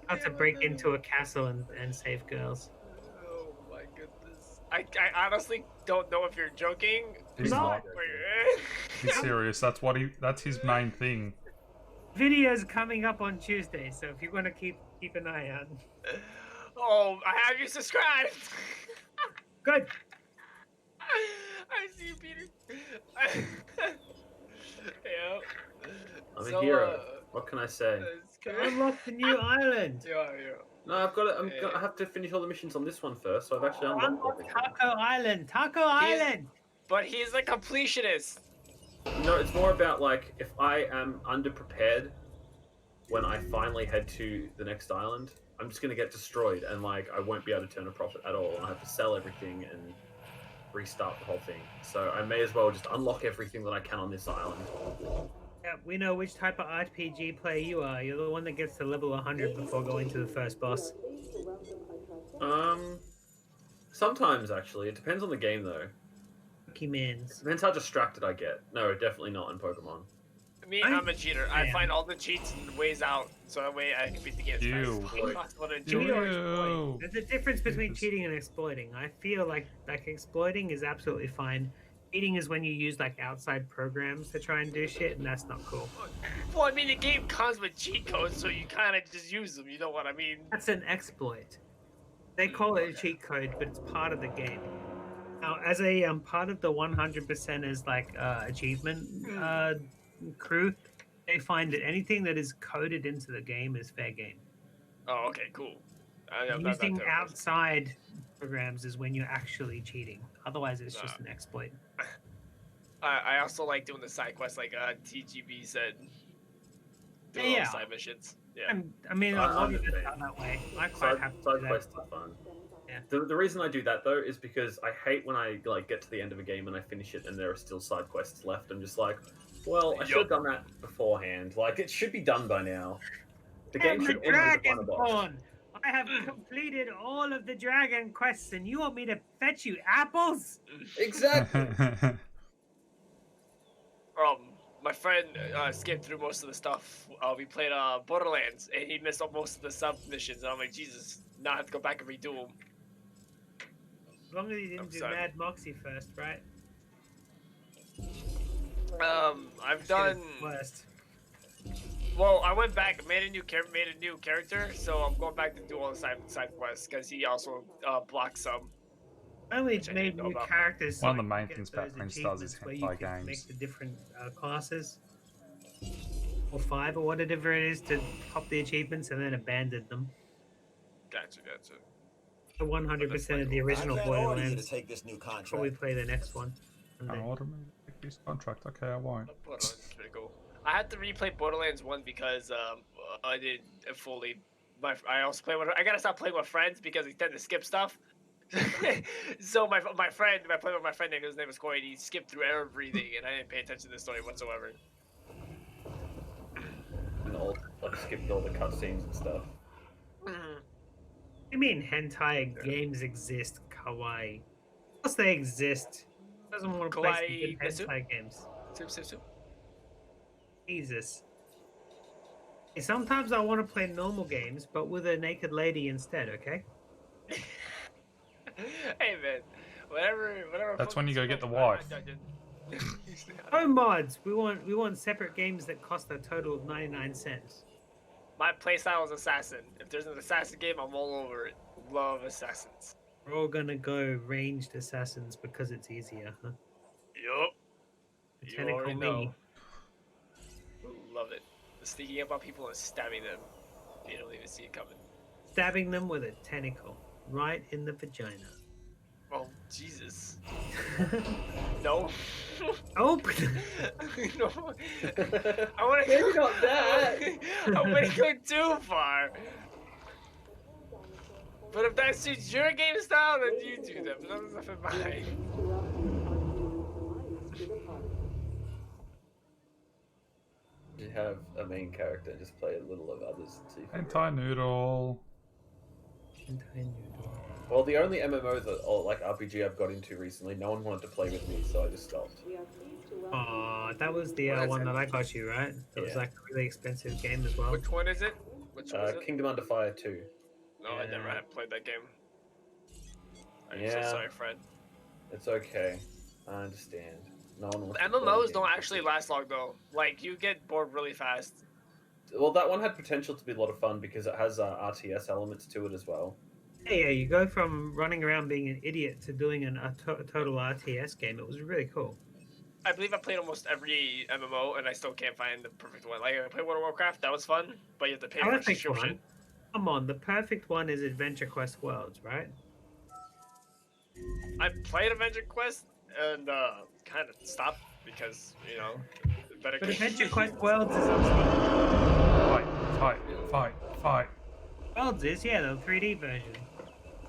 How to break into a castle and save girls. Oh my goodness. I honestly don't know if you're joking. He's not. He's serious. That's his main thing. Videos coming up on Tuesday, so if you want to keep an eye out. Oh, I have you subscribed. Good. I see you, Peter. Yeah. I'm a hero. What can I say? Unlock the new island. Yeah. No, I've got to. I have to finish all the missions on this one first, so I've actually unlocked everything. Taco Island. Taco Island. But he's a completionist. No, it's more about like if I am underprepared when I finally head to the next island, I'm just gonna get destroyed and like I won't be able to turn a profit at all. I have to sell everything and restart the whole thing. So I may as well just unlock everything that I can on this island. Yeah, we know which type of RPG player you are. You're the one that gets to level 100 before going to the first boss. Sometimes actually, it depends on the game though. Pokemans. Depends how distracted I get. No, definitely not in Pokemon. Me, I'm a cheater. I find all the cheats and ways out, so that way I can beat the game as fast as possible to enjoy it. There's a difference between cheating and exploiting. I feel like exploiting is absolutely fine. Cheating is when you use like outside programs to try and do shit, and that's not cool. Well, I mean, the game comes with cheat codes, so you kind of just use them. You know what I mean? That's an exploit. They call it a cheat code, but it's part of the game. Now, as a part of the 100%ers like achievement crew, they find that anything that is coded into the game is fair game. Oh, okay, cool. Using outside programs is when you're actually cheating. Otherwise, it's just an exploit. I also like doing the side quests, like TGB said. Doing all the side missions. Yeah. I mean, a lot of it are that way. I quite have to do that. Quests are fun. Yeah. The reason I do that though is because I hate when I like get to the end of a game and I finish it and there are still side quests left. I'm just like, well, I should have done that beforehand. Like it should be done by now. The game should end with the final boss. I have completed all of the dragon quests, and you want me to fetch you apples? Exactly. My friend skipped through most of the stuff. We played Borderlands, and he missed up most of the sub missions. And I'm like, Jesus, now I have to go back and redo them. As long as you didn't do Mad Moxie first, right? I've done. Well, I went back, made a new character, so I'm going back to do all the side quests because he also blocked some. I only made new characters. One of the main things Batman does is hentai games. Make the different classes, or 5 or whatever it is, to pop the achievements and then abandoned them. Gotcha. The 100% of the original Borderlands. To take this new contract. Probably play the next one. I order me to take this contract. Okay, I won't. Borderlands is pretty cool. I had to replay Borderlands 1 because I did fully. I also play with. I gotta stop playing with friends because they tend to skip stuff. So my friend, I played with my friend, his name was Corey, and he skipped through everything, and I didn't pay attention to the story whatsoever. And skipped all the cutscenes and stuff. I mean, hentai games exist, kawaii. Of course they exist. Who doesn't want to play some good hentai games? Jesus. Hey, sometimes I want to play normal games, but with a naked lady instead, okay? Hey man, whatever. That's when you go get the wife. Oh mods, we want separate games that cost a total of 99 cents. My playstyle is Assassin. If there's an Assassin game, I'm all over it. Love Assassins. We're all gonna go ranged Assassins because it's easier, huh? Yup. You already know. Me. Love it. Sneaking up on people and stabbing them. You don't even see it coming. Stabbing them with a tentacle. Right in the vagina. Oh, Jesus. No. Oh. No. I want to Maybe not that. I want to go too far. But if that suits your game style, then you do that. But that doesn't fit mine. You have a main character and just play a little of others. See if you Hentai noodle. Well, the only MMO that, or like RPG I've got into recently, no one wanted to play with me, so I just stopped. Oh, that was the What is one it? that I got you, right? That was Yeah. like a really expensive game as well. Which one is it? Which one is it? Kingdom Under Fire 2. No, I never have played that game. I'm so Yeah. sorry, Fred. It's okay. I understand. No one wants MMOs don't actually last long though. Like you get bored really fast. Well, that one had potential to be a lot of fun because it has RTS elements to it as well. Yeah, you go from running around being an idiot to doing a total RTS game. It was really cool. I believe I played almost every MMO and I still can't find the perfect one. Like I played World of Warcraft, that was fun, but you have to pay for a Perfect subscription. one. Come on, the perfect one is Adventure Quest Worlds, right? I played Adventure Quest and kind of stopped because better. But Adventure Quest Worlds is Fight. Worlds is the 3D version.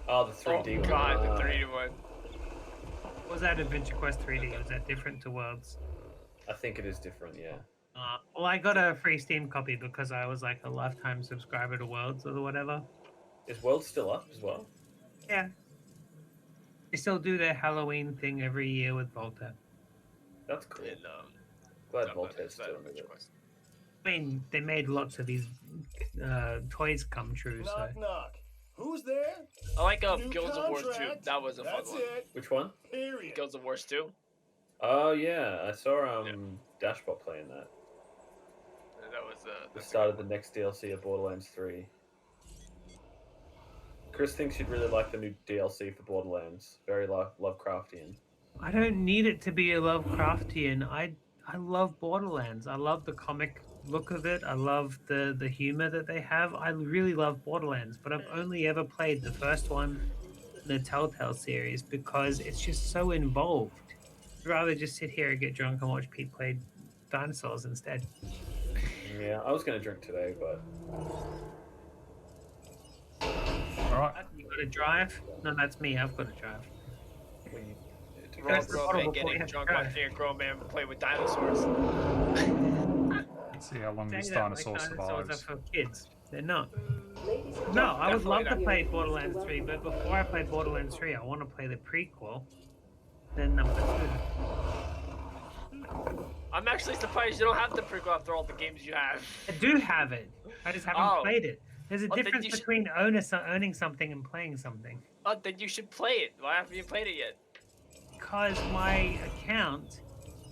Oh, the 3D one. Oh god, the 3D one. Was that Adventure Quest 3D? Was that different to Worlds? I think it is different, yeah. Well, I got a free Steam copy because I was like a lifetime subscriber to Worlds or whatever. Is Worlds still up as well? Yeah. They still do their Halloween thing every year with Volta. That's cool. And, Glad Volta's still in it. I mean, they made lots of these toys come true. So. Knock, knock. Who's there? I like New Guilds of Wars 2. contract. That was a fun That's one. it. Which one? Period. Guilds of Wars 2. Oh, yeah. I saw Dashbot playing that. That was The start of the next DLC of Borderlands 3. Chris thinks you'd really like the new DLC for Borderlands. Very Lovecraftian. I don't need it to be a Lovecraftian. I love Borderlands. I love the comic look of it. I love the humor that they have. I really love Borderlands, but I've only ever played the first one in the Telltale series because it's just so involved. I'd rather just sit here and get drunk and watch Pete play dinosaurs instead. Yeah, I was going to drink today, but... Alright. You got to drive? No, that's me. I've got to drive. We're all grown men getting drunk watching a grown man play with dinosaurs. Let's see how long this Say that dinosaur like dinosaurs survives. are for kids. They're not. No, I would love to play Borderlands 3, but before I play Borderlands 3, I want to play the prequel. Then number 2. I'm actually surprised you don't have the prequel after all the games you have. I do have it. I just haven't played it. There's a Then difference you should- between owning something and playing something. Oh, then you should play it. Why haven't you played it yet? Because my account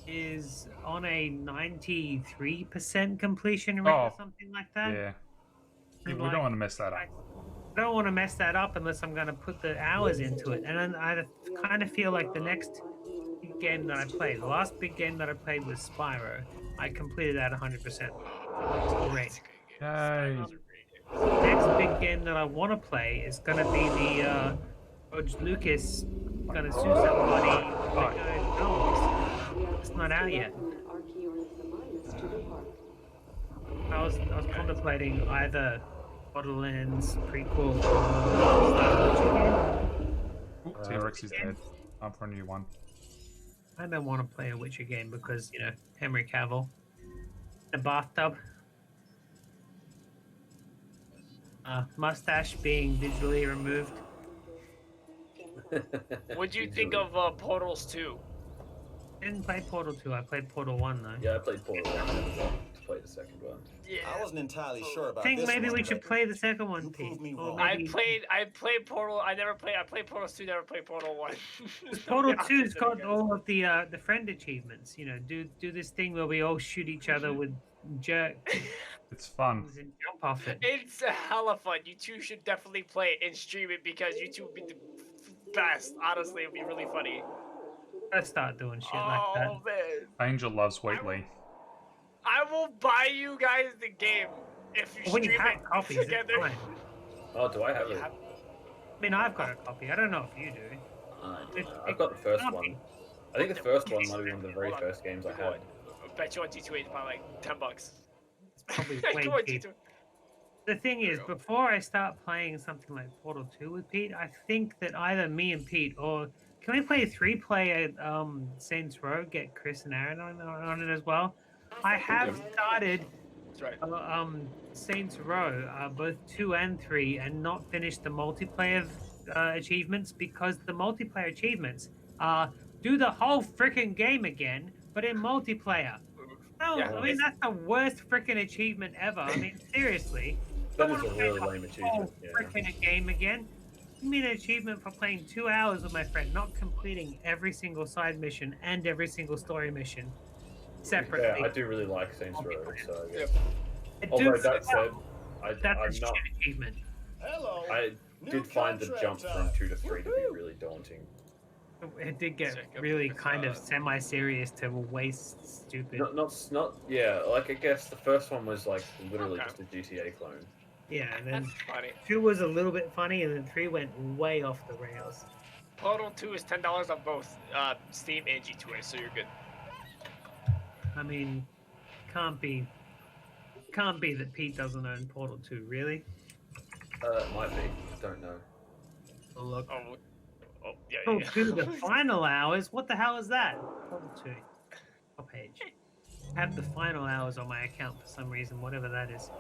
is on a 93% completion rate or something like that. Yeah. We And, like, don't want to mess that up. I don't want to mess that up unless I'm going to put the hours into it. And then I kind of feel like the next big game that I played, the last big game that I played was Spyro. I completed that 100%. It's great. Yay. The next big game that I want to play is going to be the George Lucas going to sue somebody. No, it's not out yet. I was contemplating either Borderlands prequel or T-Rex is dead. Time for a new one. I don't want to play a Witcher game because, Henry Cavill. The bathtub. Mustache being digitally removed. What'd you think of Portals 2? I didn't play Portal 2, I played Portal 1 though. Yeah, I played Portal 1 and never got to play the second one. Yeah. I wasn't entirely sure about I think this maybe one, we should but play the second one, you Pete. proved me Or wrong. I maybe- played Portal. I played Portals 2. Never played Portal 1. Portal 2's got all of the friend achievements. Do this thing where we all shoot each other with jerk It's fun. and jump off it. It's hella fun. You two should definitely play it and stream it because you two would be the best. Honestly, it'd be really funny. Gotta start doing shit like that. Oh man, Angel loves Wheatley. I will buy you guys the game if you When you stream have it copies, it's together. fine. Oh, do I have it? I mean, I've got a copy. I don't know if you do. I've got the first one. I think the first one might have been one of the very first games I had. I bet you on T2H by like $10. It's probably Go way on cheap. T2. The thing is, before I start playing something like Portal 2 with Pete, I think that either me and Pete, or can we play 3-player Saints Row, get Chris and Aaron on it as well? I have started That's right. Saints Row, both 2 and 3, and not finished the multiplayer achievements because the multiplayer achievements do the whole freaking game again, but in multiplayer. No, Yeah, I mean that's the worst freaking achievement ever. I mean, seriously. I That is want a to play really the lame whole achievement. Yeah. freaking game again. You mean an achievement for playing 2 hours with my friend, not completing every single side mission and every single story mission separately? Yeah, I do really like Saints Row, so I guess. I do Although feel that said, that's a I'm shit not. achievement. Hello. I New did find the contract jump from time. 2 to 3 to be Woohoo! really daunting. It did get Second really because, kind of semi-serious to waste stupid. Not. Yeah, like I guess the first one was like literally Okay. just a GTA clone. Yeah, and then That's funny. 2 was a little bit funny, and then 3 went way off the rails. Portal 2 is $10 on both Steam and G2A, so you're good. I mean, can't be that Pete doesn't own Portal 2, really? Might be. Don't know. Oh, look. Oh, yeah, Portal yeah. 2, the final hours? What the hell is that? Portal 2. Top page. I have the final hours on my account for some reason, whatever that is.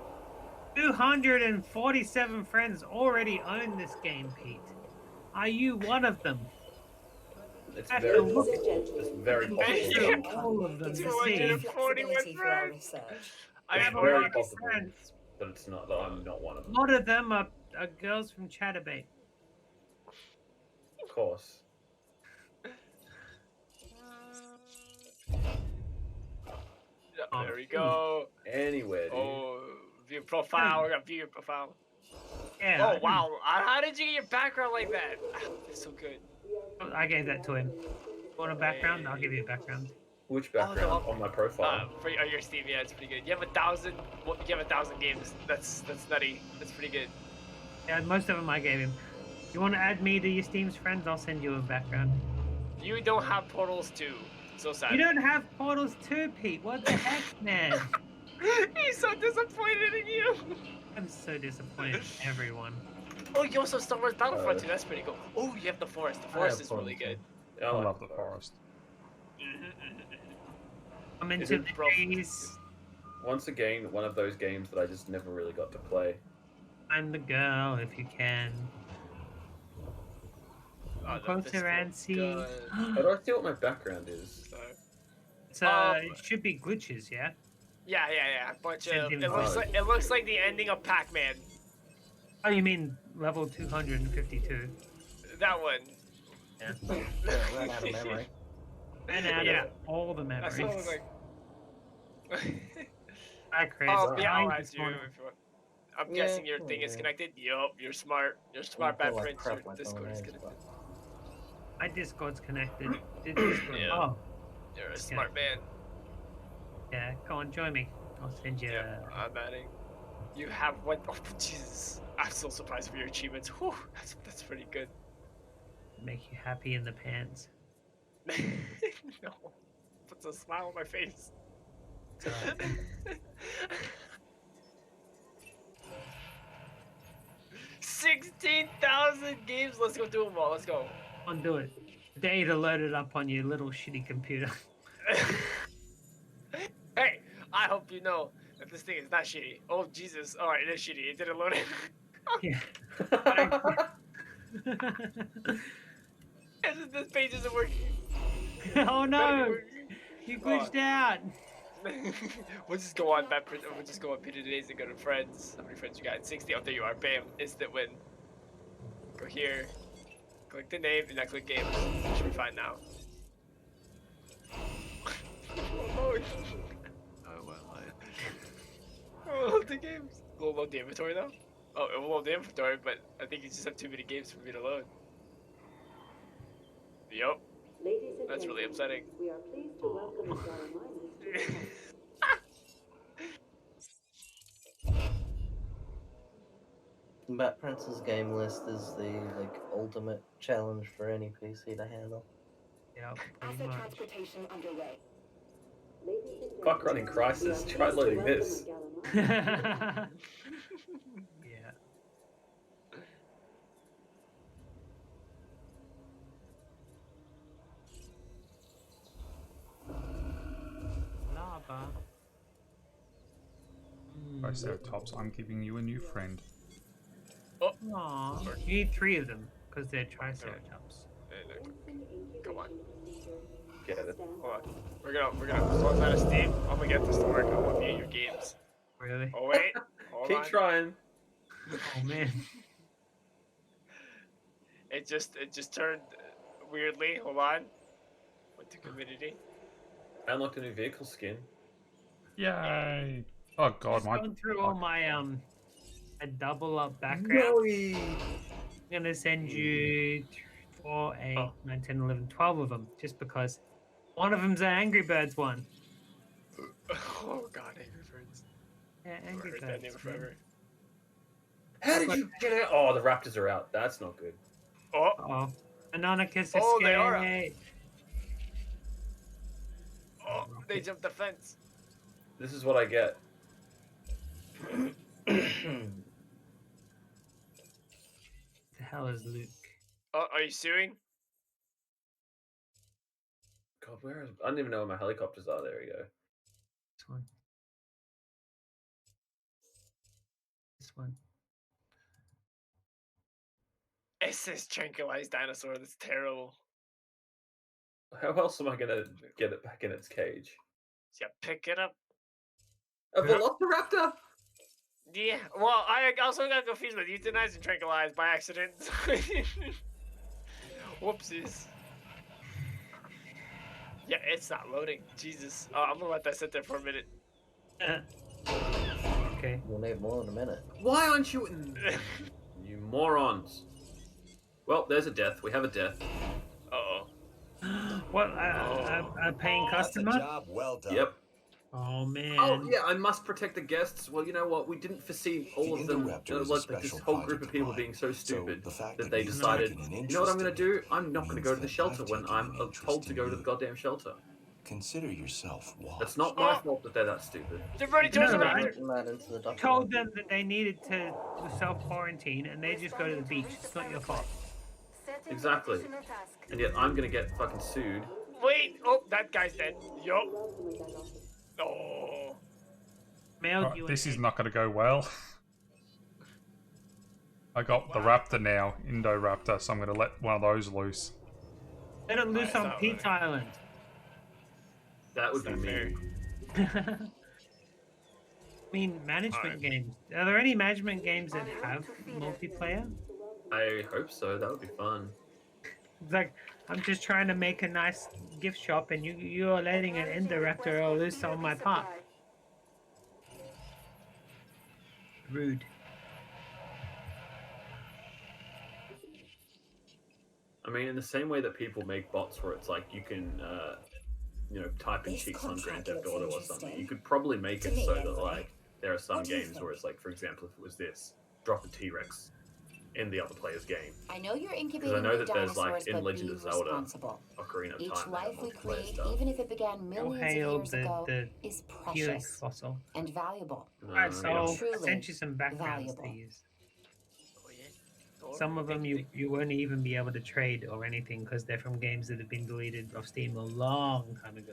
247 friends already own this game, Pete. Are you one of them? It's That's very a- possible. It's very Please possible. don't come. All of them Gives to us see. more 241 flexibility for our friends. research. I have have a a lot very of possible friends. that it's not that I'm not one of A them. lot of them are girls from Chatterbait. Of course. There we go. Anywhere, dude. Oh, view profile. We got view your profile. Yeah. Oh, wow. How did you get your background like that? That's so good. I gave that to him. Want a background? I'll give you a background. Which Oh, background no. on my profile? For your Steam, yeah, it's pretty good. You have 1,000. You have 1,000 games. That's nutty. That's pretty good. Yeah, most of them I gave him. You want to add me to your Steam's friends? I'll send you a background. You don't have Portals 2. So sad. You don't have Portals 2, Pete. What the heck, man? He's so disappointed in you. I'm so disappointed in everyone. Oh, you also have Star Wars Battlefront 2. That's pretty cool. Oh, you have the Forest. The Forest is really good. Yeah, I like love the forest. I'm Is into it the days. Once again, one of those games that I just never really got to play. I'm the girl, if you can. Oh, the Closer physical and see. gun. How do I see what my background is? It's, Um, it should be glitches, yeah? Yeah. Bunch Send of. him It looks like the ending of Pac-Man. Oh, you mean level 252? That one. Yeah. Ran out of memory. And out Yeah. of all the That's memories. what I was like. Hi, Chris. Yeah, I'll Hi, add this you morning. if you want. I'm Yeah, guessing your thing is yeah. connected. Yup, you're smart. You're smart, I feel bad like prince. crap Your my Discord phone is is, connected. My Discord's connected. Discord. Yeah. Oh, You're a smart man. yeah. Go on, join me. I'll send you. Yeah, I'm adding. You have one. Oh, Jesus. I'm so surprised for your achievements. Whew, that's pretty good. Make you happy in the pants. No. Puts a smile on my face. It's alright. 16,000 games. Let's go do them all. Let's go. Come on, do it. Data loaded up on your little shitty computer. Hey, I hope you know that this thing is not shitty. Oh, Jesus. All right, it is shitty. It didn't load it. Yeah. This page isn't working. Oh Better no! be working. You glitched out. We'll just go on that. We'll just go on Peter Today's and go to friends. How many friends you got? 60. Oh, there you are. Bam. Instant win. Go here. Click the name and then click game. Should be fine now. Oh, well. Oh, the games. Will load the inventory though? Oh, it will load the inventory, but I think you just have too many games for me to load. Yup. Ladies and That's really upsetting. we are pleased to welcome Zara Miners to the call. Matt Prince's game list is the ultimate challenge for any PC to handle. Yeah, pretty Asset much. transportation underway. Ladies and Fuck running gentlemen, Crysis. we are Try pleased to loading welcome this. Galamar. Yeah. Lava. Triceratops, I'm giving you a new friend. Aw, you need 3 of them because they're Triceratops. Come on. Get it. Hold on. We're gonna as long as out of Steam, I'm gonna get this to work. I want to view your games. Really? Oh wait. Hold Keep on. trying. Oh man. It just turned weirdly. Hold on. Went to community. I unlocked a new vehicle skin. Yay! Oh god, Just my going through all my a double up background. No. I'm gonna send you 4, 8, 9, 10, 11, 12 of them, just because one of them's an Angry Birds one. Oh god, Angry Birds. Yeah, Angry Heard Birds. that name forever. How did you get out? Oh, the raptors are out. That's not good. Oh. Oh, Anonymous Oh, they are out. escaped. Oh, they jumped the fence. This is what I get. The hell is Luke? Oh, are you suing? God, where is? I don't even know where my helicopters are. There we go. This one. This one. It says tranquilized dinosaur. That's terrible. How else am I gonna get it back in its cage? Yeah, pick it up. A velociraptor? Yeah. Well, I also got confused with euthanized and tranquilized by accident. Whoopsies. Yeah, it's not loading. Jesus. Oh, I'm gonna let that sit there for a minute. Okay. We'll need more in a minute. Why aren't you? You morons. Well, there's a death. We have a death. Uh-oh. What? A paying That's a customer? job well done. Yep. Oh man. Oh yeah, I must protect the guests. Well, you know what? We didn't foresee all of them. Indoraptor is a Like this special whole group project of of people mine. being so So stupid the fact that that they we've decided, taken an you know what I'm going to interest do? I'm not going to means go to the that shelter I've when taken I'm an interest told to in go to the you. goddamn shelter. Consider yourself watched. That's not my fault that they're that stupid. They're running towards the No, raptor. Put that into the I document. told them that they needed to self-quarantine and they just go to the beach. It's not your fault. Exactly. And yet I'm going to get fucking sued. Wait. Oh, that guy's dead. Yup. Oh. Mailed Right, you this an is not going to go well. I got the raptor now, Indoraptor, so I'm going to let one of those loose. Let it loose That's on not Pete's right. Island. That would be That's not fair. me. I mean, management Alright. games. Are there any management games that have multiplayer? I hope so. That would be fun. It's like, I'm just trying to make a nice gift shop and you're letting an Indoraptor loose on my park. Rude. I mean, in the same way that people make bots where it's like you can, you know, type in This cheats on Grand contract Theft looks Auto or something, interesting. you could probably make To it me, so that anyway. like there are some What do you games where think? it's like, for example, if it was this, drop a T-Rex in the other player's game. I know you're Because I incubating know new that there's dinosaurs, like in but Legend be of Zelda, responsible. Ocarina of Each Time, they have life we multiplayer create, stuff. even if it began Oh, millions of hail years ago, is Helix precious fossil. and valuable. Alright, so yeah. I Truly sent you some backgrounds to valuable. use. Oh, yeah. Some of them you won't even be able to trade or anything because they're from games that have been deleted off Steam a long time ago.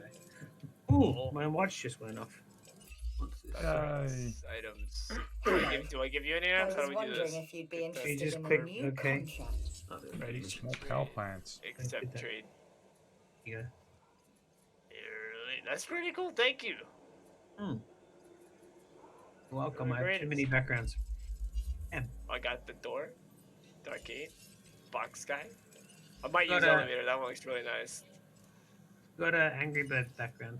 Ooh, my watch just went off. What's this? Yay. Items. Do I give you any I items? How was do we do wondering this? if you'd be Get that. You interested just in click a new OK. contract. Oh, there's Ready, missions. small power plants. Accept that. trade. Yeah. Really? That's pretty cool. Thank you. Welcome. I have Great. too many backgrounds. I got the door, dark gate, box guy. I might Got use a- elevator. That one looks really nice. Got a Angry Birds background.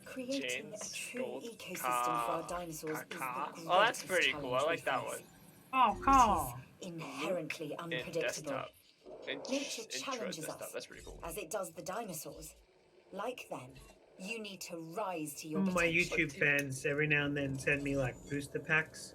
Creating a Chains, true gold, ecosystem car, for our dinosaurs is the car. greatest Oh, that's pretty cool. I challenge like we that face. one. Oh, car. It is inherently And unpredictable. desktop. Nature Intro challenges desktop. us, That's pretty cool. as it does the dinosaurs. Like them, you need to rise to your Some of my potential. YouTube fans every now and then send me like booster packs.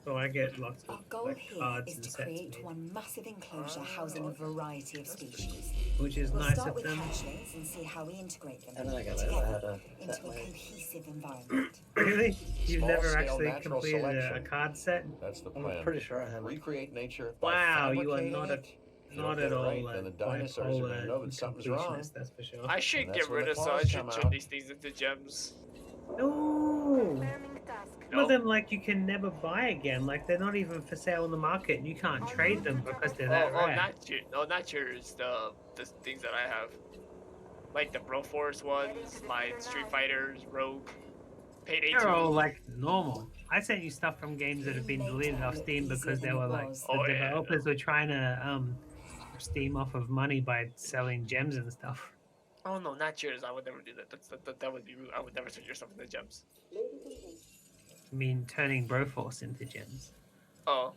So I get lots Our of goal like here cards is and to sets create made, one massive enclosure housing a variety of species. which is We'll nice start of with them. hatchlings and see how we integrate them How did I get that? I had together a into set a made. cohesive environment. Really? You've never Small-scale actually natural completed a selection. card set? That's the I'm plan. pretty sure I had. Recreate nature by Wow, you are fabricating not it. If you not don't get at it all right, then the dinosaurs are going to know that something's wrong. completionist, that's for sure. I should And that's get when rid the of some. I claws should come turn out. these things into gems. No! No? of them like you can never buy again. Like they're not even for sale on the market, and you can't trade them because they're that rare. not yours. The things that I have, like the Broforce ones, like Street Fighters, Rogue, Payday 2. They're all like normal. I sent you stuff from games that have been deleted off Steam because they were like the developers were trying to Steam off of money by selling gems and stuff. Oh no, not yours. I would never do that. That would be rude. I would never turn yourself into gems. I mean, turning Broforce into gems. Oh.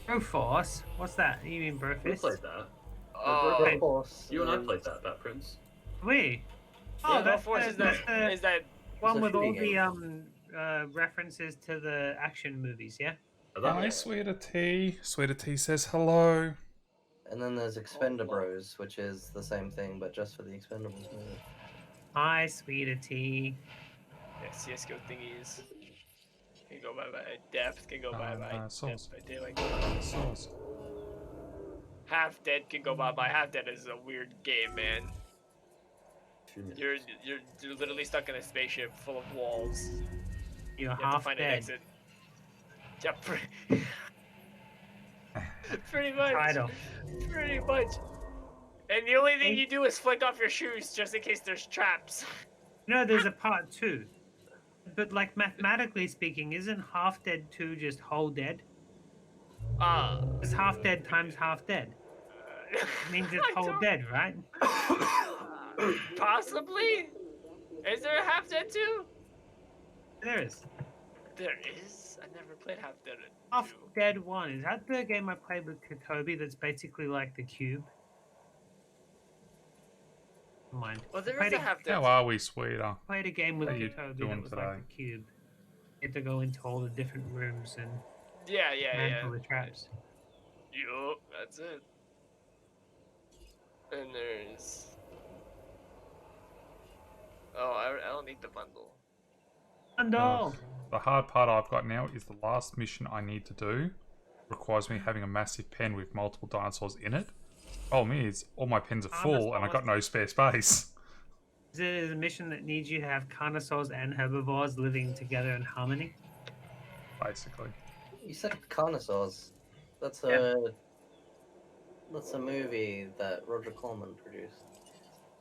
Broforce? What's that? You mean Brofist? We played that. Broforce. You and I played that Prince. We? Oh, Oh, that's Broforce is that one with all shooting the references to the action movies, yeah? Hi, Sweeter T. Sweeter T says hello. And then there's Expendables, which is the same thing, but just for the Expendables movie. Hi, Sweeter T. Yeah, CSGO thingies. Can go by depth. Can go by Souls. Souls. Half Dead can go by. Half Dead is a weird game, man. You're literally stuck in a spaceship full of walls. You're You have to half find an dead. exit. Yeah, pretty much. Title. Pretty much. And the only thing you do is flick off your shoes just in case there's traps. No, there's a part 2. But like mathematically speaking, isn't half dead 2 just whole dead? It's half dead times half dead. It means it's whole dead, right? Possibly? Is there a Half Dead 2? There is. There is? I never played Half Dead 2. Half Dead 1. Is that the game I played with Kotobi that's basically like the cube? Never mind. Well, there is a Half Dead. How are we, Sweeter? Played a game with What are you Kotobi doing that was today? like the cube. You had to go into all the different rooms and Yeah. handle the traps. Yup, that's it. And there's... Oh, I don't need the bundle. Bundle! The hard part I've got now is the last mission I need to do requires me having a massive pen with multiple dinosaurs in it. Problem is, all my pens are full and I got no spare space. Is it a mission that needs you to have carnosaurs and herbivores living together in harmony? Basically. You said Carnosaurs. That's a movie that Roger Corman produced.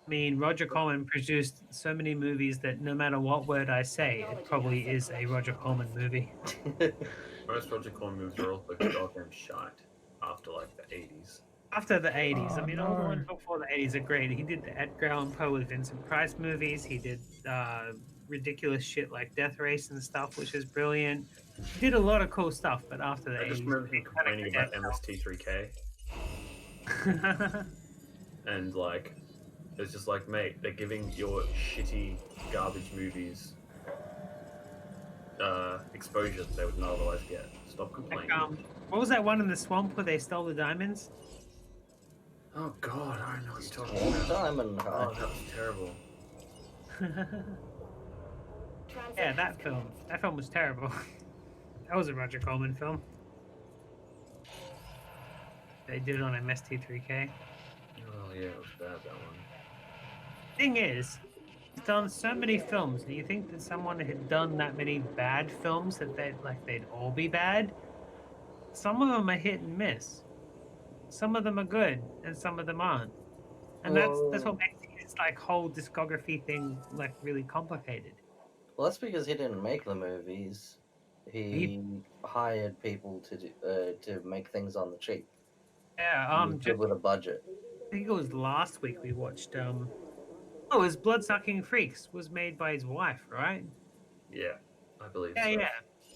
I mean, Roger Corman produced so many movies that no matter what word I say, it probably is a Roger Corman movie. Most Roger Corman movies are all like goddamn shite after like the 80s. After the 80s, I mean, all the no. ones before the 80s are great. He did the Edgar Allan Poe with Vincent Price movies. He did ridiculous shit like Death Race and stuff, which is brilliant. He did a lot of cool stuff, but after the I 80s, just remember him complaining about MST3K. And like, it's just like, mate, they're giving your shitty garbage movies exposure that they would not otherwise get. Stop complaining. Like, what was that one in the swamp where they stole the diamonds? Oh god, I don't know what you're talking about. Diamond Oh, that was terrible. Yeah, that film. That film was terrible. That was a Roger Corman film. They did it on MST3K. Oh yeah, it was bad, that one. Thing is, he's done so many films. Do you think that someone had done that many bad films that they'd all be bad? Some of them are hit and miss. Some of them are good, and some of them aren't. And that's what makes his like whole discography thing like really complicated. Well, that's because he didn't make the movies. He hired people to make things on the cheap. Yeah, Just with a budget. I think it was last week we watched it was Bloodsucking Freaks was made by his wife, right? Yeah, I believe Yeah, so. yeah.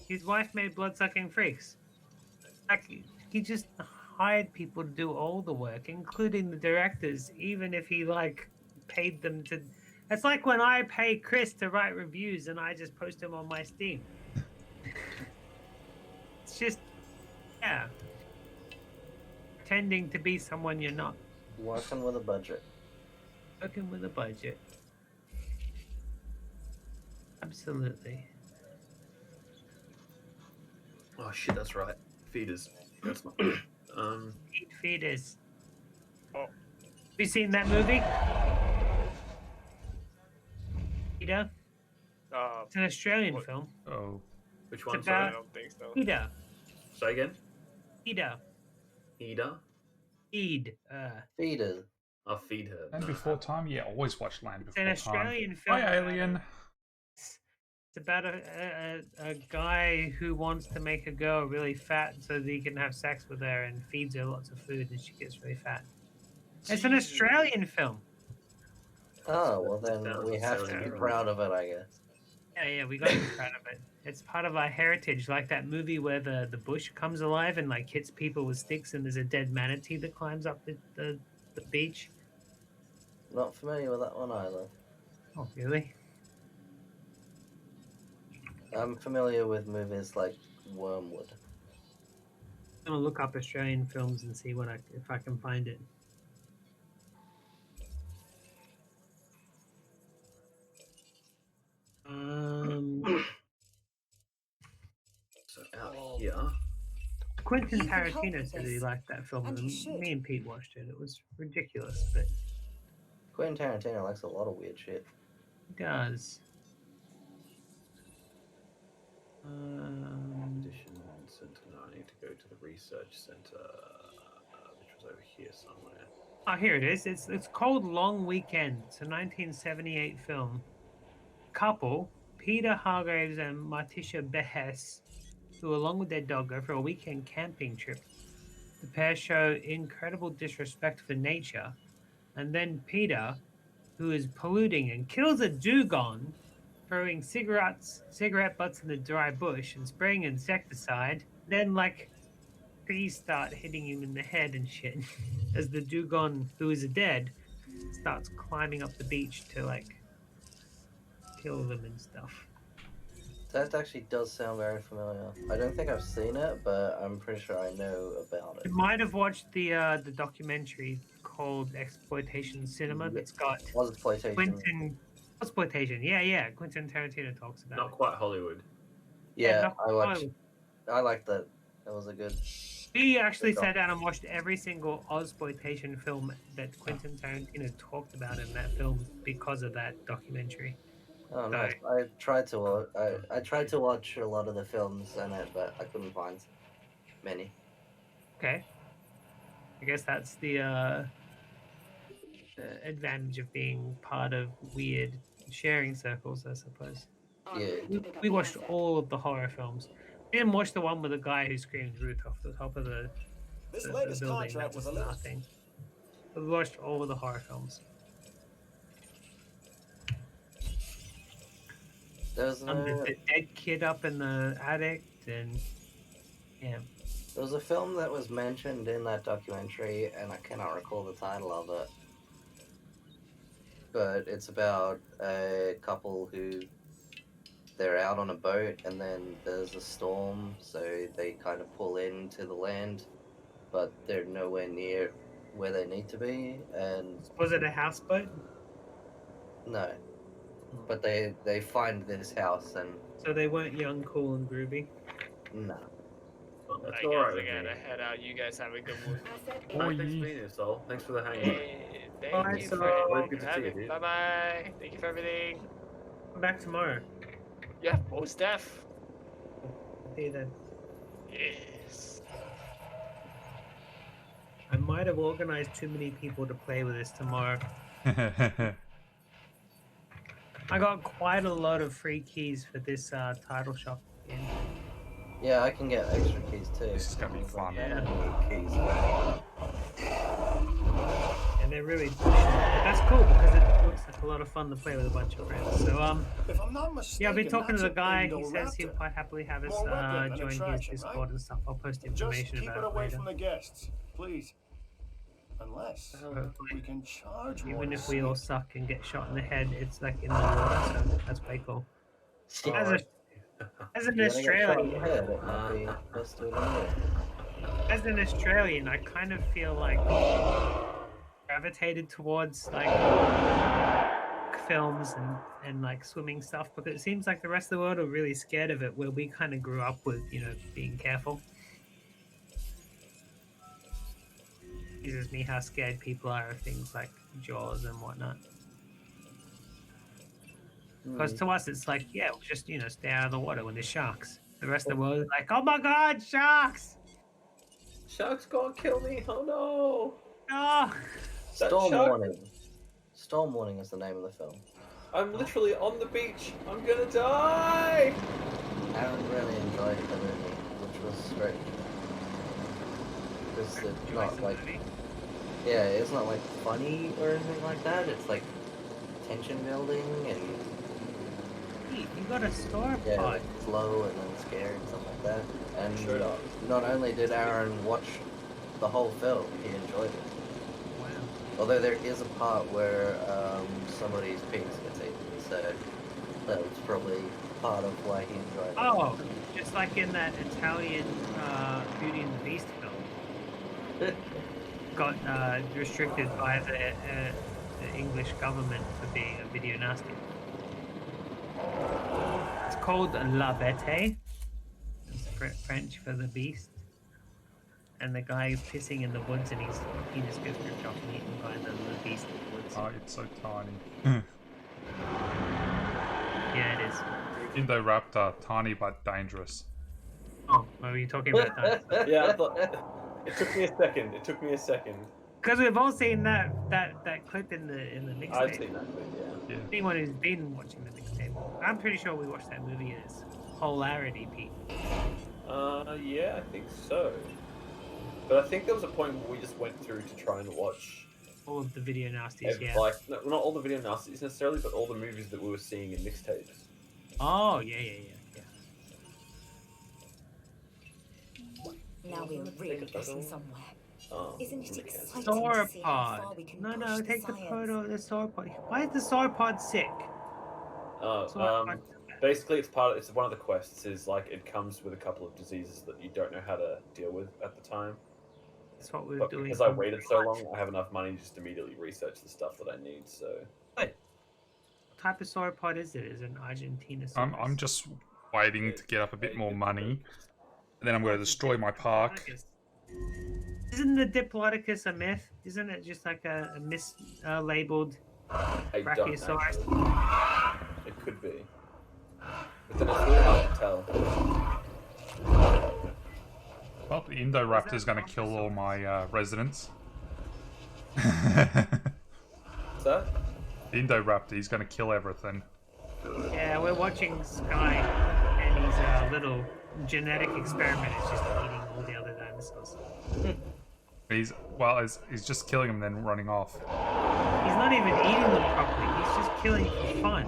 His wife made Bloodsucking Freaks. Like he just hired people to do all the work, including the directors, even if he like paid them to. It's like when I pay Chris to write reviews and I just post them on my Steam. It's just, yeah, pretending to be someone you're not. Working with a budget. Working with a budget. Absolutely. Oh shit, that's right. Feeders. That's not. Eat feeders. Oh. Have you seen that movie? Peter? It's an Australian film. Oh. Which It's one? I Sorry. about don't think so. Ida. Say again. Ida. Ida. Eid. Feeder. I'll feed her. Land No, Before Time? Yeah, always watch Land It's an Before Time. Australian film. Hi, about Alien. It's about a guy who wants to make a girl really fat so that he can have sex with her and feeds her lots of food and she gets really fat. It's an Australian film. Oh, well then Sounds we have to sounds be good. proud of it, I guess. Yeah, we got to be proud of it. It's part of our heritage, like that movie where the bush comes alive and like hits people with sticks and there's a dead manatee that climbs up the beach. Not familiar with that one either. Oh, really? I'm familiar with movies like Wormwood. I'm gonna look up Australian films and see if I can find it. So out here. Quentin You can help Tarantino with said that he this, liked that film. and And you should. me and Pete watched it. It was ridiculous, but Quentin Tarantino likes a lot of weird shit. he does. Edition center. No, I need to go to the research center, which was over here somewhere. Oh, here it is. It's called Long Weekend. It's a 1978 film. Couple, Peter Hargraves and Martisha Behes, who along with their dog go for a weekend camping trip. The pair show incredible disrespect for nature, and then Peter, who is polluting and kills a dugong, throwing cigarette butts in the dry bush and spraying insecticide. Then like trees start hitting him in the head and shit as the dugong, who is dead, starts climbing up the beach to like kill them and stuff. That actually does sound very familiar. I don't think I've seen it, but I'm pretty sure I know about You it. might have watched the documentary called Exploitation Cinema that's got Exploitation. Exploitation. Yeah. Quentin Tarantino talks about Not it. quite Hollywood. Yeah, not I watched. Hollywood. I liked that. That was a good. We actually Good sat down and watched every single Ozploitation film that Quentin Tarantino talked about in that film because of that documentary. Oh, nice. I tried to. I tried to watch a lot of the films in it, but I couldn't find many. Okay. I guess that's the advantage of being part of weird sharing circles, I suppose. Yeah. We watched all of the horror films. We didn't watch the one with the guy who screams Ruth off the top of the latest building. contract That was was a little- nothing. But we watched all of the horror films. There's The dead kid up in the attic, and yeah. There was a film that was mentioned in that documentary, and I cannot recall the title of it. But it's about a couple who they're out on a boat, and then there's a storm, so they kind of pull into the land, but they're nowhere near where they need to be. And Was it a houseboat? no, but they find this house, and So they weren't young, cool, and groovy. no. Well, that's I alright guess I with me. gotta head out. You guys have a good one. Alright, thanks for being here, Sol. Thanks for the hang. Hey, thank Bye, you Sol. for Good to see you, dude. Bye bye. Thank you for everything. Come back tomorrow. Yeah, most def. See you then. Yes. I might have organized too many people to play with this tomorrow. I got quite a lot of free keys for this title shop game. Yeah, I can get extra keys too. This is gonna be fun. Yeah. Keys. And they're really pushing it. But that's cool because it looks like a lot of fun to play with a bunch of friends. So If I'm not mistaken, yeah, I've been talking to the that's guy. an He says he'll Indoraptor. quite happily have us More weapon than join his attraction, Discord right? and stuff. I'll post Just information keep it about it away later. from the guests, please. Unless we can charge more. Even to if we see all it. suck and get shot in the head, it's like in the water, so that's way cool. As an Australian, as an Australian, I kind of feel like gravitated towards like films and like swimming stuff because it seems like the rest of the world are really scared of it, where we kind of grew up with, you know, being careful. Teases me how scared people are of things like Jaws and whatnot. Because to us, it's like, yeah, we'll just, you know, stay out of the water when there's sharks. The rest of the world is like, oh my god, sharks! Shark's gonna kill me! Oh no! Oh! That Storm shark- Warning. Storm Warning is the name of the film. I'm literally on the beach. I'm gonna die! Aaron really enjoyed the movie, which was great. Because it's not like, yeah, it's not like funny or anything like that. It's like tension building and You got a store yeah, pod. like slow and then scared and stuff like that. And Straight up. not only did Aaron watch the whole film, he enjoyed it. Wow. Although there is a part where somebody's penis gets eaten, so that was probably part of why he enjoyed it. Oh, just like in that Italian Beauty and the Beast film. Got restricted by the English government for being a video nasty. It's called La Bête. It's French for the beast. And the guy is pissing in the woods and his penis gets ripped off and eaten by the beast in the woods. Oh, it's so tiny. Yeah, it is. Indoraptor, tiny but dangerous. Oh, were you talking about that? Yeah, I thought... It took me a second. It took me a second. Because we've all seen that clip in the mixtape. I've seen that clip, yeah. Anyone who's been watching the mixtape, I'm pretty sure we watched that movie in its wholelarity, Pete. Yeah, I think so. But I think there was a point where we just went through to try and watch all of the video nasties. Yeah. Like, no, not all the video nasties necessarily, but all the movies that we were seeing in mixtapes. Oh yeah. Now we're really getting somewhere. Isn't it exciting to see how far we can No, push take the science? photo of the sauropod. Why is the sauropod sick? Basically, it's one of the quests. Is like it comes with a couple of diseases that you don't know how to deal with at the time. That's what we're But doing. because I waited so long, I have enough money to just immediately research the stuff that I need. So. What type of sauropod is it? Is it an Argentina sauropod? I'm just waiting to get up a bit more money, and then I'm going to destroy my park. Isn't the Diplodocus a myth? Isn't it just like a mislabeled Brachiosaurus? It could be. But then it's really hard to tell. Well, the Indoraptor's going to kill all my residents. What's that? The Indoraptor, he's going to kill everything. Yeah, we're watching Sky, and his little genetic experiment is just eating all the other dinosaurs. He's just killing them and then running off. He's not even eating them properly. He's just killing for fun.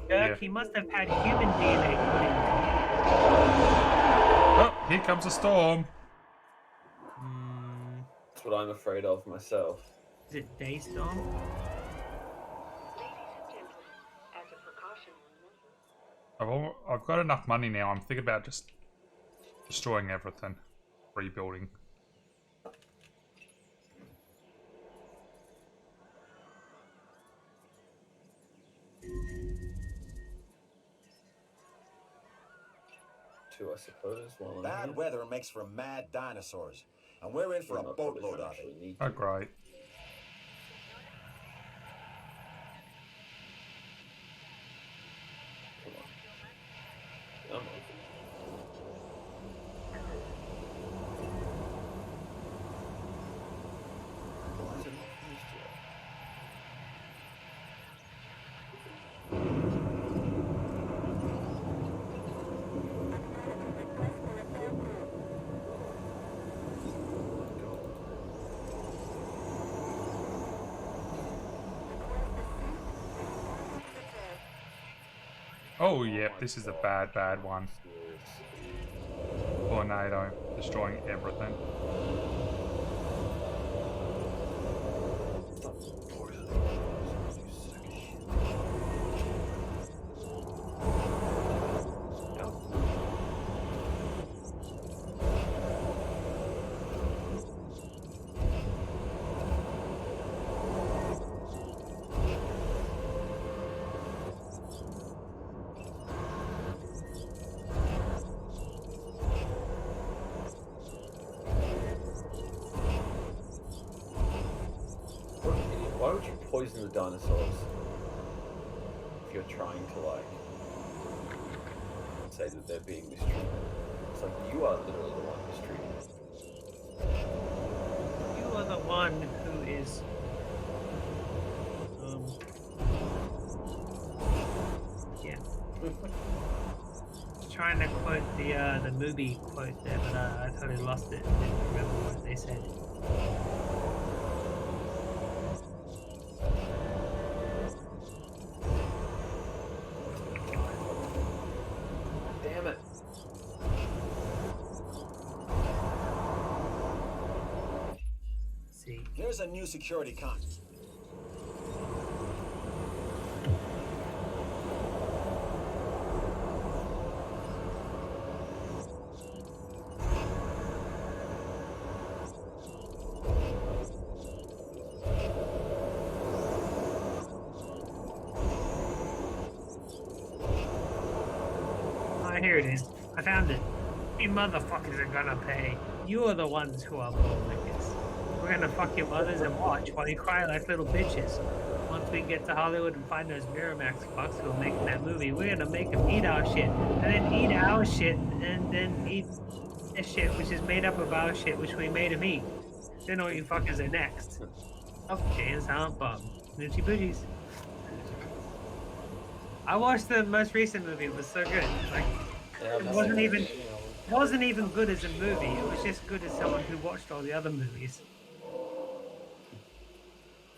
Yeah. He must have had human DNA put in. Oh, here comes a storm. That's what I'm afraid of myself. Is it Daystorm? I've got enough money now. I'm thinking about just destroying everything, rebuilding. I suppose. Bad weather makes for mad dinosaurs, and we're in for a boatload of it. Oh, great. Come on. Why is it not finished yet? Oh, yep, this is a bad one. Tornado, destroying everything. Why would you poison the dinosaurs if you're trying to like say that they're being mistreated. It's like you are literally the one mistreated. You are the one who is yeah. Trying to quote the movie quote there, but I totally lost it. Didn't remember what they said. Damn it. Let's see. Here's a new security con. Oh, here it is. I found it. You motherfuckers are gonna pay. You are the ones who are bootlickers. We're gonna fuck your mothers and watch while you cry like little bitches. Once we get to Hollywood and find those Miramax fucks who are making that movie, we're gonna make them eat our shit. And then eat our shit. And then eat their shit, which is made up of our shit, which we made them eat. Then all you fuckers are next. Oh, James Silent Bob. Noochie Boogies. I watched the most recent movie. It was so good. Like, Yeah, it wasn't even good as a movie. It was just good as someone who watched all the other movies.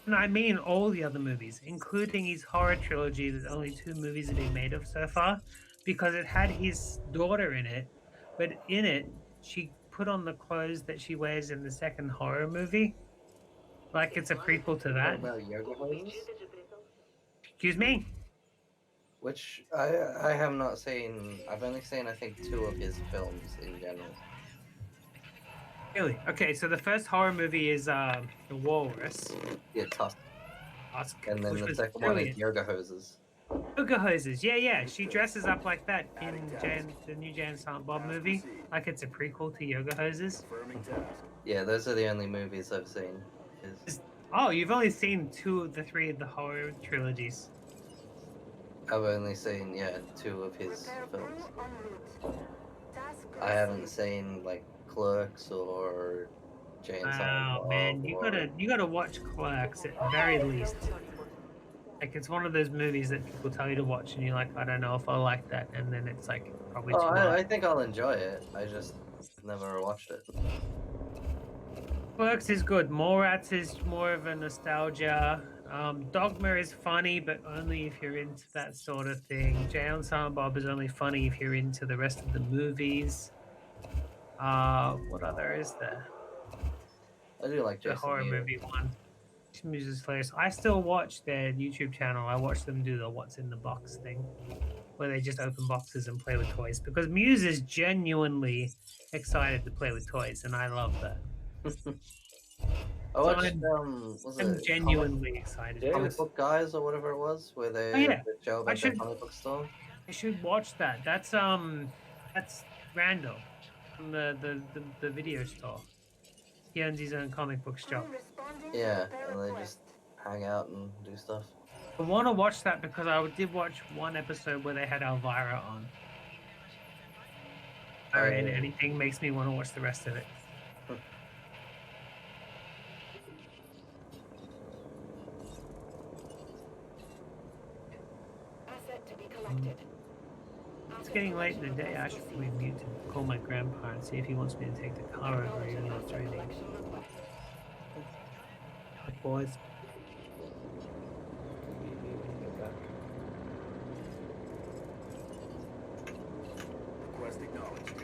And I mean all the other movies, including his horror trilogy. There's only 2 movies that he made of so far, because it had his daughter in it, but in it she put on the clothes that she wears in the second horror movie, like it's a prequel to What that. about yoga hoses? Excuse me. Which I have not seen. I've only seen I think 2 of his films in general. Really? Okay, so the first horror movie is The Walrus. Yeah, Tusk. Tusk, And then which the was second one is brilliant. yoga hoses. Yoga hoses, yeah. She dresses up like that in the new Jan Silent Bob movie, like it's a prequel to Yoga Hoses. Yeah, those are the only movies I've seen. Oh, you've only seen 2 of the 3 of the horror trilogies. I've only seen 2 of his films. I haven't seen like Clerks or Jane Silent Wow, Bob man, you or... gotta watch Clerks at the very least. Like, it's one of those movies that people tell you to watch, and you're like, I don't know if I like that, and then it's like probably too much. I think I'll enjoy it. I just never watched it. Clerks is good. Mallrats is more of a nostalgia. Dogma is funny, but only if you're into that sort of thing. Jay and Silent Bob is only funny if you're into the rest of the movies. What other is there? I do like the Jason horror Mewes. movie one. Muse is hilarious. I still watch their YouTube channel. I watch them do the "What's in the Box" thing, where they just open boxes and play with toys. Because Muse is genuinely excited to play with toys, and I love that. I watched, I'm genuinely excited. Comic Book Guys or whatever it was, where they, Oh, yeah. they show about their comic book store. I should watch that. That's Randall from the video store. He owns his own comic book shop. Yeah, and they just hang out and do stuff. I want to watch that because I did watch one episode where they had Elvira on. And anything makes me want to watch the rest of it. It's getting late in the day. I should probably mute to call my grandpa and see if he wants me to take the car over even though it's raining. Boys. Request acknowledged.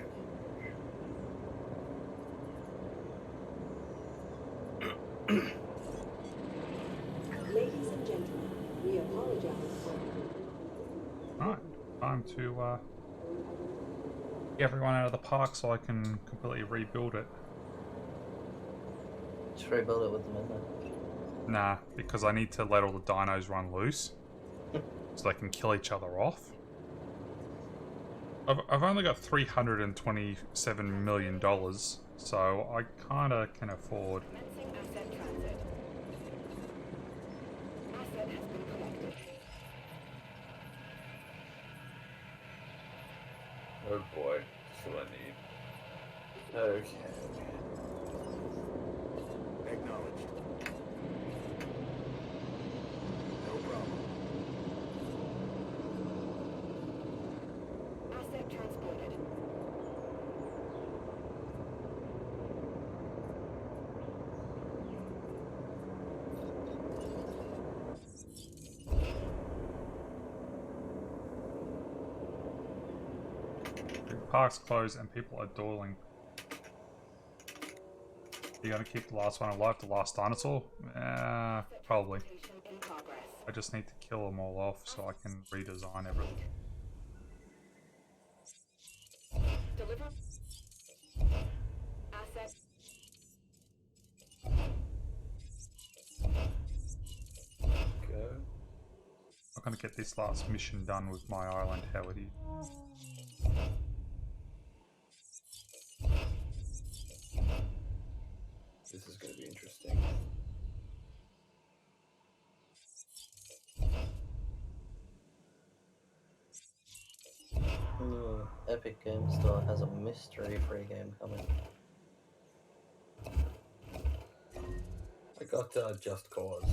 Ladies and gentlemen, we apologize for... Alright, time to get everyone out of the park so I can completely rebuild it. Just rebuild it with them in there. Nah, because I need to let all the dinos run loose so they can kill each other off. I've only got $327 million, so I kinda can afford. Oh boy, that's what I need. Okay. Acknowledged. No problem. Asset transported. The park's closed and people are dueling. You gonna keep the last one alive, the last dinosaur? Probably. In progress. I just need to kill them all off so I can redesign everything. Deliver. Asset. Go. I'm gonna get this last mission done with my island, Howard. This is going to be interesting. Epic Game Store has a mystery free game coming. I got Just Cause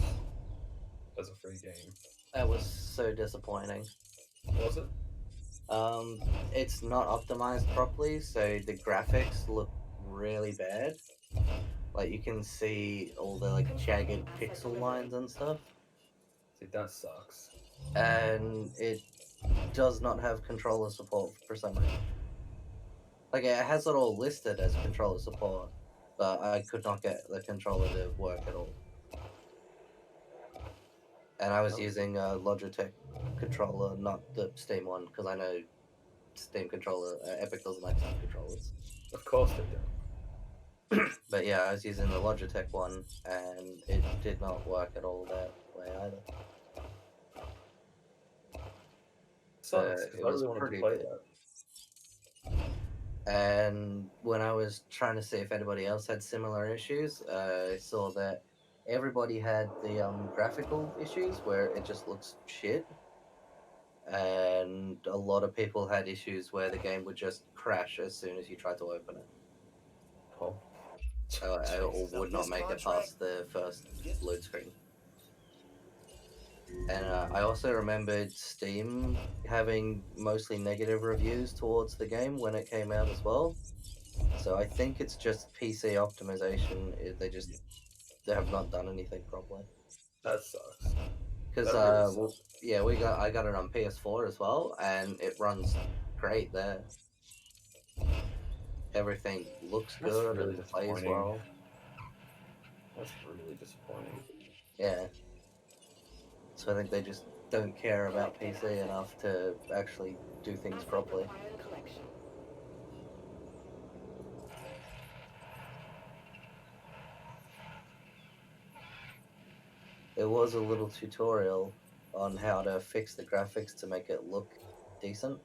as a free game. That was so disappointing. Was it? It's not optimized properly, so the graphics look really bad. Like, you can see all the like jagged pixel lines and stuff. See, that sucks. And it does not have controller support for some reason. Like, it has it all listed as controller support, but I could not get the controller to work at all. And I was using a Logitech controller, not the Steam one, because I know Steam controller, Epic doesn't like Steam controllers. Of course they don't. But yeah, I was using the Logitech one, and it did not work at all that way either. Sucks, 'cause It I was really wanted to pretty play bad. that. And when I was trying to see if anybody else had similar issues, I saw that everybody had the graphical issues where it just looks shit. And a lot of people had issues where the game would just crash as soon as you tried to open it. Oh. Or would not make it past the first load screen. And I also remembered Steam having mostly negative reviews towards the game when it came out as well. So I think it's just PC optimization. They have not done anything properly. That sucks. Because That really sucks. yeah, I got it on PS4 as well, and it runs great there. Everything looks That's good really and plays disappointing. well. That's really disappointing. Yeah. So I think they just don't care about PC enough to actually do things properly. There was a little tutorial on how to fix the graphics to make it look decent,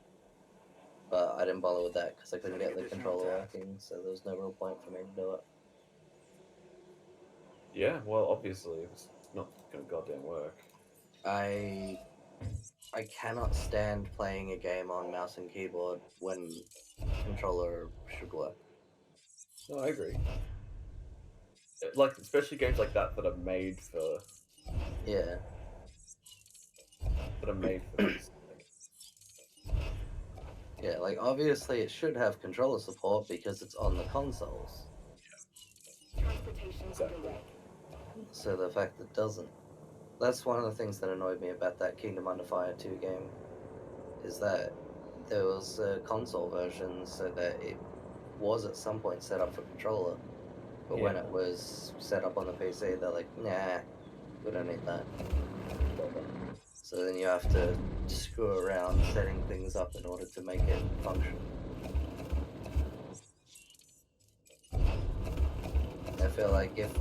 but I didn't bother with that because I couldn't get the controller working, so there was no real point for me to do it. Yeah, well, obviously, it's not going to goddamn work. I cannot stand playing a game on mouse and keyboard when controller should work. No, I agree. Like, especially games like that that are made for... Yeah. That are made for this. Yeah, like, obviously it should have controller support because it's on the consoles. Transportation underway. So the fact that it doesn't. That's one of the things that annoyed me about that Kingdom Under Fire 2 game, is that there was a console version so that it was at some point set up for controller, but when it was set up on the PC, they're like, nah, we don't need that. So then you have to screw around setting things up in order to make it function. I feel like if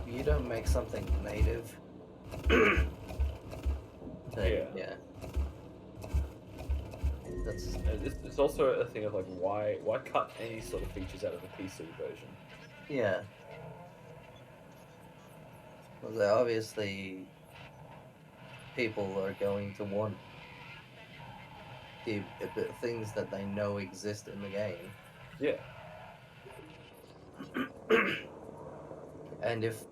you don't make something native, then yeah. That's It's also a thing of like, why cut any sort of features out of the PC version? yeah. Well, obviously, people are going to want the things that they know exist in the game. Yeah. And if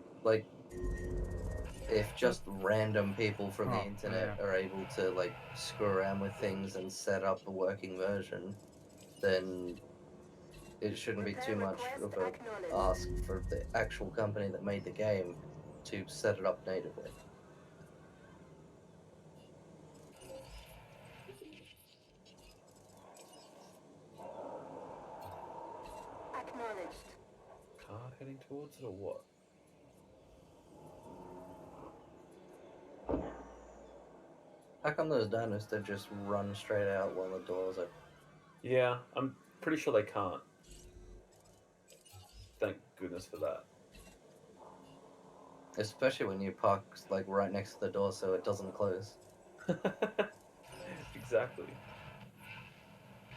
just random people from the Oh, internet yeah. are able to like screw around with things and set up a working version, then it shouldn't be too much of a ask for the actual company that made the game to set it up natively. Acknowledged. Car heading towards it or what? How come those dinos don't just run straight out while the doors are... Yeah, I'm pretty sure they can't. Thank goodness for that. Especially when you park like right next to the door so it doesn't close. Exactly.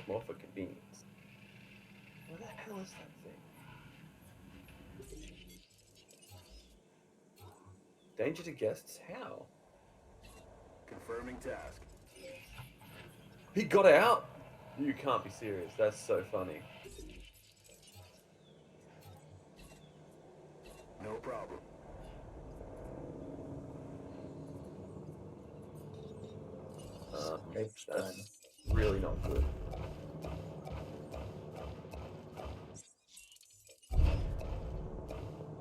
More for convenience. What the hell is that thing? Danger to guests? How? Confirming task. He got out? You can't be serious. That's so funny. No problem. That's really not good.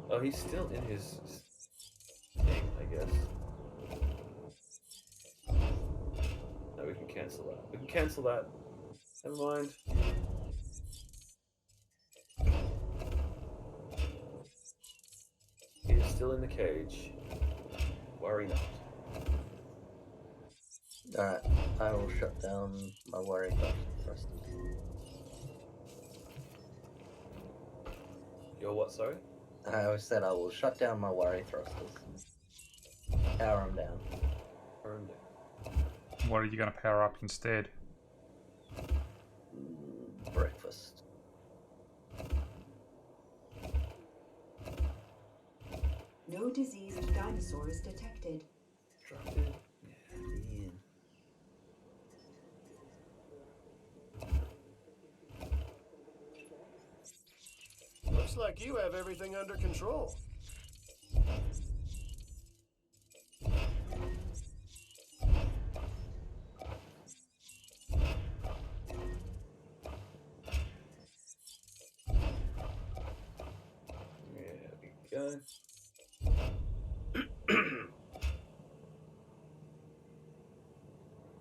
Oh, he's still in his thing, I guess. No, we can cancel that. We can cancel that. Never mind. He is still in the cage. Worry not. Alright, I will shut down my worry thrusters. Your what, sorry? I said I will shut down my worry thrusters. Power them down. Power 'em down. What are you going to power up instead? Breakfast. No diseased dinosaurs detected. Dropped it. Yeah, Ian. Looks like you have everything under control. There we go.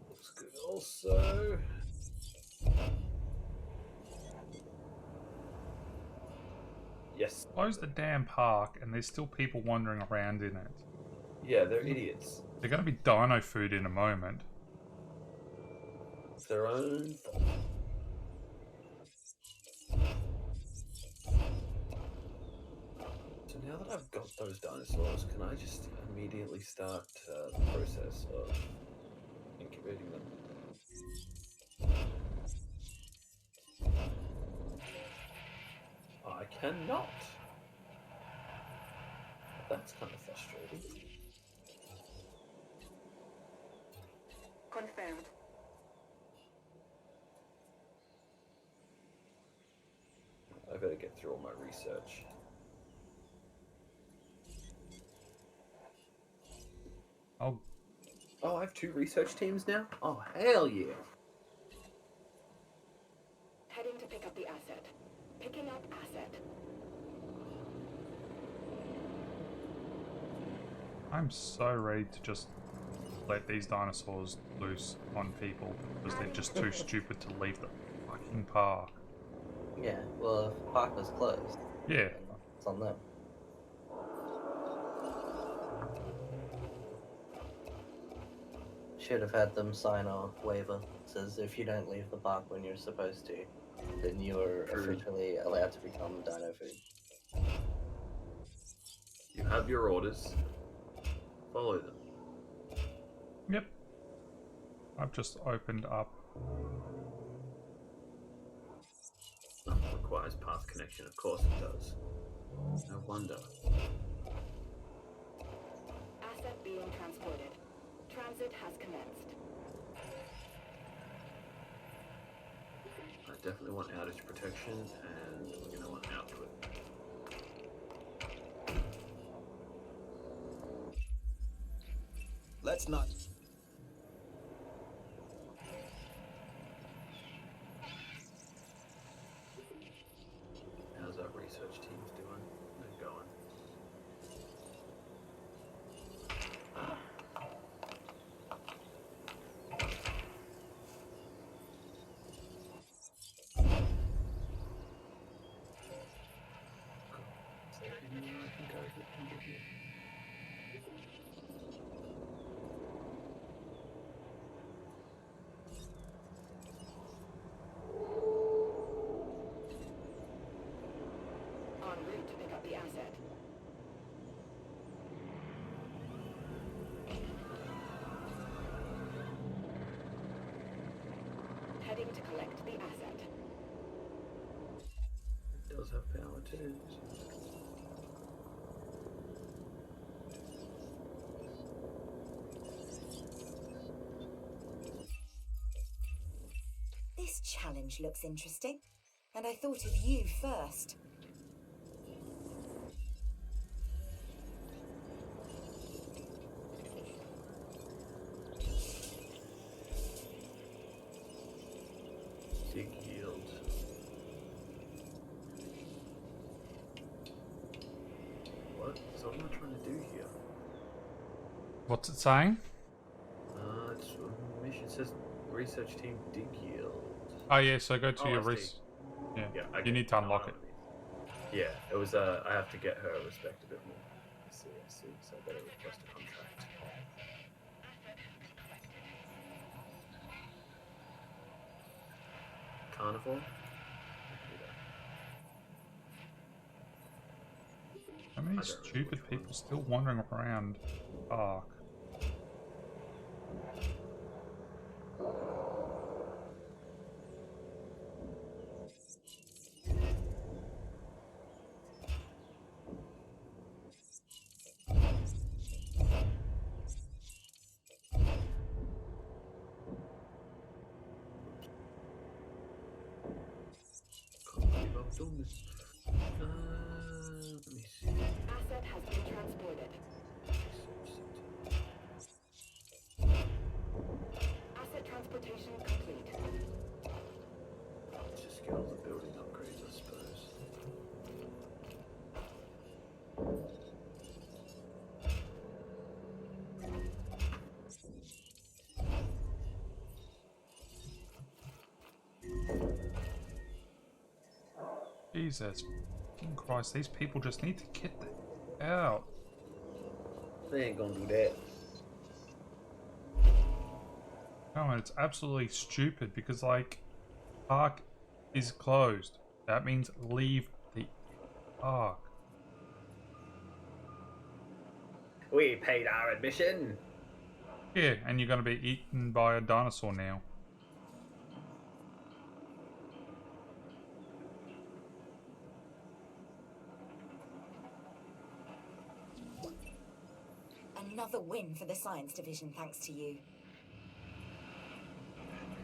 Looks good also. Yes. Close the damn park and there's still people wandering around in it. Yeah, they're idiots. They're going to be dino food in a moment. It's their own fault. So now that I've got those dinosaurs, can I just immediately start the process of incubating them? I cannot. That's kind of frustrating. Confirmed. I better get through all my research. Oh, I have 2 research teams now? Oh, hell yeah. Heading to pick up the asset. Picking up asset. I'm so ready to just let these dinosaurs loose on people because they're just too stupid to leave the fucking park. Yeah, well, if the park was closed, Yeah. it's on them. Should have had them sign a waiver. It says if you don't leave the park when you're supposed to, then you're officially allowed to become dino food. You have your orders. Follow them. Yep. I've just opened up. Requires path connection. Of course it does. No wonder. Asset being transported. Transit has commenced. definitely want outage protection, and we're going to want output. Let's not. How's our research teams doing? They're going. Is there anywhere I can go that can give you? En route to pick up the asset. Heading to collect the asset. It does have power too. This challenge looks interesting, and I thought of you first. Dig yield. What? So what am I trying to do here? What's it saying? It's mission says research team dig yield. Oh yeah, so go to Oh, your I res. see. Yeah, Yeah, I you get need to it. unlock it. Yeah, it was. I have to get her respect a bit more. I see. So I better request a contract. Carnivore. How many I don't know stupid which people one. still wandering around park? Can't believe I've done this. Let me see. Asset has been transported. Asset transportation complete. Let's just get all the building upgrades, I suppose. Jesus fucking Christ, these people just need to get the out. They ain't gonna do that. No, and it's absolutely stupid because, like, park is closed. That means leave the park. We paid our admission. Yeah, and you're going to be eaten by a dinosaur now. Another win for the science division, thanks to you.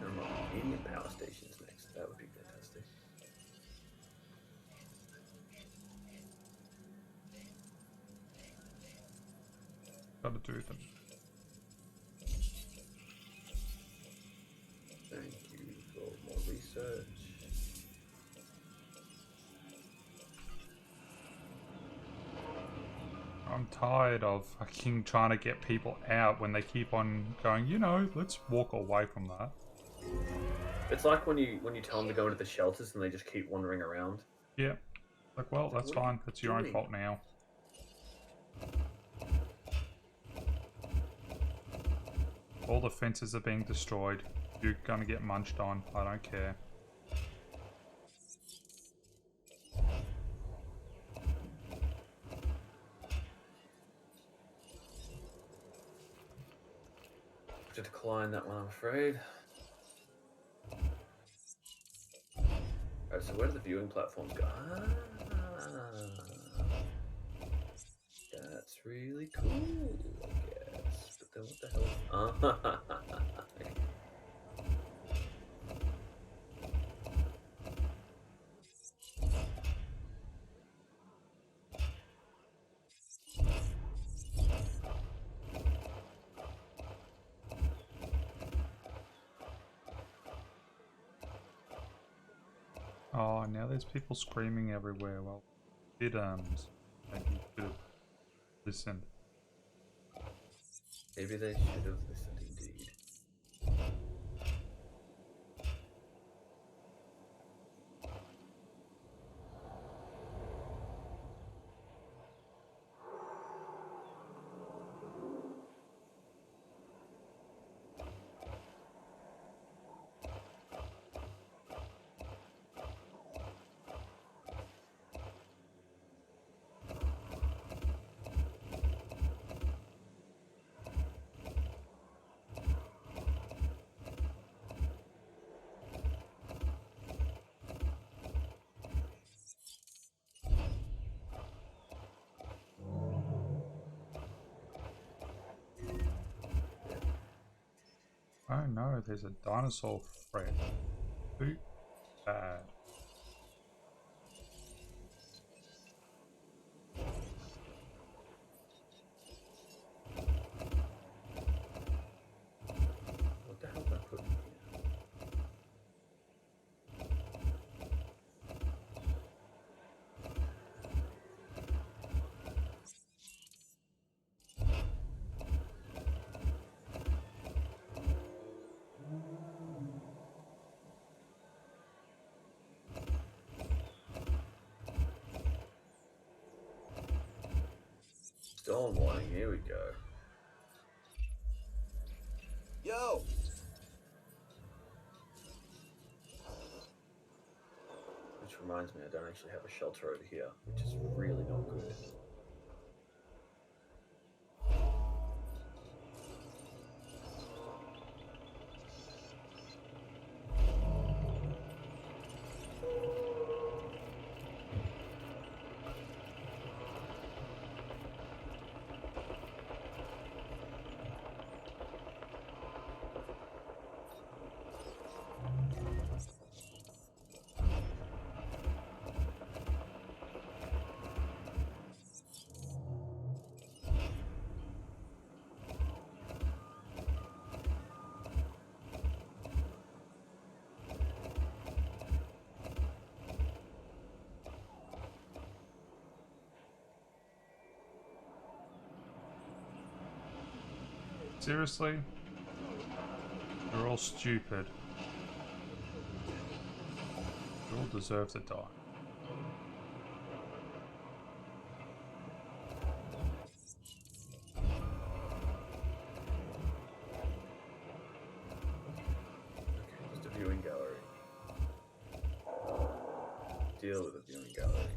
Come on, medium power stations next. That would be fantastic. Got to do them. Thank you for more research. I'm tired of fucking trying to get people out when they keep on going, you know, let's walk away from that. It's like when you tell them to go into the shelters and they just keep wandering around. Yeah. Like, well, that's what are fine. you That's your own doing? fault now. All the fences are being destroyed. You're gonna get munched on. I don't care. To decline that one, I'm afraid. Alright, so where do the viewing platforms go? That's really cool, I guess. But then what the hell? Oh, now there's people screaming everywhere. Well, maybe you should have listened. Maybe they should have listened indeed. Oh no, there's a dinosaur threat. Too bad. What the hell did I put in here? Stolen warning, here we go. Yo! Which reminds me, I don't actually have a shelter over here, which is really not good. Seriously? You're all stupid. You all deserve to die. Okay, just a viewing gallery. Deal with a viewing gallery.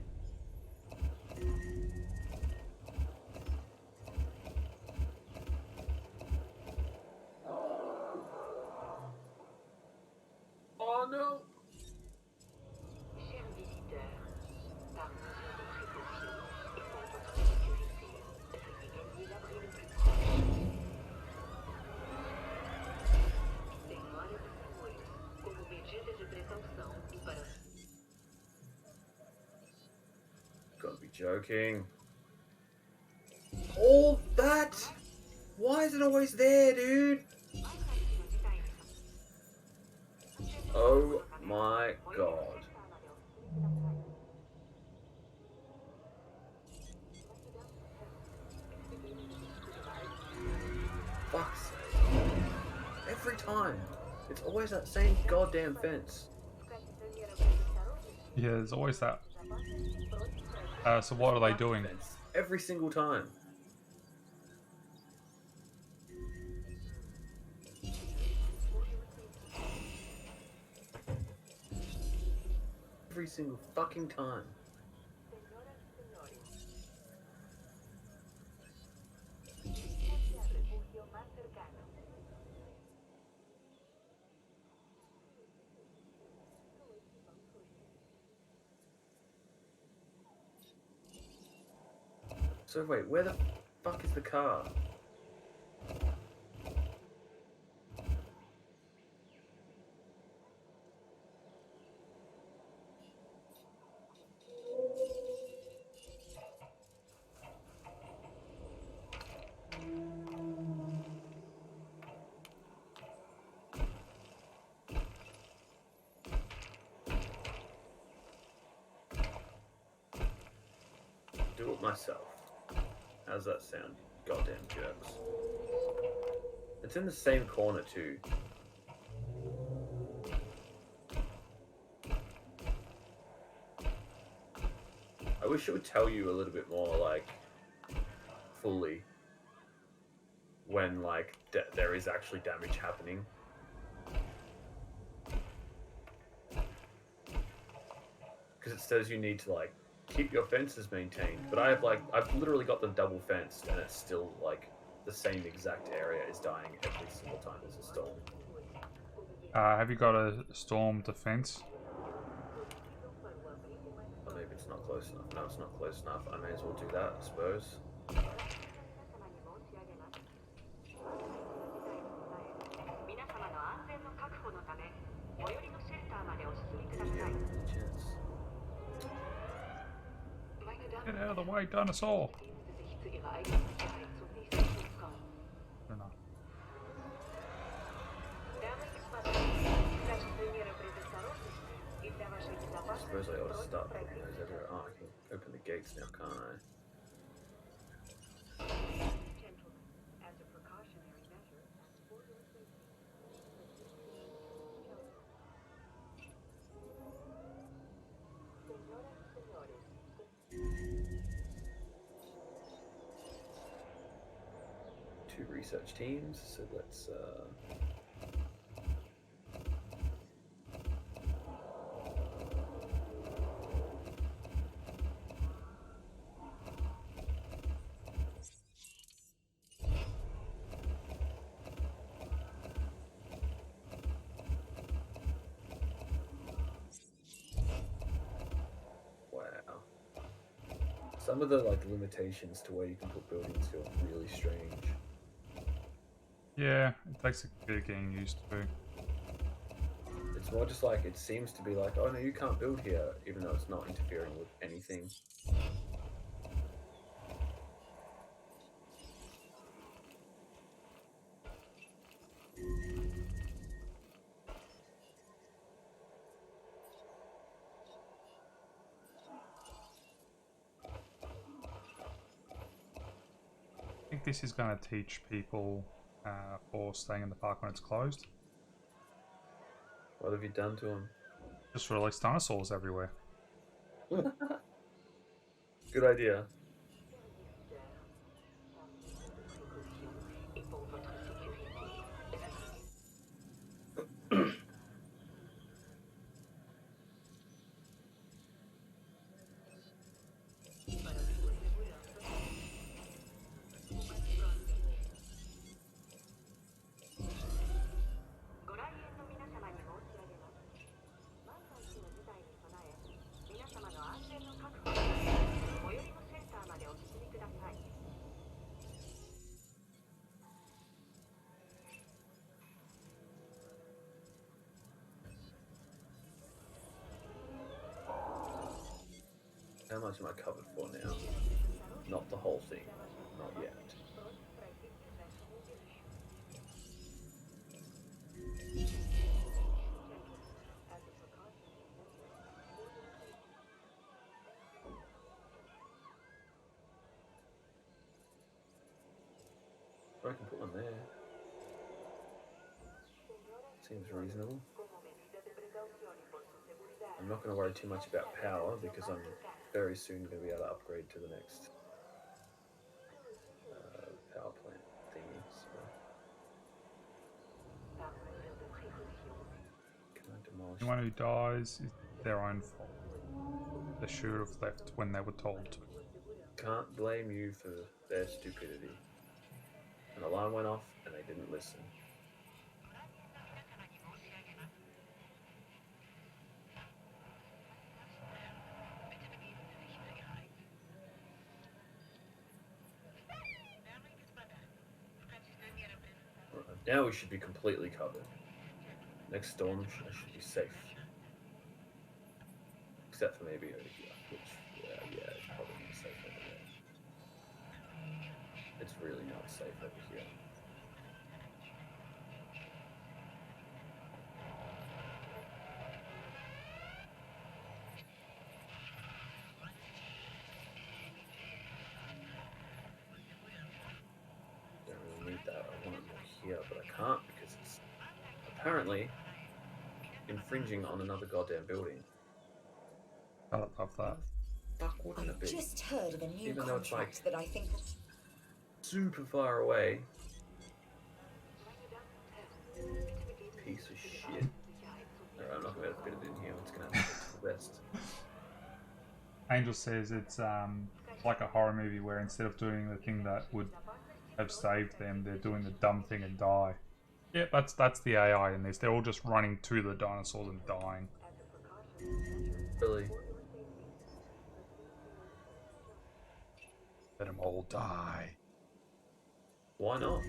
Oh no! Chers visiteurs, par mesure de précaution et pour votre sécurité, veuillez gagner l'abri le plus proche. Demora de apoio, como medida de precaução e para... Gotta be joking. All that? Why is it always there, dude? Oh my god. Fuck's sake. Every time. It's always that same goddamn fence. Yeah, there's always that. So what are they doing? Fence. Every single time. Every single fucking time. So wait, where the fuck is the car? do it myself. How's that sound, goddamn jerks? It's in the same corner too. I wish it would tell you a little bit more, like, fully when, like, there is actually damage happening. Because it says you need to, like, keep your fences maintained, but I've literally got them double fenced, and it's still, like, the same exact area is dying every single time there's a storm. Have you got a storm defense? Or maybe it's not close enough. No, it's not close enough. I may as well do that, I suppose. Chance. Get out of the way, dinosaur! I don't know. I suppose I ought to start putting those everywhere. Oh, I can open the gates now, can't I? Two research teams, so let's wow. Some of the like limitations to where you can put buildings feel really strange. Yeah, it takes a bit of getting used to. It's more just like, it seems to be like, oh no, you can't build here, even though it's not interfering with anything. I think this is going to teach people for staying in the park when it's closed. What have you done to them? Just release dinosaurs everywhere. Good idea. How much am I covered for now? Not the whole thing. Not yet. I can put one there. Seems reasonable. I'm not going to worry too much about power because I'm very soon going to be able to upgrade to the next power plant thingy. So. Can I demolish? Anyone who dies is their own fault. They should have left when they were told to. Can't blame you for their stupidity. An alarm went off and they didn't listen. Now we should be completely covered. Next storm, I should be safe. Except for maybe over here, which, yeah, it's probably not safe over there. It's really not safe over here. infringing on another goddamn building. I love that. Fuck wouldn't it I've be? just heard of a new Even though it's, like, contract that I think. Super far away. Piece of shit. Alright, I'm not gonna be able to fit it in here. It's gonna have to go to the west. Angel says it's like a horror movie where instead of doing the thing that would have saved them, they're doing the dumb thing and die. Yeah, that's the AI in this. They're all just running to the dinosaurs and dying. Really? Let them all die. Why not?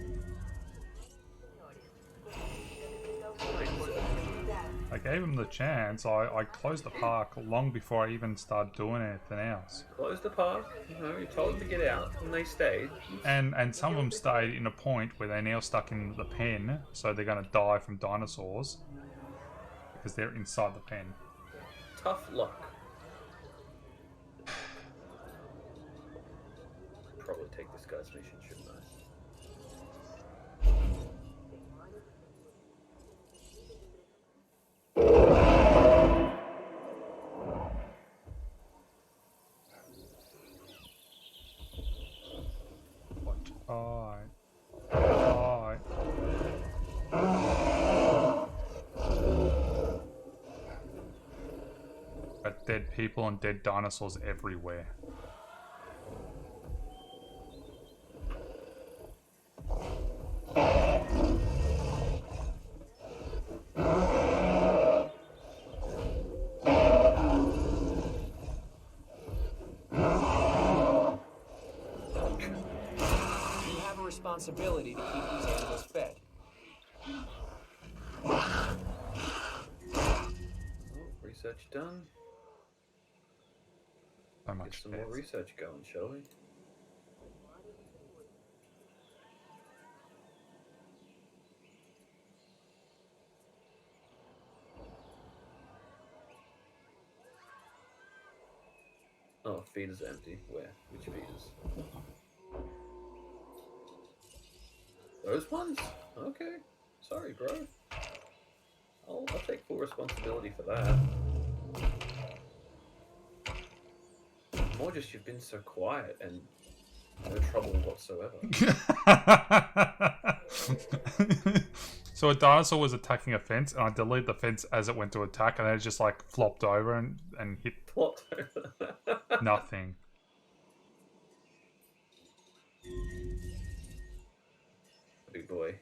I gave them the chance. I closed the park long before I even started doing anything else. Close the park. You know, you told them to get out, and they stayed. And some of them stayed in a point where they're now stuck in the pen, so they're going to die from dinosaurs because they're inside the pen. Tough luck. Probably take this guy's mission, shouldn't I? But dead people and dead dinosaurs everywhere. Responsibility to keep these animals fed. Oh, research done. So much. Get some more research going, shall we? Oh, feeder's empty. Where? Which feeders? Those ones? Okay. Sorry, bro. I'll take full responsibility for that. More just you've been so quiet and no trouble whatsoever. So a dinosaur was attacking a fence, and I deleted the fence as it went to attack, and then it just like flopped over and hit Flopped over. nothing. Big boy.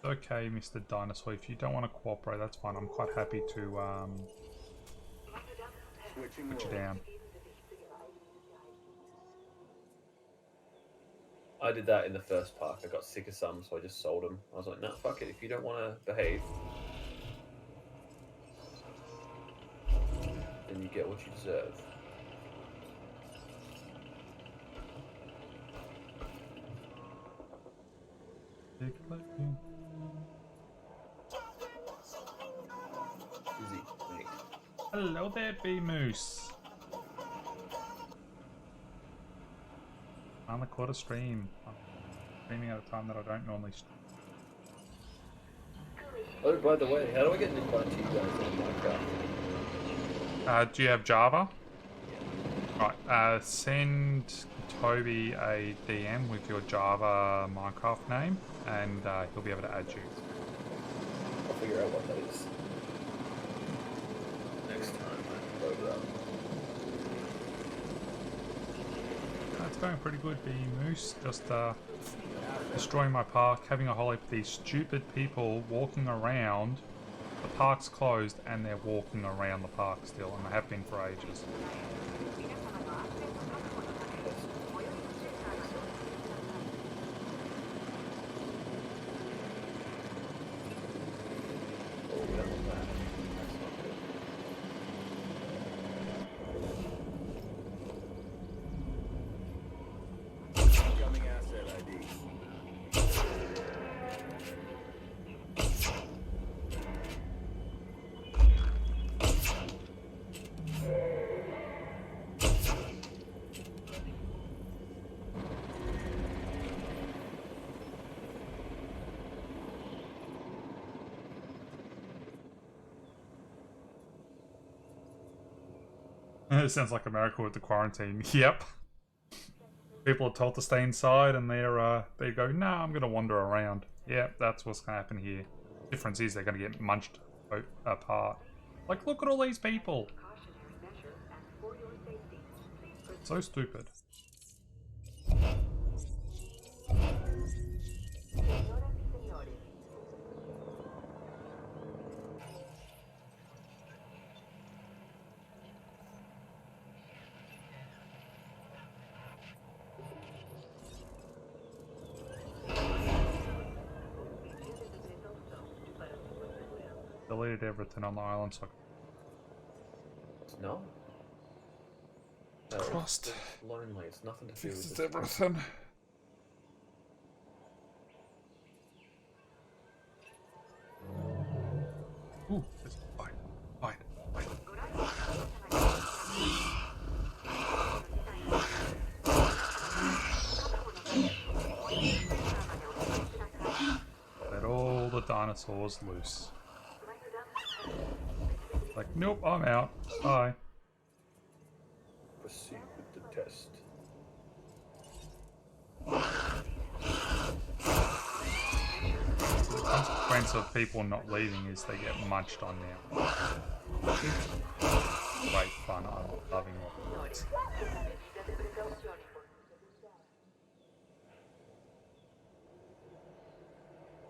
Okay, Mr. Dinosaur, if you don't want to cooperate, that's fine. I'm quite happy to put you down. I did that in the first park. I got sick of some, so I just sold them. I was like, no, fuck it. If you don't want to behave, then you get what you deserve. Easy, mate. Hello there, B-Moose. On the quarter stream. I'm streaming at a time that I don't normally stream. Oh, by the way, how do I get an invite to you guys on Minecraft? Do you have Java? Right, send Toby a DM with your Java Minecraft name, and he'll be able to add you. I'll figure out what that is. Next time I load it up. That's going pretty good, B-Moose. Just destroying my park, having a whole heap of these stupid people walking around. The park's closed and they're walking around the park still, and they have been for ages. It sounds like America with the quarantine. Yep. People are told to stay inside, and they go, "No, I'm gonna wander around." Yep, that's what's gonna happen here. Difference is they're gonna get munched apart. Like, look at all these people. So stupid. Deleted everything on the island, so No. No, Trust. it's lonely. It's nothing to do with fixes it. everything. Ooh, it's fine. Fine. Let all the dinosaurs loose. Like, nope, I'm out. Bye. Proceed with the test. The consequence of people not leaving is they get munched on now. Great fun. I'm loving it.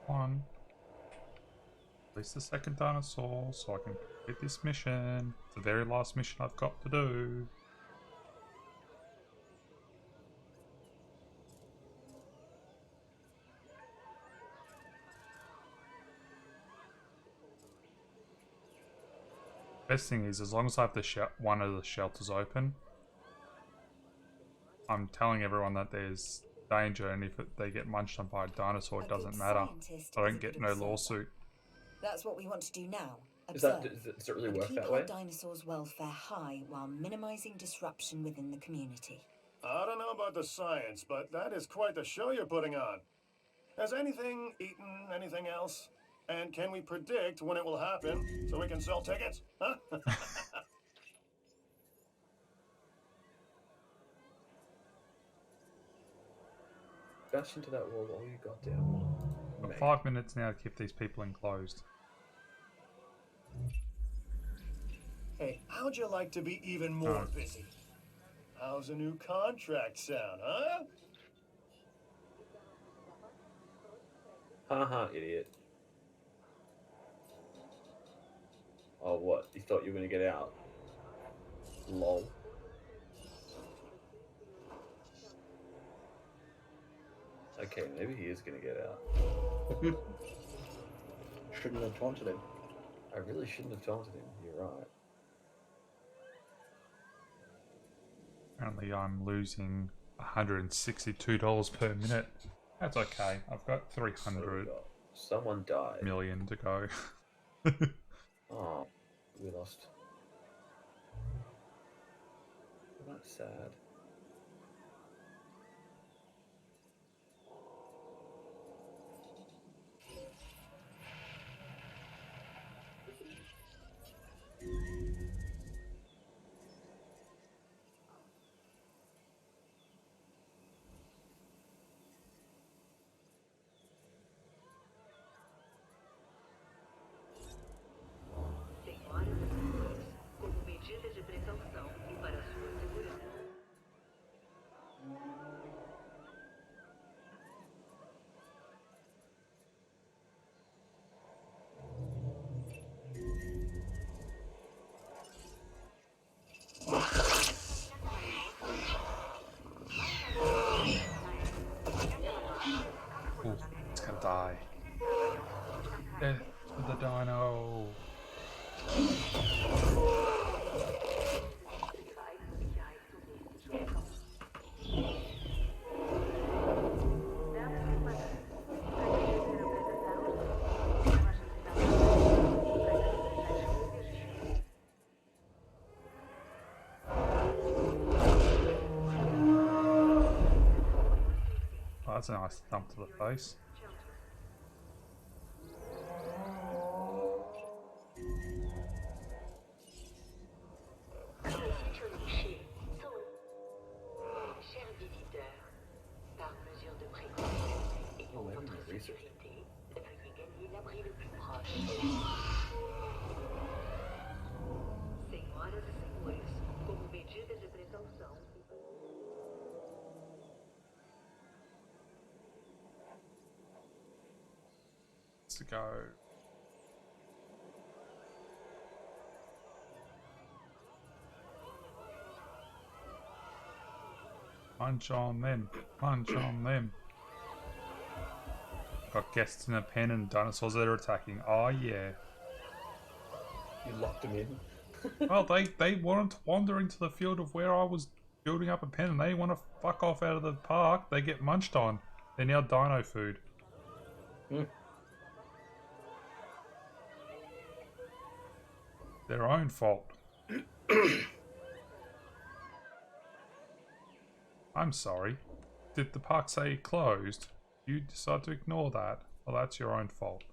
One. Release the second dinosaur so I can complete this mission. It's the very last mission I've got to do. Best thing is, as long as I have the one of the shelters open, I'm telling everyone that there's danger, and if they get munched on by a dinosaur, it doesn't matter. I don't get no lawsuit. That's what we want to do now. Does it really and work keep that our way? dinosaurs' welfare high while minimizing disruption within the community. I don't know about the science, but that is quite the show you're putting on. Has anything eaten anything else? And can we predict when it will happen so we can sell tickets? Huh? Bash into that wall while you got down. Got 5 minutes now to keep these people enclosed. Hey, how'd you like to be even more busy? How's a new contract sound, huh? Haha, idiot. Oh, what? You thought you were gonna get out? Lol. Okay, maybe he is gonna get out. Shouldn't have taunted him. I really shouldn't have taunted him. You're right. Apparently I'm losing $162 per minute. That's okay. I've got 300 Someone died. million to go. Oh, we lost. That's sad. Ooh, it's gonna die. Death to the dino. Oh, that's a nice thump to the face. research. sécurité, veuillez gagner l'abri le plus proche. Senhoras e senhores, como medida de precaução, To go. Punch on them. Punch on them. Got guests in a pen and dinosaurs that are attacking. Oh yeah. You locked them in. Well, they wanted to wander into the field of where I was building up a pen, and they want to fuck off out of the park. They get munched on. They're now dino food. Their own fault. I'm sorry. Did the park say closed? You decide to ignore that. Well, that's your own fault.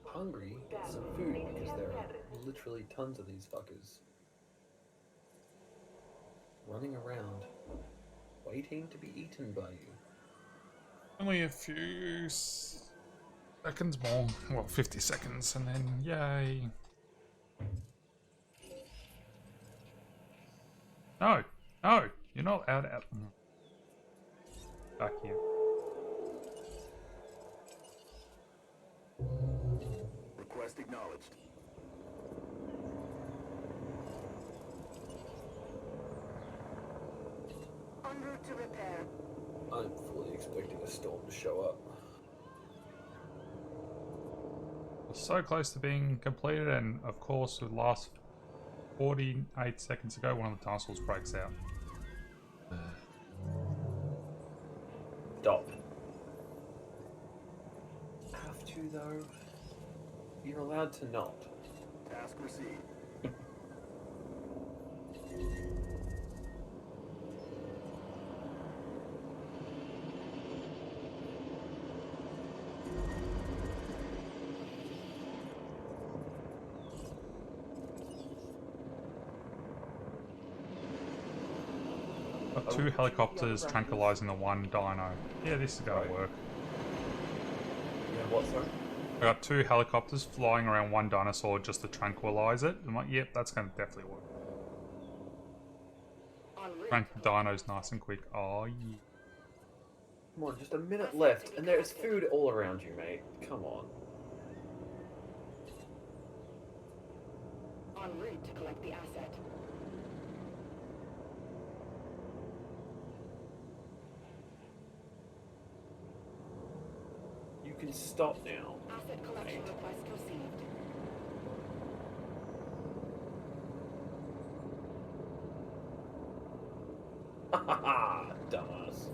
Hungry, get some food because there are literally tons of these fuckers running around, waiting to be eaten by you. Only a few seconds more. Well, 50 seconds, and then yay. No, no, you're not out. Back here. Request acknowledged. En route to repair. I'm fully expecting a storm to show up. So close to being completed, and of course, the last 48 seconds ago, one of the dinosaurs breaks out. Stop. Have to though. You're allowed to not. Task received. Got two helicopters tranquilizing the one dino. Yeah, this is gonna work. Yeah, what, sorry? I got two helicopters flying around one dinosaur just to tranquilize it. I'm like, yep, that's gonna definitely work. Trank the dinos nice and quick. Oh yeah. Come on, just a minute left, and there's food all around you, mate. Come on. En route to collect the asset. You can stop now. Asset collection request received. Ha ha ha! Dumbass.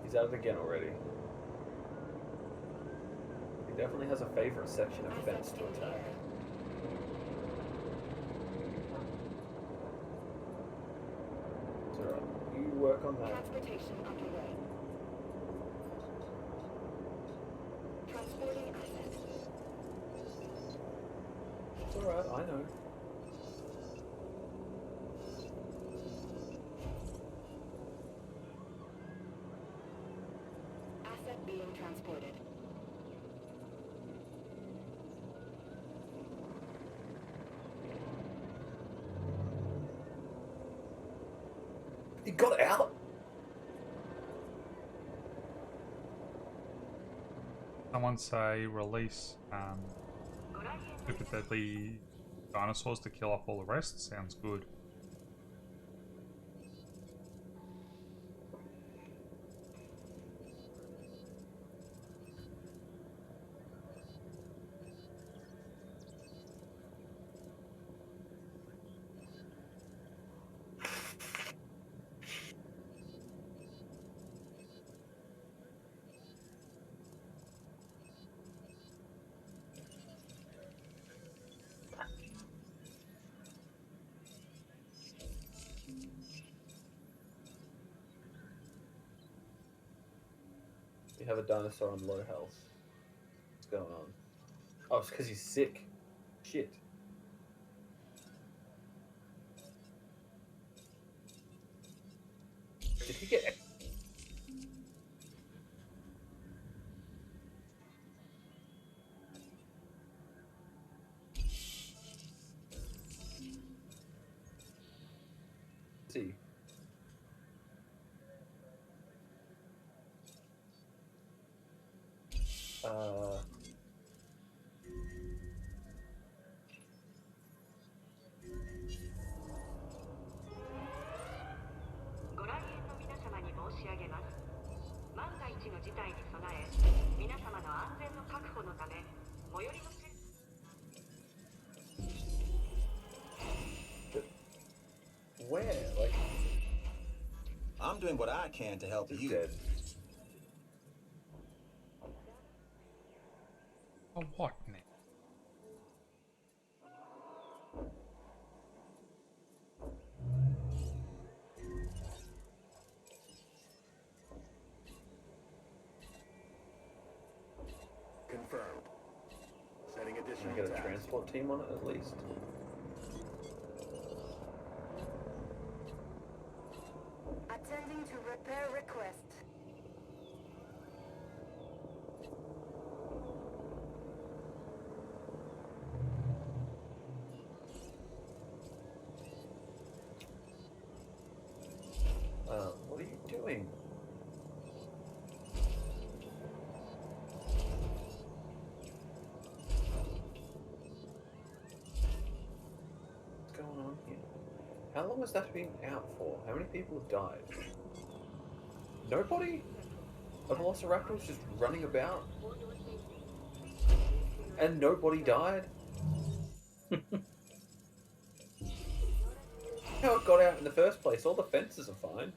He's at it again already. He definitely has a favorite section of fence to attack. It's alright. You work on that. Transportation underway. Transporting assets. It's alright, I know. Asset being transported. He got out? Someone say release super deadly dinosaurs to kill off all the rest. Sounds good. You have a dinosaur on low health. What's going on? Oh, it's because he's sick. Shit. Did he get... See. Uh... ご来園の皆様に申し上げます。万が一の事態に備え、皆様の安全の確保のため、最寄りの施設 Where? Like... I'm doing what I can to help you. Dead. Oh, what, Nick? Confirmed. Setting Can additional I get a tasks. transport team on it at least? Attending to repair request. What are you doing? What's going on here? How long has that been out for? How many people have died? Nobody? A velociraptor was just running about? And nobody died? How it got out in the first place? All the fences are fine.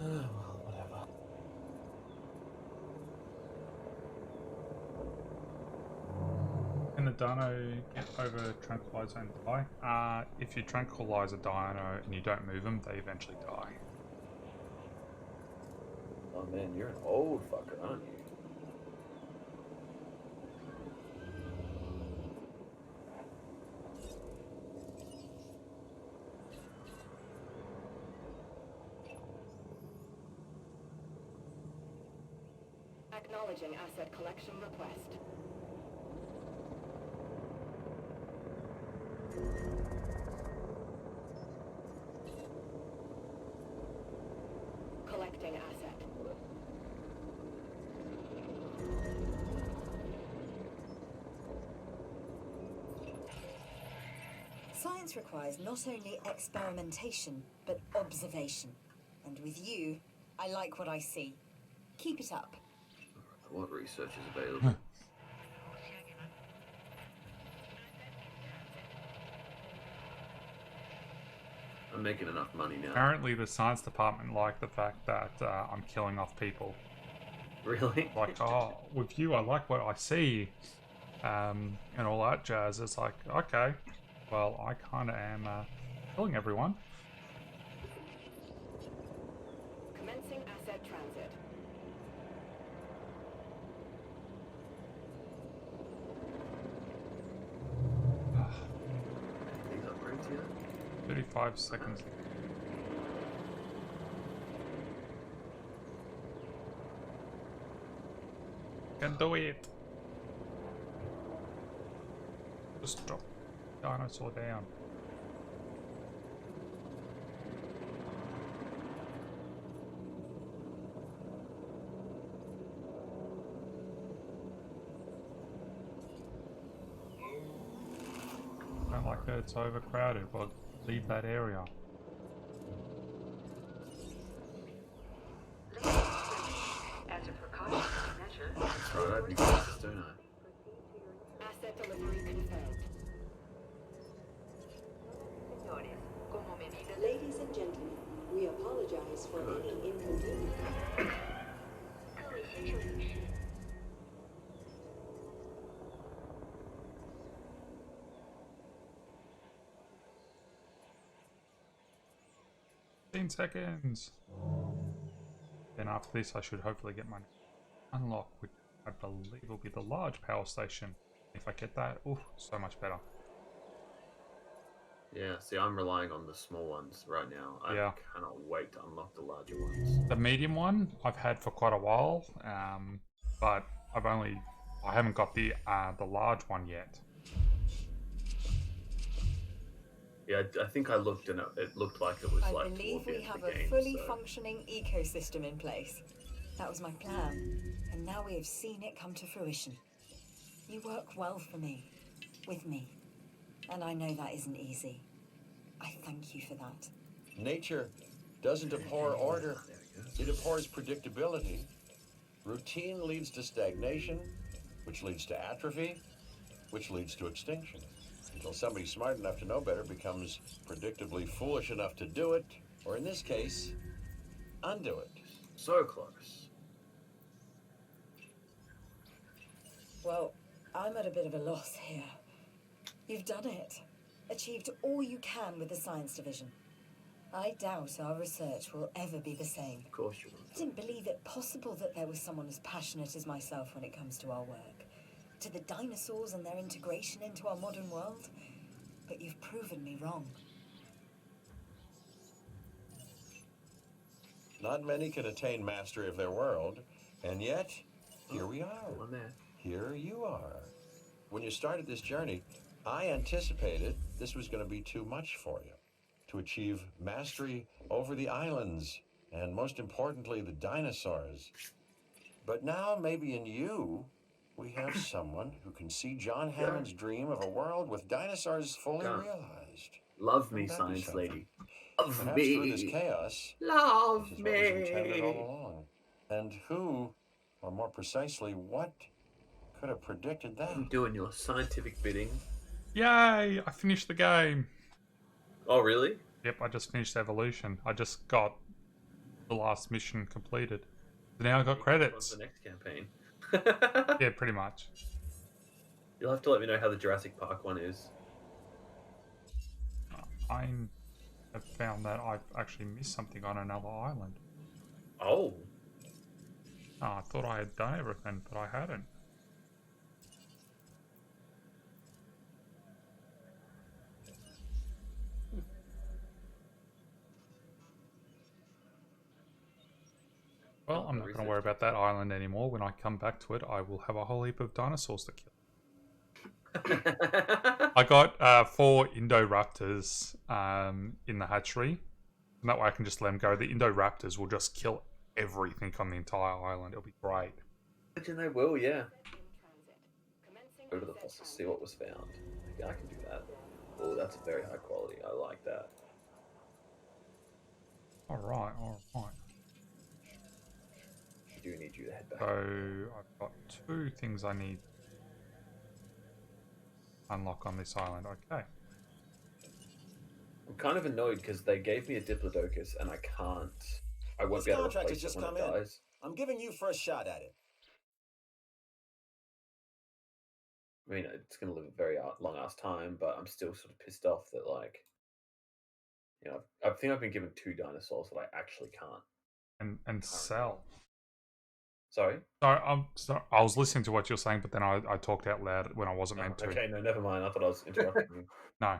Well, whatever. Can the dino get over tranquilizer and die? If you tranquilize a dino and you don't move them, they eventually die. Oh man, you're an old fucker, aren't you? Acknowledging asset collection request. Collecting asset. Science requires not only experimentation, but observation. And with you, I like what I see. Keep it up. What research is available? I'm making enough money now. Apparently the science department like the fact that I'm killing off people. Really? Like, oh, with you I like what I see. And all that jazz. It's like, okay, well, I kind of am killing everyone. Commencing asset transit. These upgrades here? 35 seconds. Can do it. Just drop dinosaur down. Don't like that it's overcrowded, but leave that area. As a precautionary measure, That's right, I'd be cautious, don't I? Asset delivery confirmed. señores, como medida Ladies and gentlemen, we apologize for any inconvenience. 各位先生女士， 15 seconds. Then after this, I should hopefully get my unlock, which I believe will be the large power station. If I get that, oh, so much better. Yeah, see, I'm relying on the small ones right now. I Yeah. cannot wait to unlock the larger ones. The medium one I've had for quite a while, but I haven't got the large one yet. Yeah, I think I looked and it looked like it was I like believe toward the we end have of the a game, fully so- functioning ecosystem in place. That was my plan, and now we have seen it come to fruition. You work well for me, with me, and I know that isn't easy. I thank you for that. Nature doesn't abhor order, it abhors predictability. Routine leads to stagnation, which leads to atrophy, which leads to extinction. Until somebody smart enough to know better becomes predictably foolish enough to do it, or in this case, undo it. So close. Well, I'm at a bit of a loss here. You've done it. Achieved all you can with the science division. I doubt our research will ever be the same. Of course you will. I didn't believe it possible that there was someone as passionate as myself when it comes to our work. To the dinosaurs and their integration into our modern world. But you've proven me wrong. Not many can attain mastery of their world, and yet, here we are. One there. Here you are. When you started this journey, I anticipated this was going to be too much for you. To achieve mastery over the islands, and most importantly, the dinosaurs. But now, maybe in you, we have someone who can see John Hammond's dream of a world with dinosaurs fully Yeah. realized. Love me, Wouldn't that be science something? lady. Love Perhaps through this me. chaos, Love this is what was intended all me. along. And who, or more precisely, what could have predicted that? I'm doing your scientific bidding. Yay! I finished the game. Oh, really? Yep, I just finished Evolution. I just got the last mission completed. So now I got On credits. to the next campaign. Yeah, pretty much. You'll have to let me know how the Jurassic Park one is. I have found that I've actually missed something on another island. Oh. I thought I had done everything, but I hadn't. Well, I'm not going to worry about that island anymore. When I come back to it, I will have a whole heap of dinosaurs to kill. I got 4 Indoraptors in the hatchery. And that way I can just let them go. The Indoraptors will just kill everything on the entire island. It'll be great. Imagine they will, yeah. Go to the fossils, see what was found. Yeah, I can do that. Oh, that's very high quality. I like that. Alright. I do need you to head back. So, I've got 2 things I need to unlock on this island. Okay. I'm kind of annoyed because they gave me a Diplodocus and I won't This be able to contract has replace just it when come it in. dies. I'm giving you first shot at it. I mean, it's going to live a very long-ass time, but I'm still sort of pissed off that, like, you know, I think I've been given 2 dinosaurs that I actually can't. And sell. Sorry? Sorry, I was listening to what you're saying, but then I talked out loud when I wasn't meant to. Okay, no, never mind. I thought I was interrupting you. No.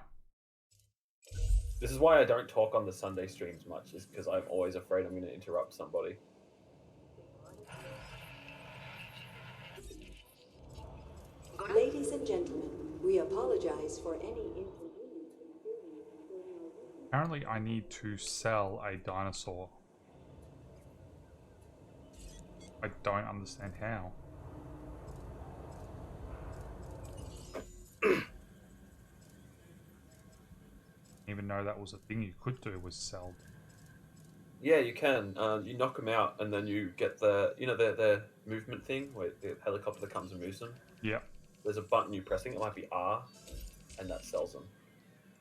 This is why I don't talk on the Sunday streams much, is because I'm always afraid I'm going to interrupt somebody. Ladies and gentlemen, we apologize for any inconvenience. Apparently I need to sell a dinosaur. I don't understand how. Even know that was a thing you could do, was sell. Yeah, you can. You knock them out, and then you get the movement thing where the helicopter comes and moves them. Yep. There's a button you pressing. It might be R, and that sells them.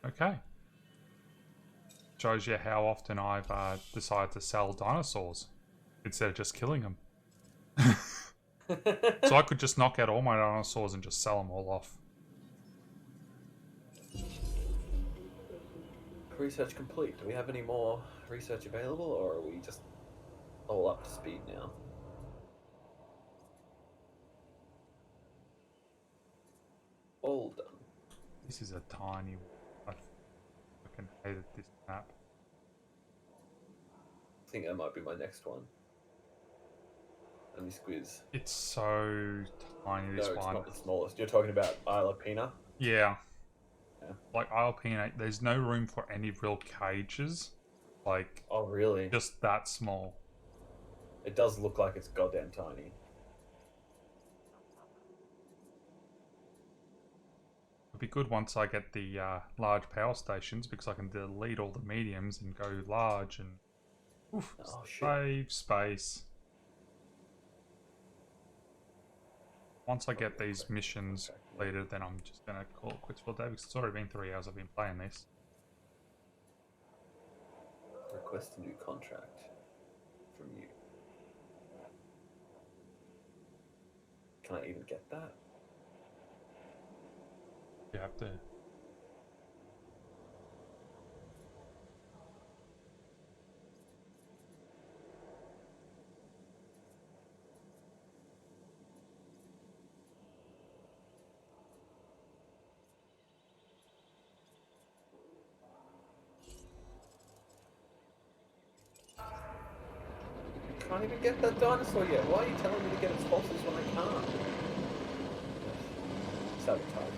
Okay. Shows you how often I've decided to sell dinosaurs instead of just killing them. So I could just knock out all my dinosaurs and just sell them all off. Research complete. Do we have any more research available, or are we just all up to speed now. All done. This is a tiny one. I fucking hated this map. I think that might be my next one. And this quiz. It's so tiny, this No, it's one. not the smallest. You're talking about Isla Pina? Yeah. Yeah. Like Alpine, there's no room for any real cages. Like, oh really? Just that small. It does look like it's goddamn tiny. It'd be good once I get the large power stations, because I can delete all the mediums and go large and oof, save space. Once I get these missions completed, then I'm just gonna call it quits for the day, because it's already been 3 hours I've been playing this. Request a new contract from you. Can I even get that? You have to. Can't even get that dinosaur yet. Why are you telling me to get its pulses when I can't? Sabotage.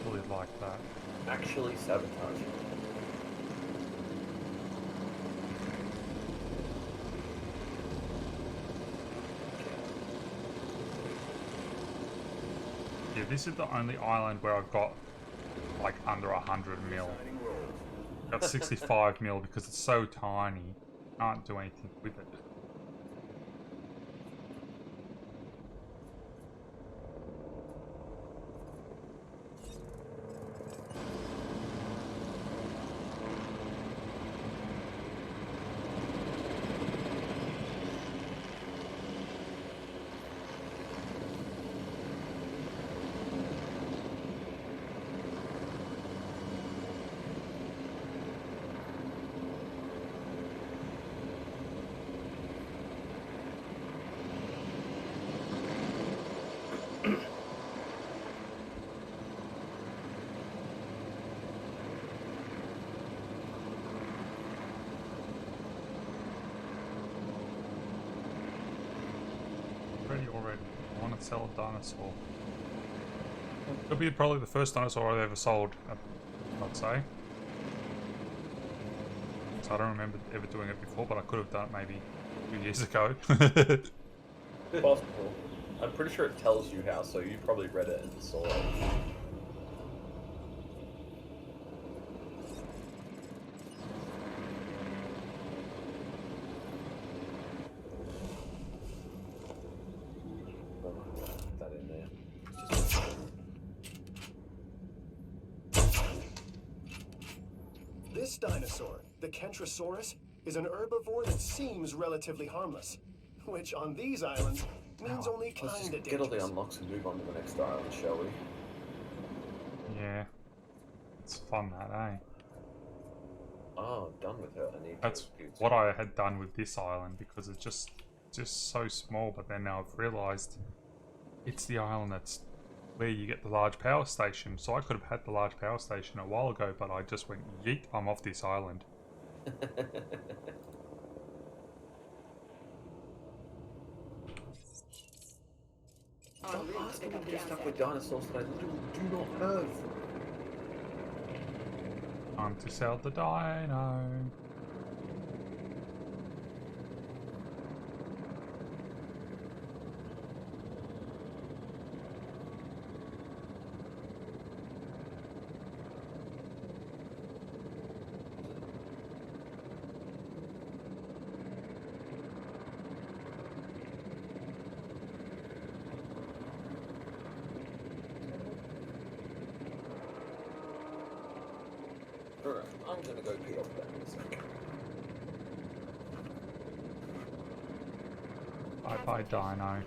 Really like that. Actually sabotage. Yeah, this is the only island where I've got like under 100 mil. Got 65 mil because it's so tiny. Can't do anything with it. Already. I want to sell a dinosaur. It'll be probably the first dinosaur I've ever sold, I'd say. So I don't remember ever doing it before, but I could have done it maybe 2 years ago. Possible. I'm pretty sure it tells you how, so you probably read it and saw it. This dinosaur, the Kentrosaurus, is an herbivore that seems relatively harmless, which on these islands means only Let's kinda just get all the dangerous. unlocks and move on to the next island, shall we? Yeah. It's fun that, eh? Oh, I'm done with her. I need That's what I had done with this island, because it's just so small, but then now I've realised it's the island that's where you get the large power station. So I could have had the large power station a while ago, but I just went, yeet, I'm off this island. Stop asking me to do stuff with dinosaurs that I literally do not have. Time to sell the dino. Alright, I'm gonna go pee off that in a second. Bye Dino.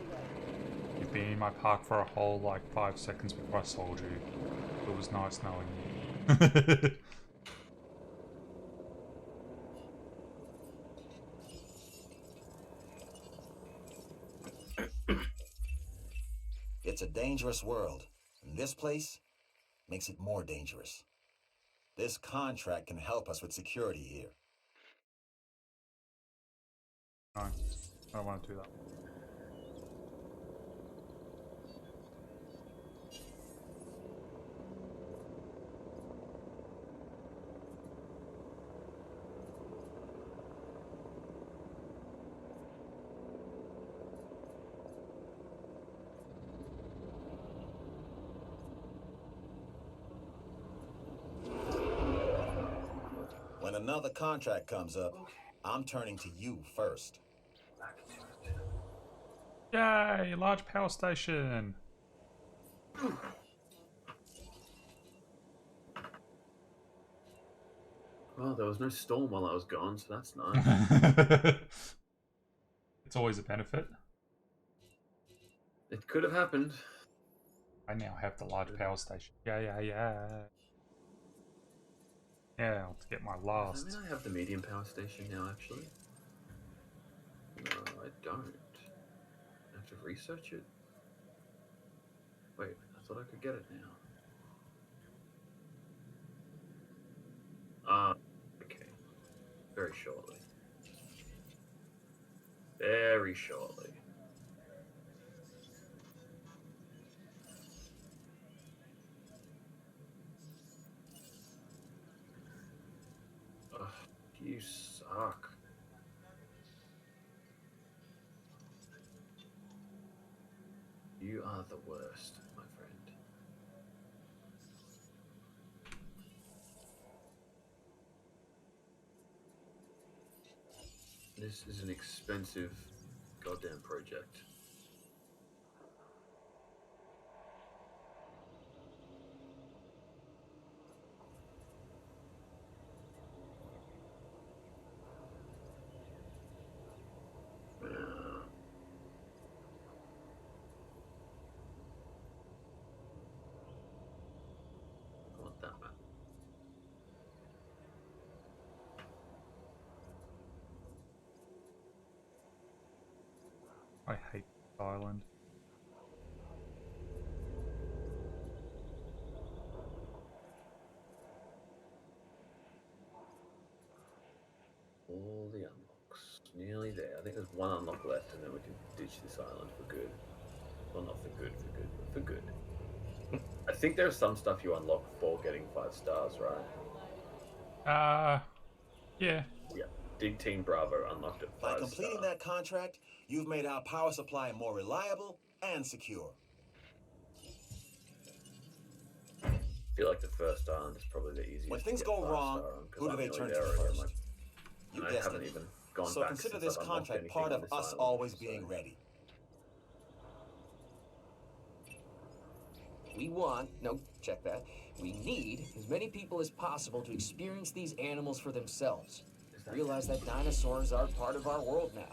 You've been in my park for a whole like 5 seconds before I sold you. It was nice knowing you. dangerous world, and this place makes it more dangerous. This contract can help us with security here. No, I don't want to do that. When another contract comes up, I'm turning to you first. Yay! Large power station! Well, there was no storm while I was gone, so that's nice. It's always a benefit. It could have happened. I now have the large power station. Yeah. Yeah, let's get my Does last. that mean I have the medium power station now, actually? No, I don't. I have to research it? Wait, I thought I could get it now. Okay. Very shortly. Very shortly. Ugh, you suck. You are the worst, my friend. This is an expensive goddamn project. I want that, man. I hate this island. All the unlocks. Nearly there. I think there's one unlock left and then we can ditch this island for good. Well, not for good, but for good. I think there's some stuff you unlock for getting 5 stars, right? Yeah. Yeah. Dig Team Bravo unlocked at 5 By completing that contract, you've made our power supply more reliable and secure. I feel like the first island is probably the easiest. When things to get go 5 wrong, star on, who do I'm they nearly turn to there already. I'm first? like, You and I guessed haven't it. even gone So back consider since this I've unlocked contract anything part on of this us island, always so- being ready. We want, no, check that. We need as many people as possible to experience these animals for themselves. Realize that dinosaurs are part of our world now.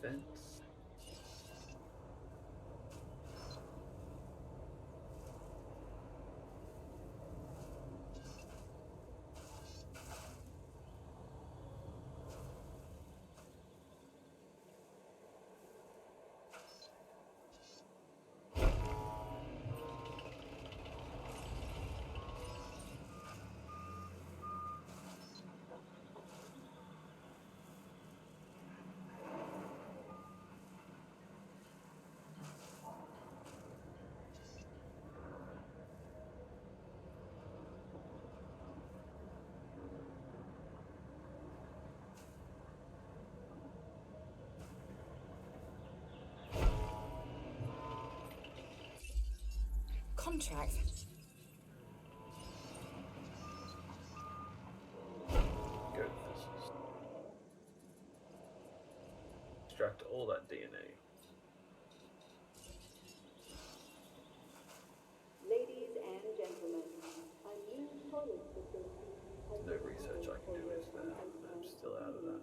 Fence. Contract? Go vessels. Extract all that DNA. Ladies and gentlemen, a new toilet system has No research I can do, is there? I'm still out of that.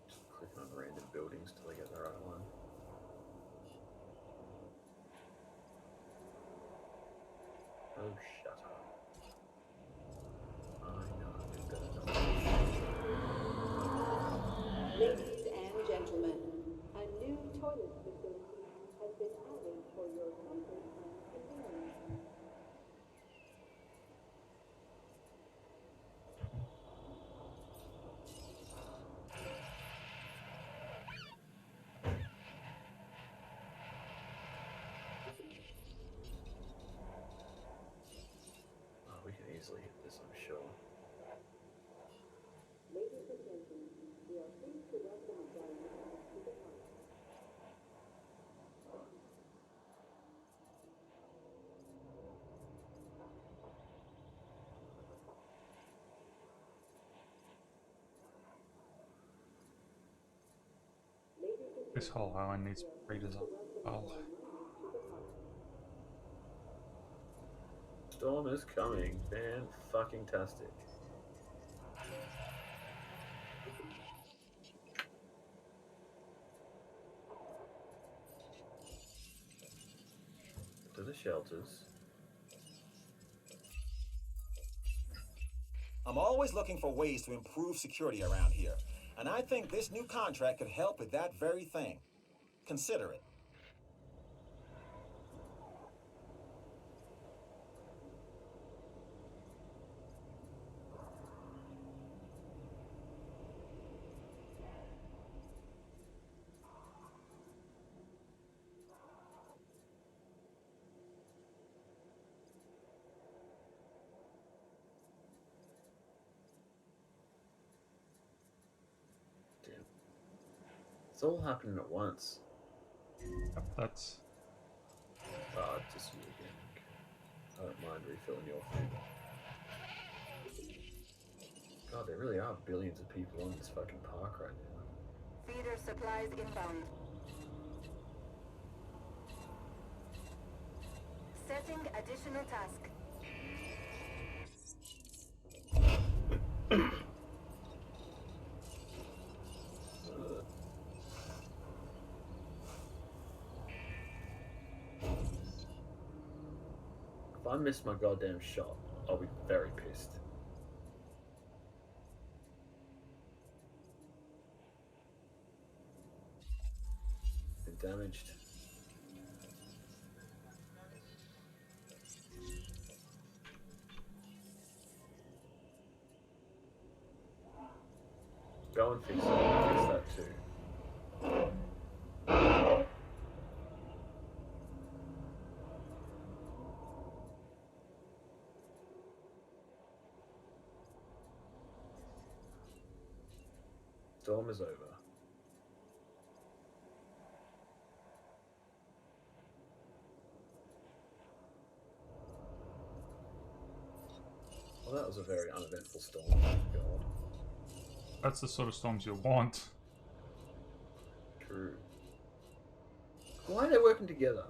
Just click on random buildings to Oh, shut up. I know, better not. Ladies and gentlemen, a new toilet facility has been added for your comfort and convenience. Oh, we can easily hit this, I'm sure. Ladies and gentlemen, we are pleased to welcome Diana to the park. This whole island needs redesign. Oh, Storm is coming. Fan-fucking-tastic. To the shelters. I'm always looking for ways to improve security around here, and I think this new contract could help with that very thing. Consider it. Damn. It's all happening at once. yep, that's Just you again. I don't mind refilling your food. God, there really are billions of people on this fucking park right now. Feeder supplies inbound. Setting additional task. If I miss my goddamn shot, I'll be very pissed. Been damaged. Go and fix that too. Storm is over. Well, that was a very uneventful storm. Thank God. that's the sort of storms you want. True. Why are they working together?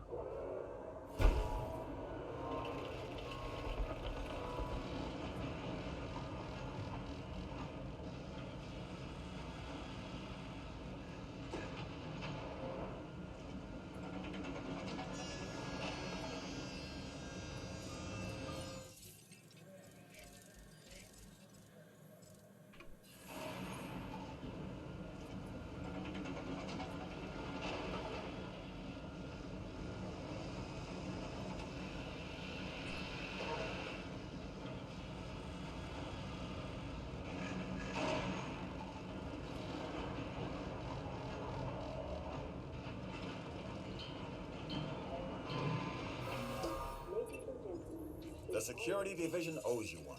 The security division owes you one.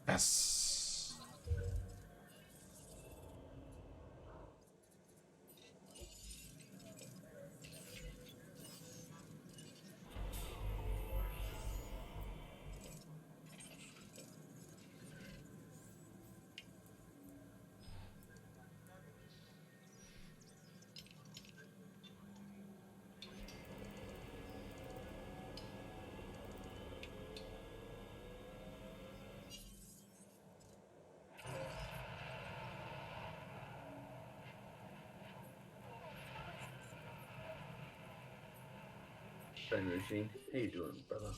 Yes. Hey, Machine. How you doing, brother?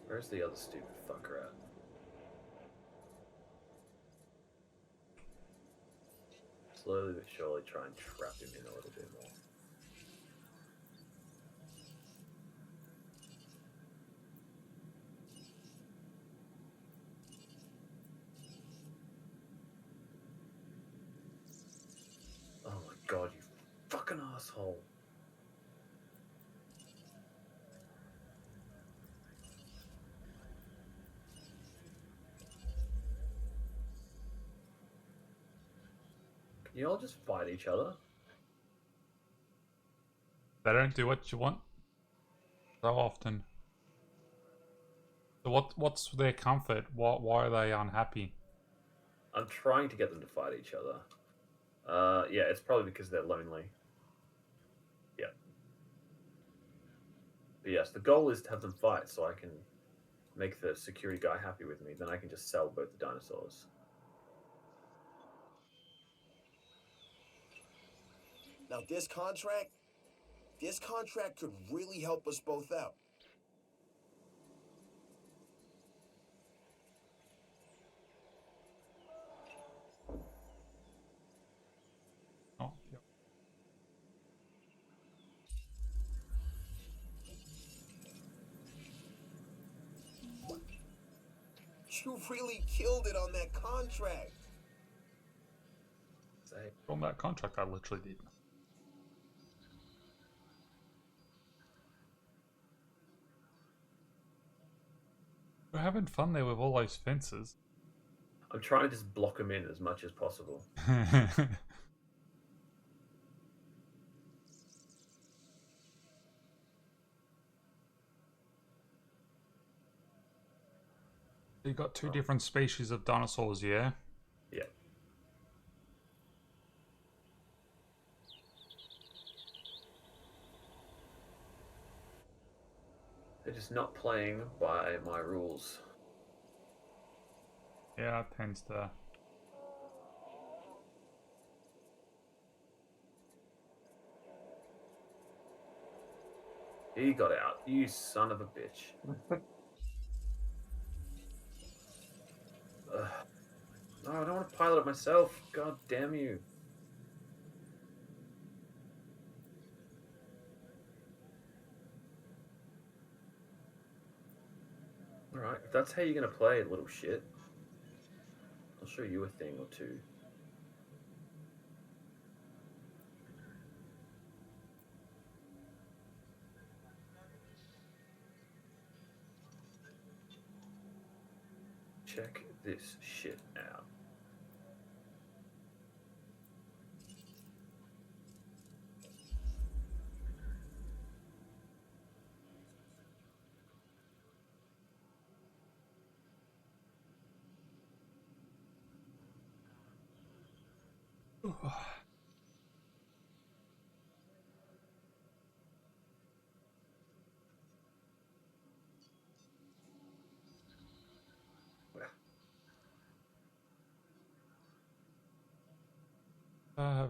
Where's the other stupid fucker at? Slowly but surely try and trap him in a little bit more. Oh my god, you fucking asshole. Can you all just fight each other? They don't do what you want so often. So what's their comfort? Why are they unhappy? I'm trying to get them to fight each other. Yeah, it's probably because they're lonely. Yeah. But yes, the goal is to have them fight so I can make the security guy happy with me. Then I can just sell both the dinosaurs. Now this contract could really help us both out. Oh, yeah. You really killed it on that contract. On that contract, I literally did. We're having fun there with all those fences. I'm trying to just block them in as much as possible. You got two different species of dinosaurs, yeah? Yeah. They're just not playing by my rules. Yeah, it tends to. He got out. You son of a bitch. No, I don't want to pilot it myself. God damn you. Alright, if that's how you're going to play it, little shit, I'll show you a thing or two. Check this shit out.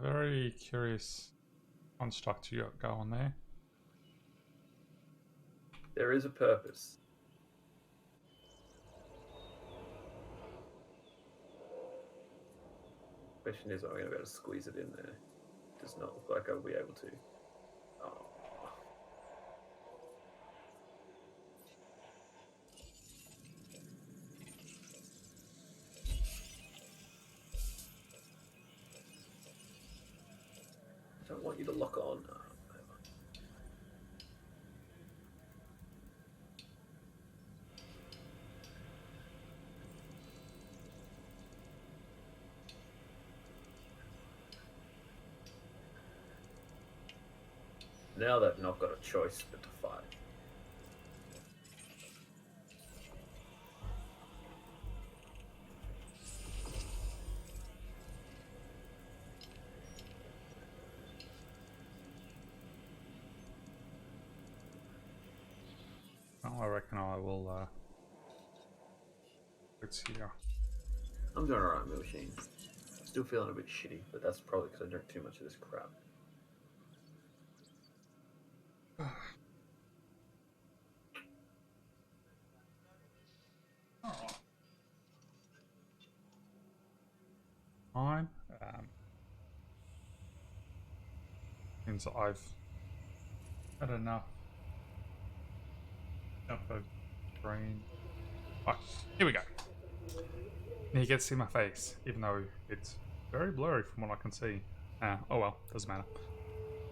Very curious construct you got going there. There is a purpose. Question is, am I going to be able to squeeze it in there? Does not look like I'll be able to. Oh. I don't want you to lock on. Now they've not got a choice but to fight. Well, I reckon I will It's here. I'm doing alright, Machine. Still feeling a bit shitty, but that's probably because I drink too much of this crap. Alright. Fine. Since I've had enough of green. Oh, here we go. And you get to see my face, even though it's very blurry from what I can see. Oh well, doesn't matter.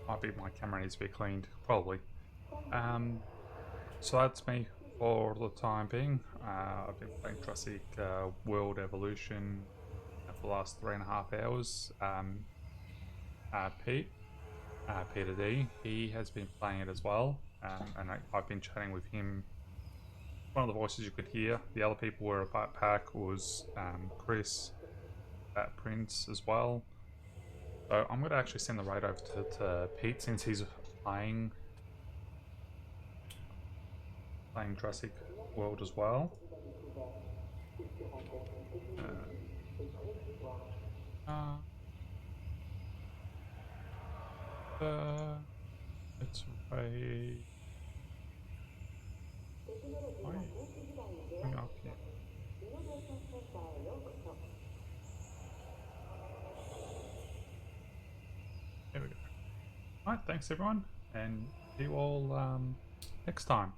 Might be my camera needs to be cleaned, probably. So that's me for the time being. I've been playing Jurassic World Evolution for the last 3.5 hours. Peter D, he has been playing it as well, and I've been chatting with him. One of the voices you could hear. The other people were a batpack was Chris, Bat Prince as well. So I'm going to actually send the raid over to Pete since he's playing Jurassic World as well. Let's raid. Bring up here. There we go. Alright, thanks everyone, and see you all next time.